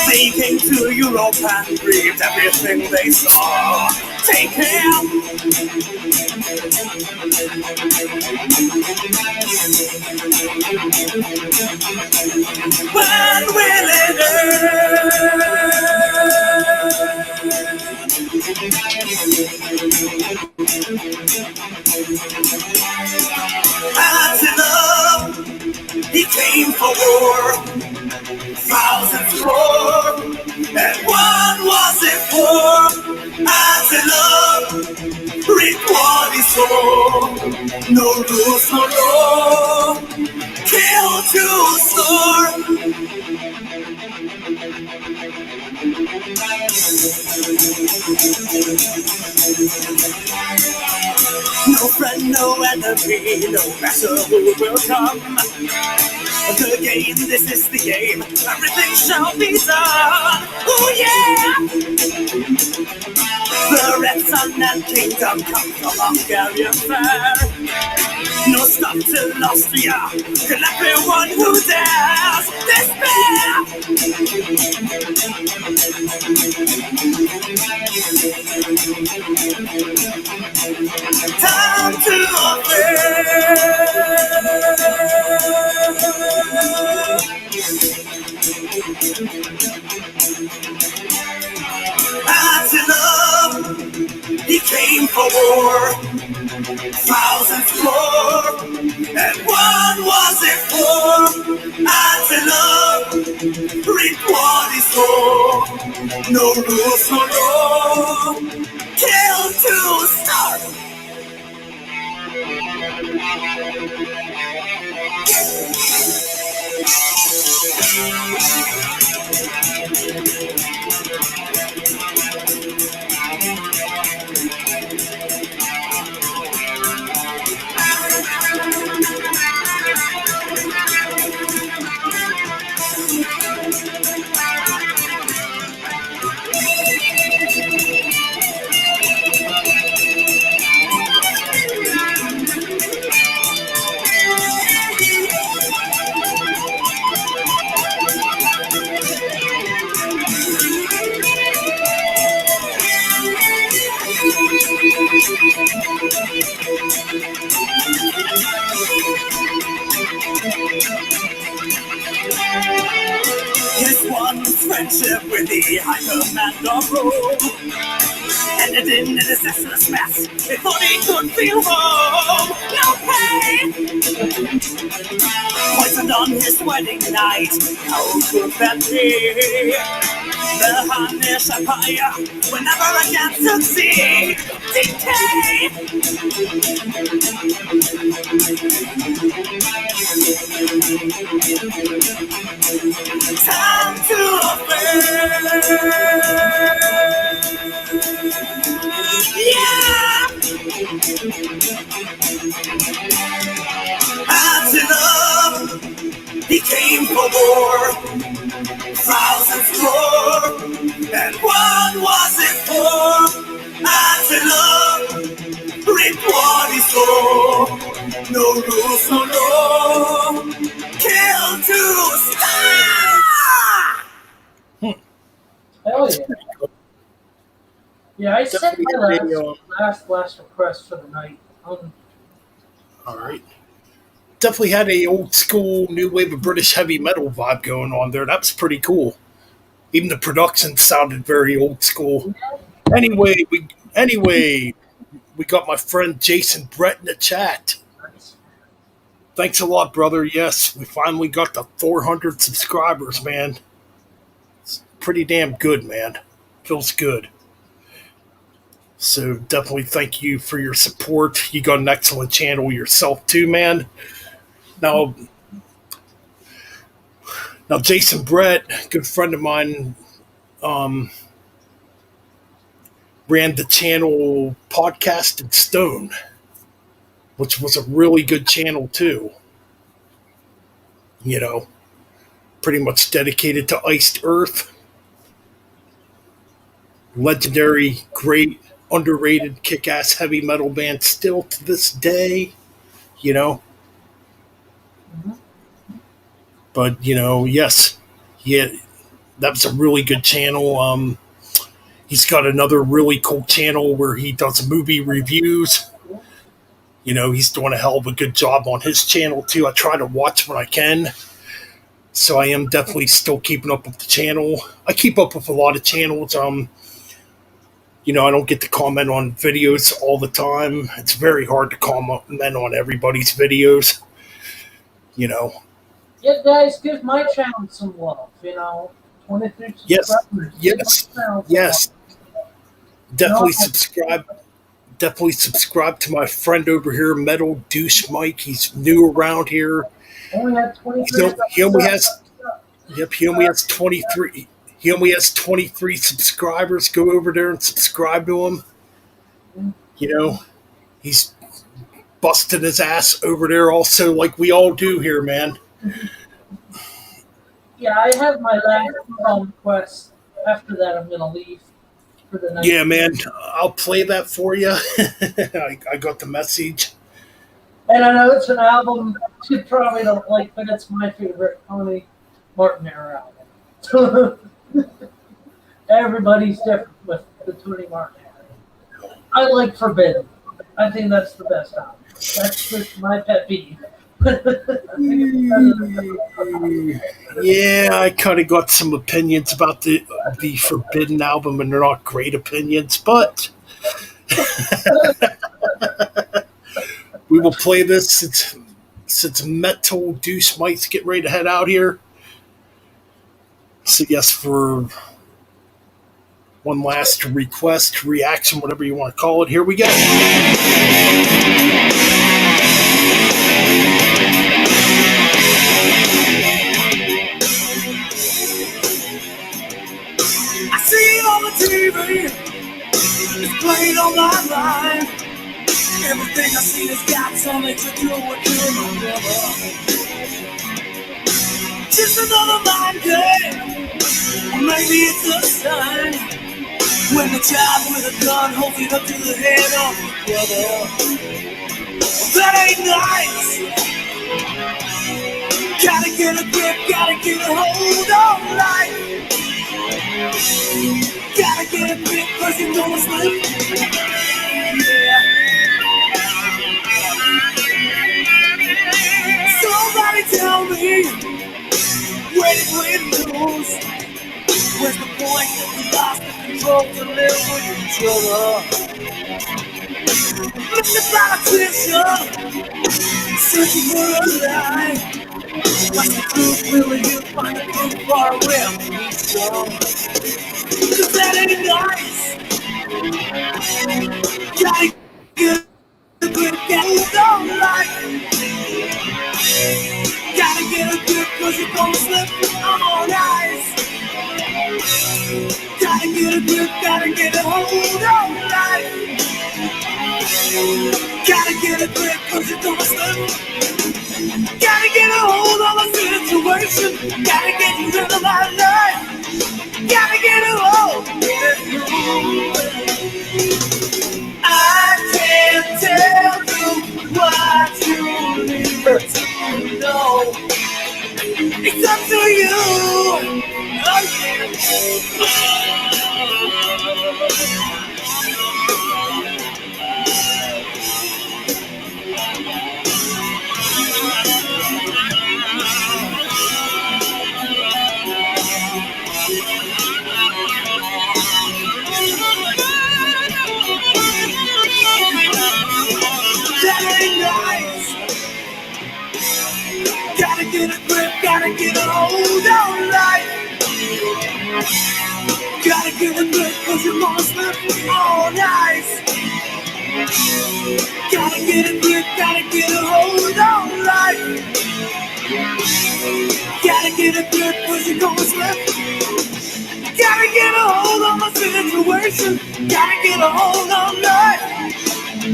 They came to Europe and reaped everything they saw. Take care! When will it end? Attila, he came for war. Thousands roar, and what was it for? Attila, reap what he saw. No rules, no law, kill to store. No friend, no enemy, no matter who will come. The game, this is the game, everything shall be done. Oh yeah! The red sun and kingdom come from Hungarian fair. No stop till Austria, kill everyone who dares despair. Time to affair. Attila, he came for war. Thousands more, and what was it for? Attila, reap what he saw. No rules, no law, kill to start. His one friendship with the high command of Rome ended in a disastrous mess. He thought he could feel home. No pain! Poisoned on his wedding night. How could that be? The Hunnish Empire will never again succeed. Decay! Time to offend. Yeah! Attila, he came for war. Thousands more. And what was it for? Attila, reap what he saw. No rules, no law. Kill to start! Hell yeah. Yeah, I sent my Definitely last request for the night. All right. Definitely had a old school new wave of British heavy metal vibe going on there. That was pretty cool. Even the production sounded very old school. Anyway, we got my friend Jason Brett in the chat. Thanks a lot, brother. Yes, we finally got the 400 subscribers, man. It's pretty damn good, man. Feels good. So definitely thank you for your support. You got an excellent channel yourself too, man. Now Jason Brett, good friend of mine, ran the channel Podcast and Stone, which was a really good channel too. You know, pretty much dedicated to Iced Earth. Legendary, great, underrated, kick-ass heavy metal band still to this day, you know. But, you know, yes, yeah, that was a really good channel. He's got another really cool channel where he does movie reviews. You know, he's doing a hell of a good job on his channel, too. I try to watch when I can. So I am definitely still keeping up with the channel. I keep up with a lot of channels. You know, I don't get to comment on videos all the time. It's very hard to comment on everybody's videos. You know. Yeah, guys, give my channel some love. You know, 23 subscribers. Yes. Definitely subscribe. Definitely subscribe to my friend over here, Metal Douche Mike. He's new around here. Only had 23. He only has 23. He only has 23 subscribers. Go over there and subscribe to him. You know, he's busting his ass over there also, like we all do here, man. Yeah, I have my last request. After that, I'm going to leave for the night. Yeah, man. I'll play that for you. I got the message. And I know it's an album you probably don't like, but it's my favorite Tony Martin era album. Everybody's different with the Tony Martin era. I like Forbidden. I think that's the best album. That's just my pet peeve. Yeah, I kind of got some opinions about the Forbidden album, and they're not great opinions, but we will play this since Metal Deuce Mites get ready to head out here. So yes, for one last request, reaction, whatever you want to call it, here we go. I see it on the TV. It's playing on my mind. Everything I see has got something to do with you, my brother. Just another mind game. Or maybe it's a sign. When the child with a gun holds it up to the head of your brother. That ain't nice. Gotta get a grip, gotta get a hold on life. Gotta get a grip, cause you're gonna slip. Yeah. Somebody tell me, where did we lose? Where's the point that we lost the control to live with each other? Mr. Politician, searching for a lie. What's the truth? Will you find the truth far away from each other? Cause that ain't nice. Gotta get a good get on life. Gotta get a grip cause you're gonna slip on ice. Gotta get a grip, gotta get a hold on life. Gotta get a grip cause you're gonna slip. Gotta get a hold on the situation. Gotta get rid of my life. Gotta get a hold. I can't tell you what you need to know. It's up to you. That ain't nice. Gotta get a grip, gotta get a hold on life. Gotta get a grip cause you're gonna slip on ice. Gotta get a grip, gotta get a hold on life. Gotta get a grip cause you're gonna slip. Gotta get a hold on the situation. Gotta get a hold on life.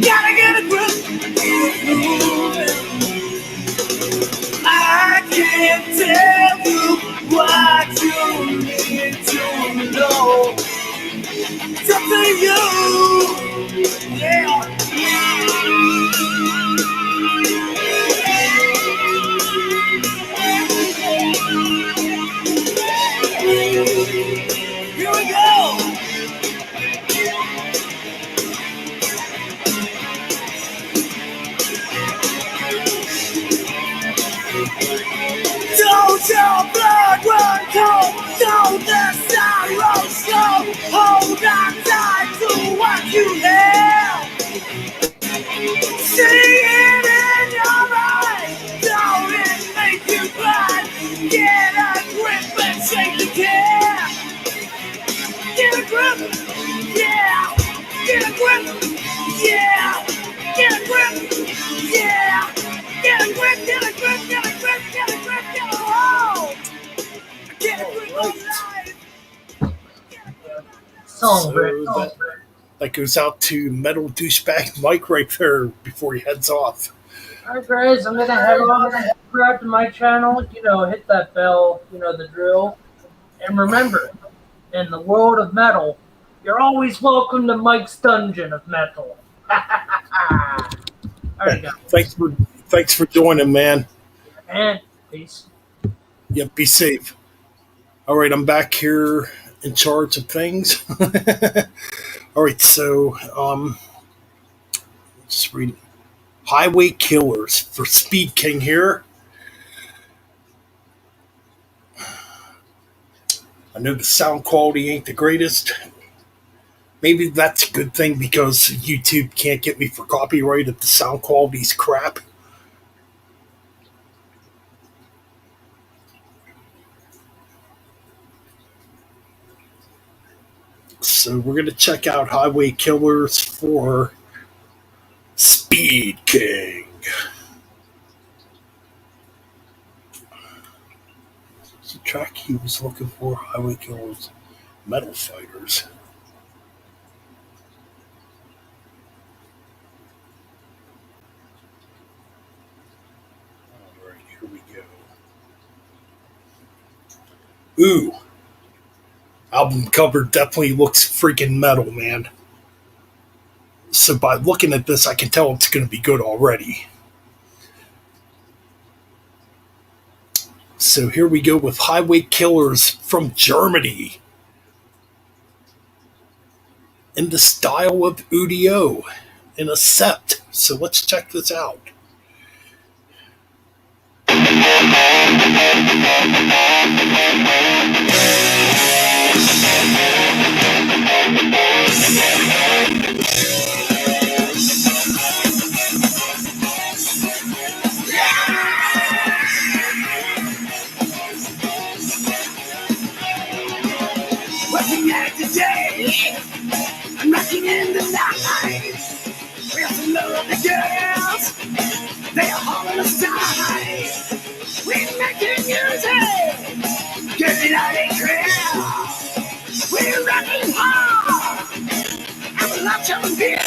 Gotta get a grip. I can't tell you what you need to know. It's up to you. Yeah. Here we go. Don't your blood run cold. Don't the sorrow slow. Hold on tight to what you have. See it in your eyes. Don't it make you cry? Get a grip and shake the care. Get a grip. Yeah. Get a grip. Yeah. Get a grip. Yeah. Get a grip. Get a grip. Get a grip. Get a grip. Get a hold. Get a grip on life. Song, Rick. That goes out to Metal Douchebag Mike right there before he heads off. Alright, guys, I'm gonna head on. Subscribe to my channel. Hit that bell. The drill. And remember, in the world of metal, you're always welcome to Mike's Dungeon of Metal. Alright, guys. Thanks for joining, man. And peace. Yep, be safe. All right, I'm back here in charge of things. All right, so just read Highway Killers for Speed King here. I know the sound quality ain't the greatest. Maybe that's a good thing because YouTube can't get me for copyright if the sound quality's crap. So we're going to check out Highway Killers for Speed King. It's the track he was looking for, Highway Killers. Metal Fighters. Alright, here we go. Ooh. Album cover definitely looks freaking metal, man. So by looking at this, I can tell it's going to be good already. So here we go with Highway Killers from Germany. In the style of Udio in a sept. So let's check this out. Working at the day, I'm rocking in the night. We have some lovely girls, they are all on the side. We're making music, getting out and crowd. We're rocking hard, and we love to beer.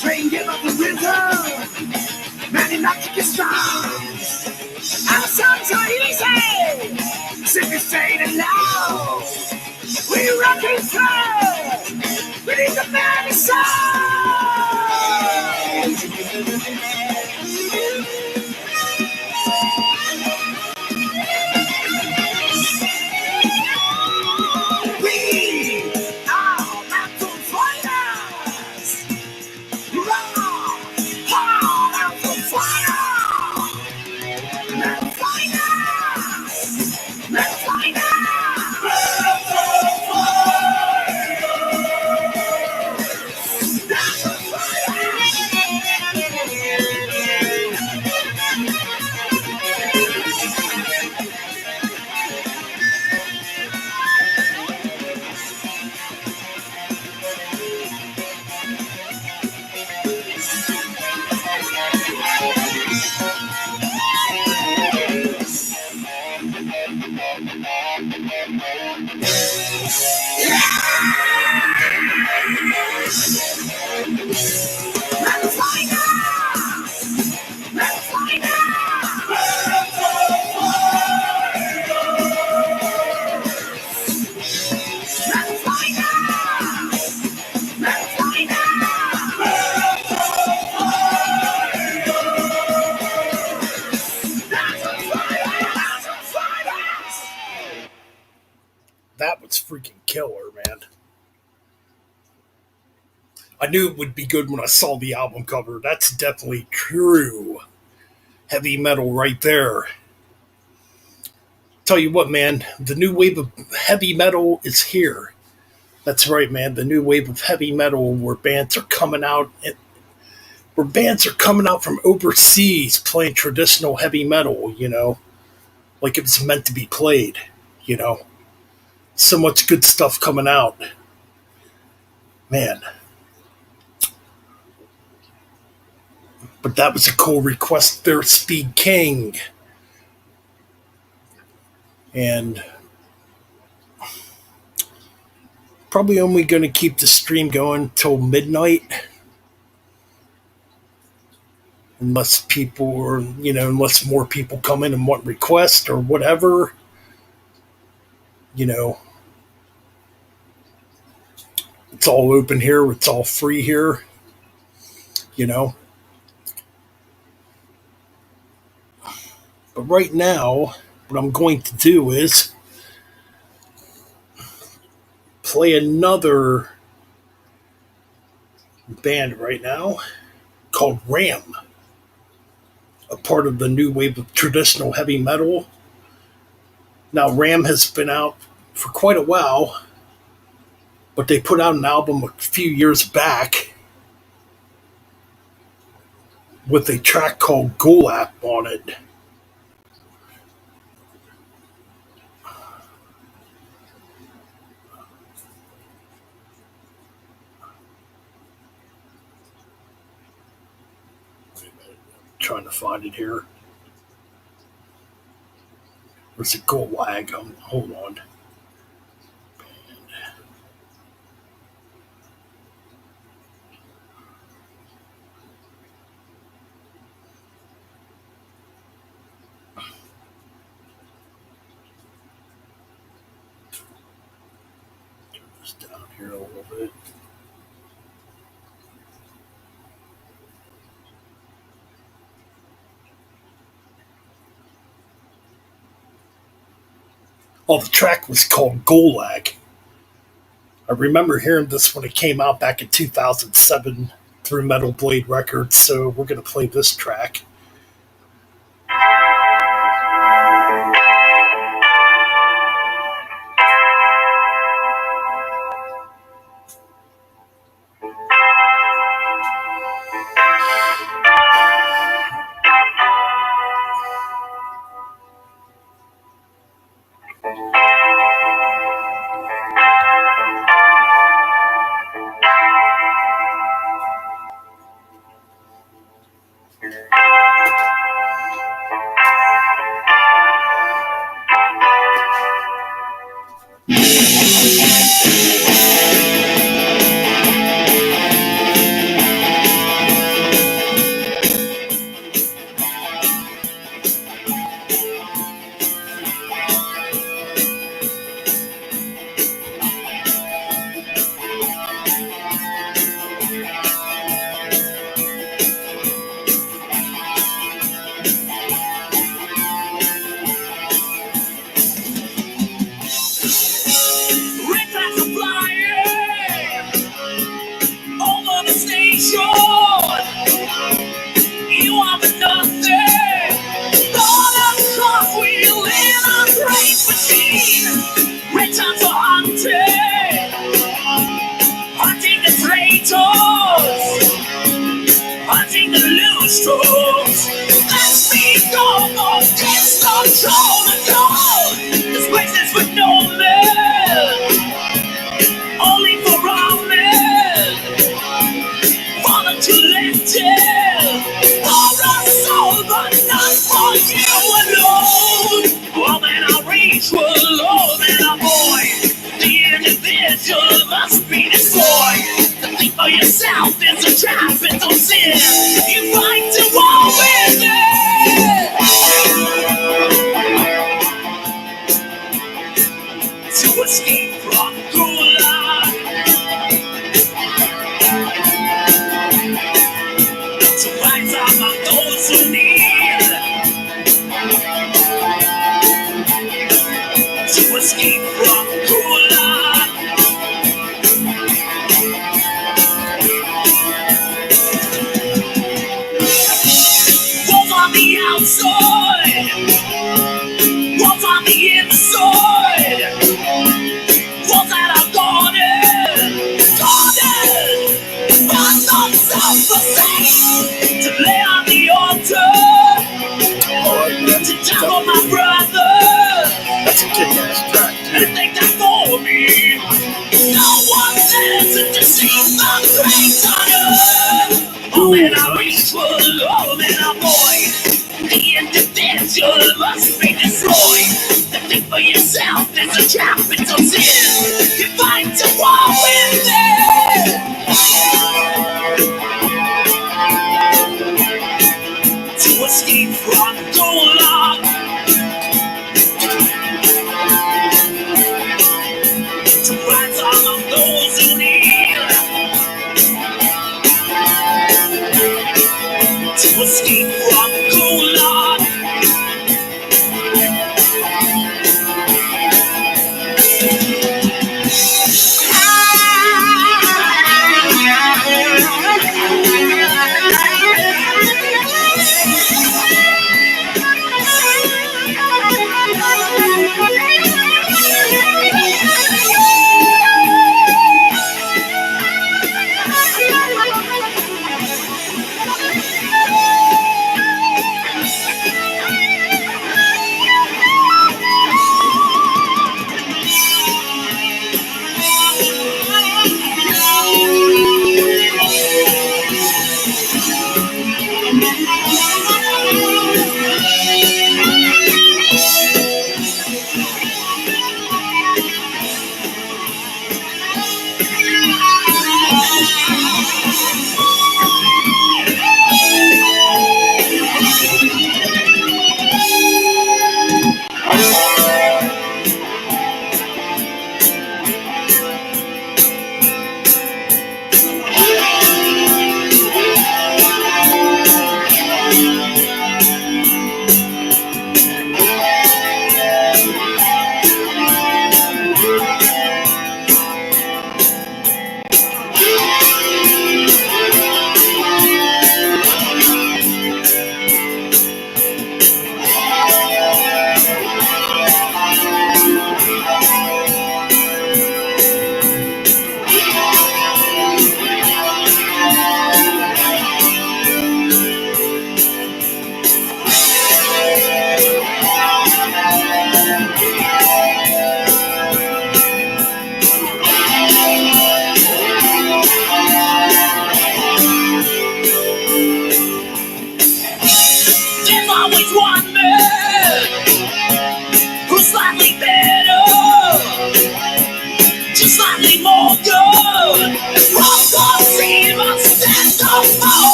Train, give up the rhythm. Man, you're not to get strong. Our songs are easy. Simply straight and low. We rock and throw. We need the man That was freaking killer, man. I knew it would be good when I saw the album cover. That's definitely true heavy metal right there. Tell you what, man, the new wave of heavy metal is here. That's right, man. The new wave of heavy metal where bands are coming out from overseas playing traditional heavy metal, like it was meant to be played, you know. So much good stuff coming out. Man. But that was a cool request there, Speed King. And probably only going to keep the stream going till midnight. Unless unless more people come in and want requests or whatever. It's all open here. It's all free here. But right now, what I'm going to do is play another band right now called Ram, a part of the new wave of traditional heavy metal. Now, Ram has been out for quite a while, but they put out an album a few years back with a track called Golap on it. Trying to find it here. Where's it? Golag? Hold on. Turn this down here a little bit. Oh, the track was called Golag. I remember hearing this when it came out back in 2007 through Metal Blade Records, so we're going to play this track.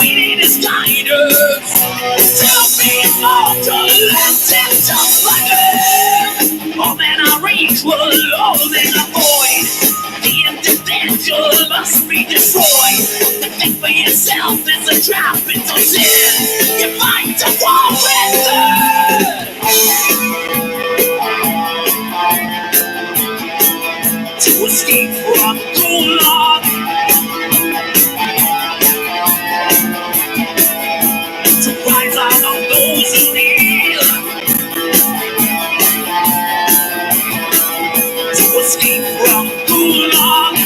we need is guidance. Tell me more to left and just like it. All that I reach will all that I avoid. The individual must be destroyed. To think for yourself is a trap, it's a sin. You fight to war with it. To escape from Gulag, to rise among those who kneel, to escape from Gulag,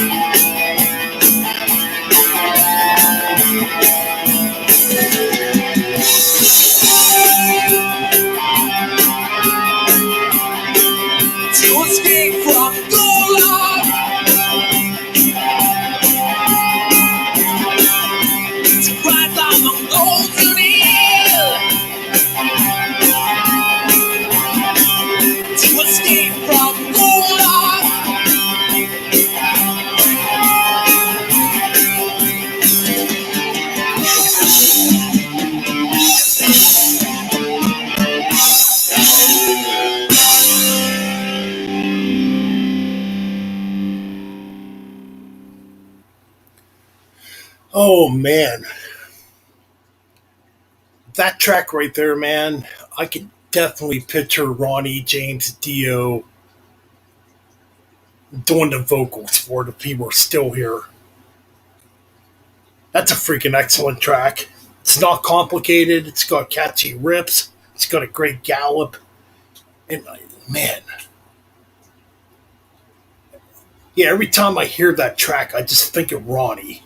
to escape from Gulag, to rise among those who kneel, to escape from Gulag. Oh man, that track right there, man. I can definitely picture Ronnie James Dio doing the vocals for it if he were still here. That's a freaking excellent track. It's not complicated. It's got catchy riffs. It's got a great gallop. And man, yeah, every time I hear that track, I just think of Ronnie.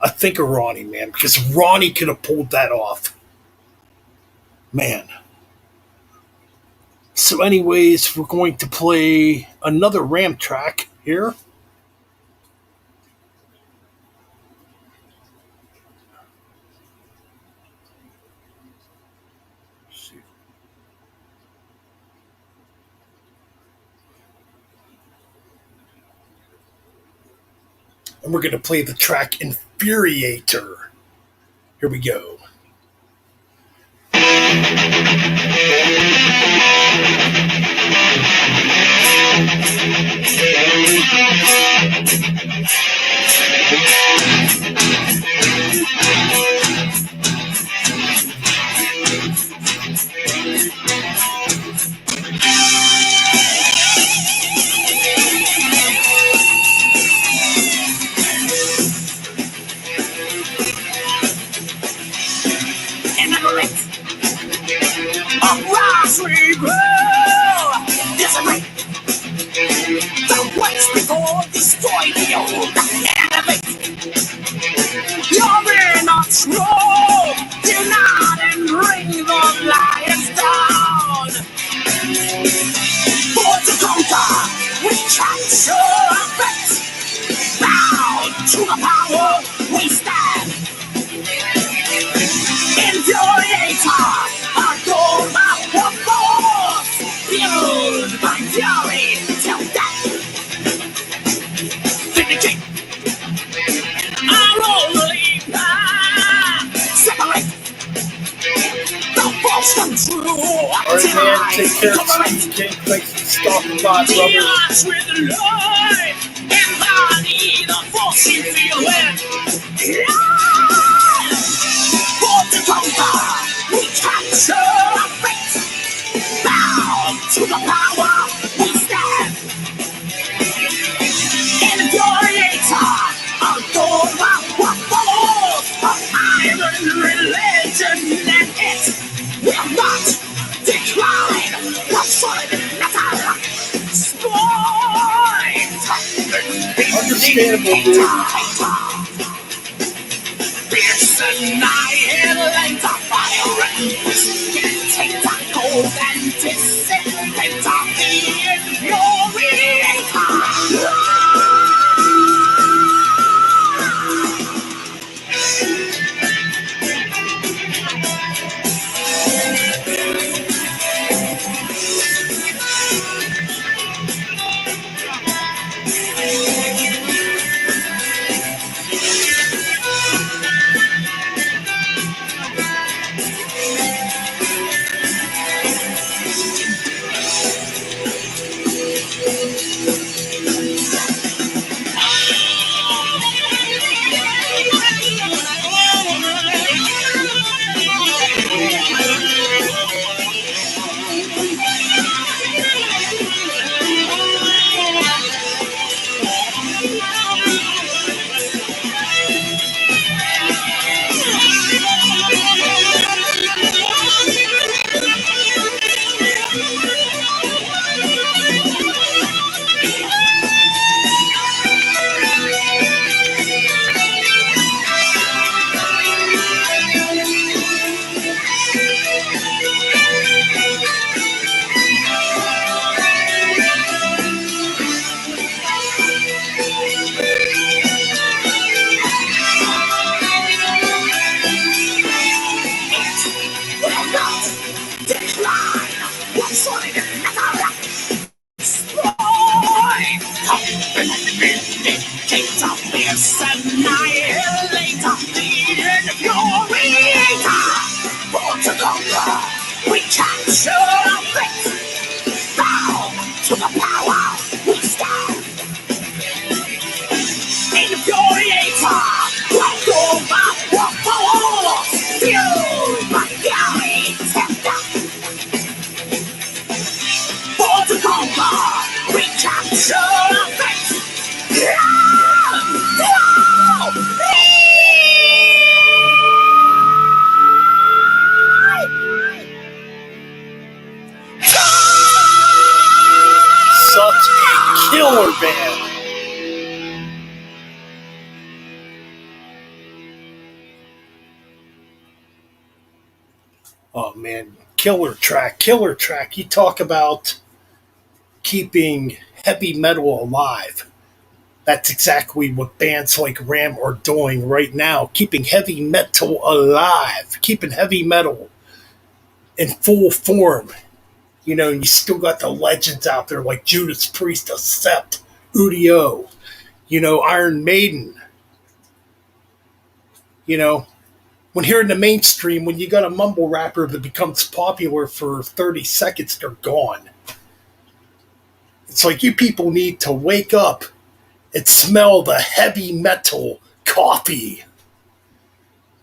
I think of Ronnie, man, because Ronnie could have pulled that off. Man. So, anyways, we're going to play another Ram track here. And we're going to play the track Infuriator. Here we go. Before destroy the old enemy. You're in a scroll. Do not and bring the lions down. For to conquer, we capture our fate. Bound to the power, we stand. Infuriator, our goal, our force. Fueled by fury till death. Alright, man, take care of Steve King. Thanks for stopping by, brother. With the Lord, embody the force you feel it. For to conquer, we capture our fate. Bound to the power, we stand. Infuriator, our goal, our foes, our iron religion, and it will not decline. The solid metal spine. Understandable, dude. Fierce annihilator, fire and take the gold and dissipate the infuriator. Capture our fate, bow to the power we stand. Infuriator, walk over the falls, fueled by fury, tender. For to conquer, we capture our fate. Such a killer band. Oh man, killer track. You talk about keeping heavy metal alive. That's exactly what bands like Ram are doing right now, keeping heavy metal alive, keeping heavy metal in full form. You know, and you still got the legends out there like Judas Priest, Accept, Udio, you know, Iron Maiden. You know, when here in the mainstream, when you got a mumble rapper that becomes popular for 30 seconds, they're gone. It's like you people need to wake up and smell the heavy metal coffee.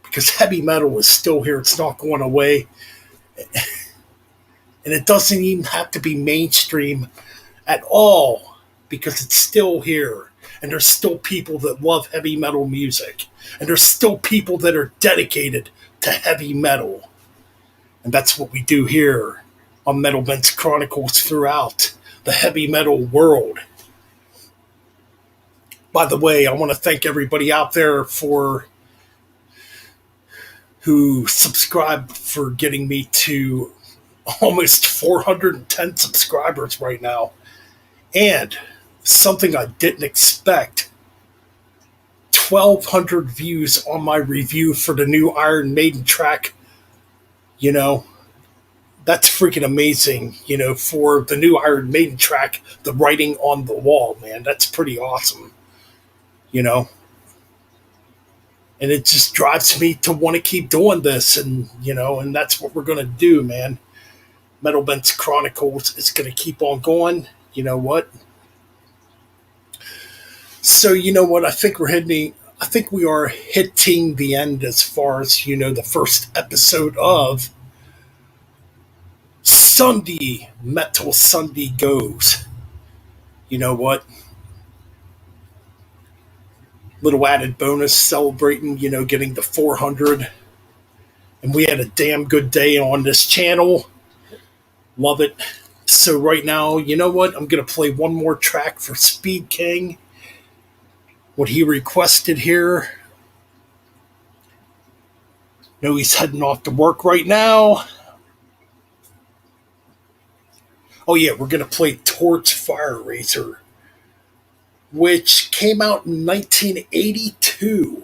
Because heavy metal is still here, it's not going away. And it doesn't even have to be mainstream at all, because it's still here. And there's still people that love heavy metal music. And there's still people that are dedicated to heavy metal. And that's what we do here on Metalben's Chronicles throughout the heavy metal world. By the way, I want to thank everybody out there who subscribed for getting me to almost 410 subscribers right now. And something I didn't expect, 1,200 views on my review for the new Iron Maiden track. You know, that's freaking amazing, you know, for the new Iron Maiden track, The Writing on the Wall, man. That's pretty awesome, you know. And it just drives me to want to keep doing this, and, you know, and that's what we're going to do, man. Metalben's Chronicles is going to keep on going. You know what? So, you know what? I think we are hitting the end as far as, you know, the first episode of Sunday Metal Sunday goes. You know what? Little added bonus celebrating, you know, getting the 400. And we had a damn good day on this channel. Love it. So right now, you know what? I'm going to play one more track for Speed King. What he requested here. Know he's heading off to work right now. Oh yeah, we're going to play Torch Fire Racer, which came out in 1982.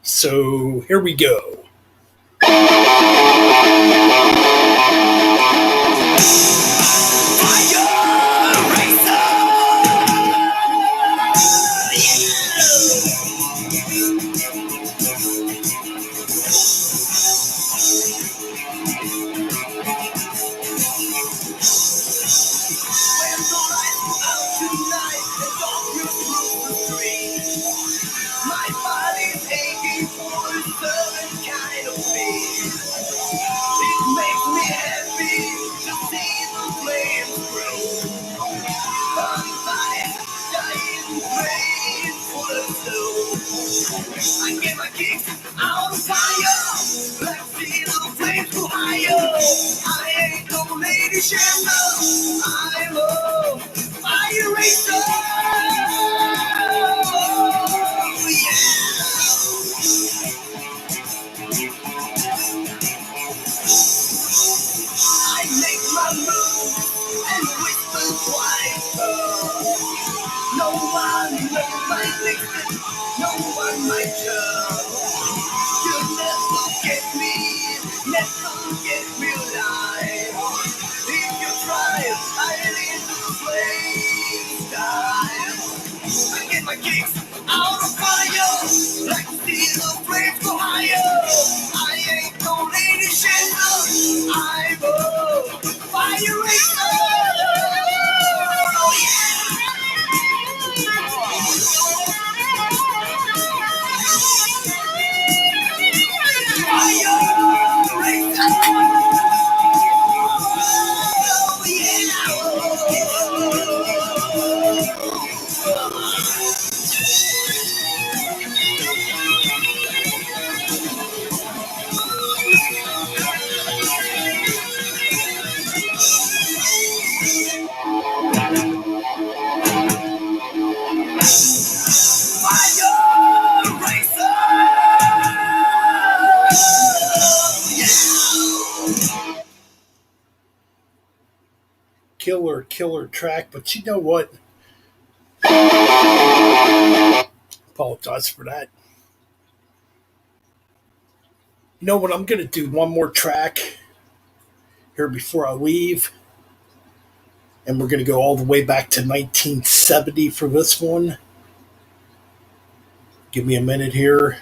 So here we go. I get my kicks out of fire. Let's see the flames go higher. I ain't no lady Shannon. I'm a fire racer. I make my move and whisper twice. No one might listen, no one might judge. You'll never get me alive. If you try, I'll end the flame time. I get my kicks Out of fire, like steel flames go higher. I ain't no lady shelter. I'm a fire racer. Oh yeah, fire racer. Killer track, but you know what? Apologize for that. You know what? I'm going to do one more track here before I leave. And we're going to go all the way back to 1970 for this one. Give me a minute here.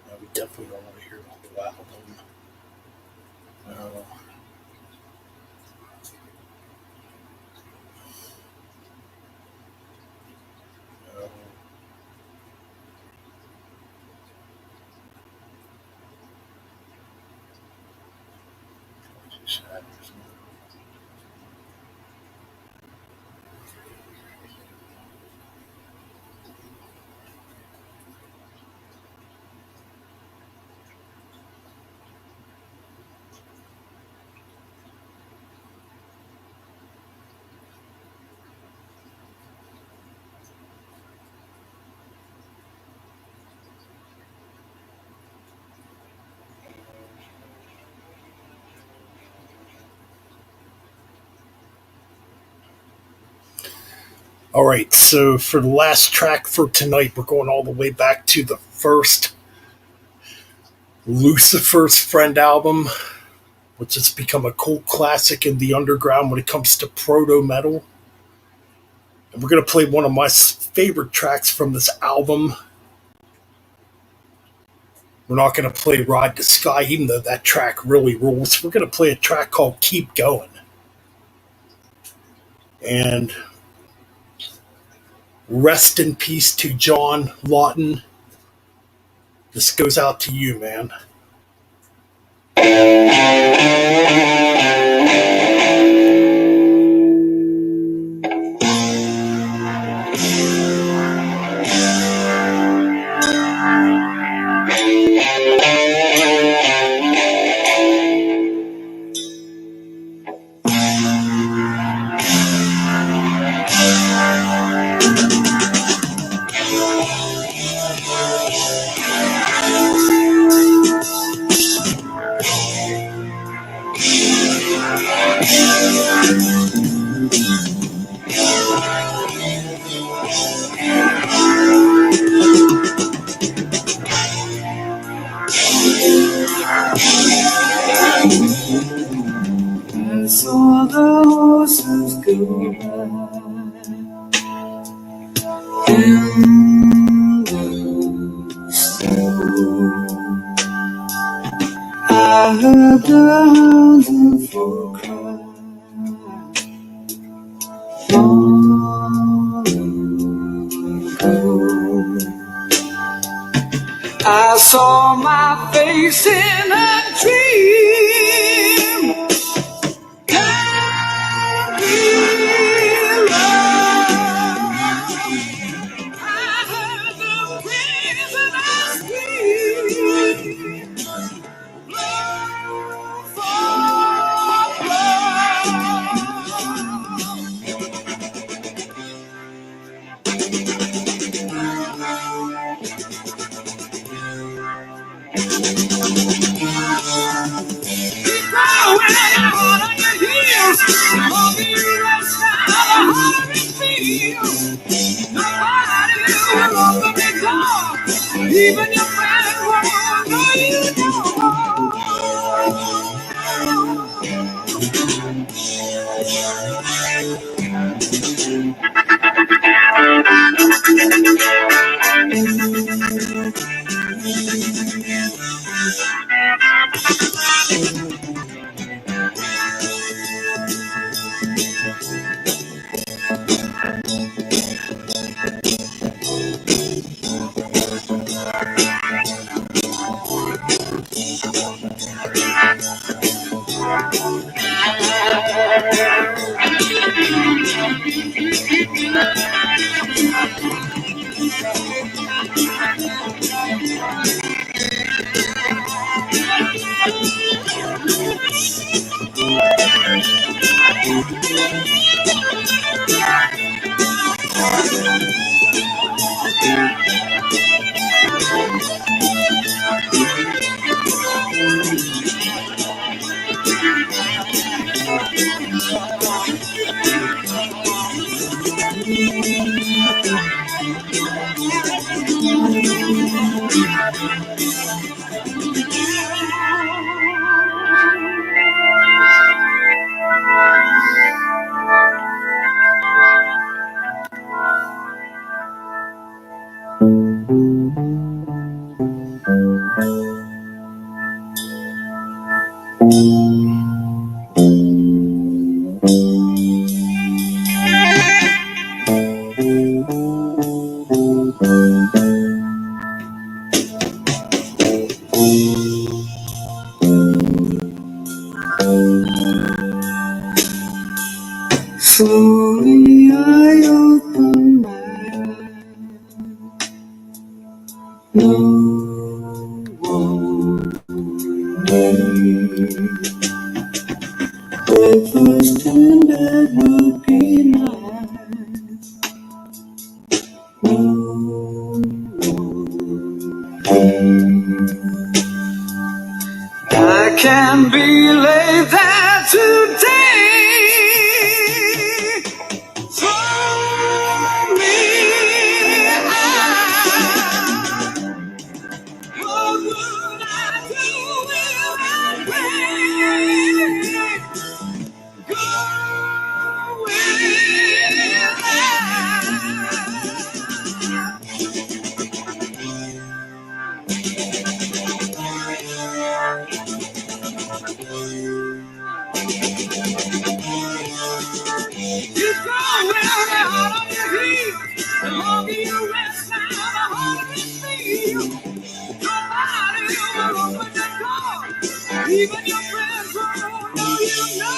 No, we definitely don't want to hear the whole album. No. No. All right, so for the last track for tonight, we're going all the way back to the first Lucifer's Friend album, which has become a cult classic in the underground when it comes to proto metal. And we're going to play one of my favorite tracks from this album. We're not going to play Ride the Sky, even though that track really rules. We're going to play a track called Keep Going. And rest in peace to John Lawton. This goes out to you, man. I saw the horses go by in the snow. I heard the hounds in full cry long ago. I saw my face in a dream. Can't be love. I heard the prisoners scream. Blood for blood. Keep going on your heels. Won't be rest now the hungry feel. Nobody Even your friends won't know you Slowly I open my eyes. No one knew. With those tender looking eyes. No one. I can't believe that today. For me, what would I do without pain? Go you go around on your feet. The longer you rest now, the harder it feels. Nobody will open the door. Even your friends won't know you no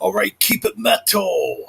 All right, keep it metal.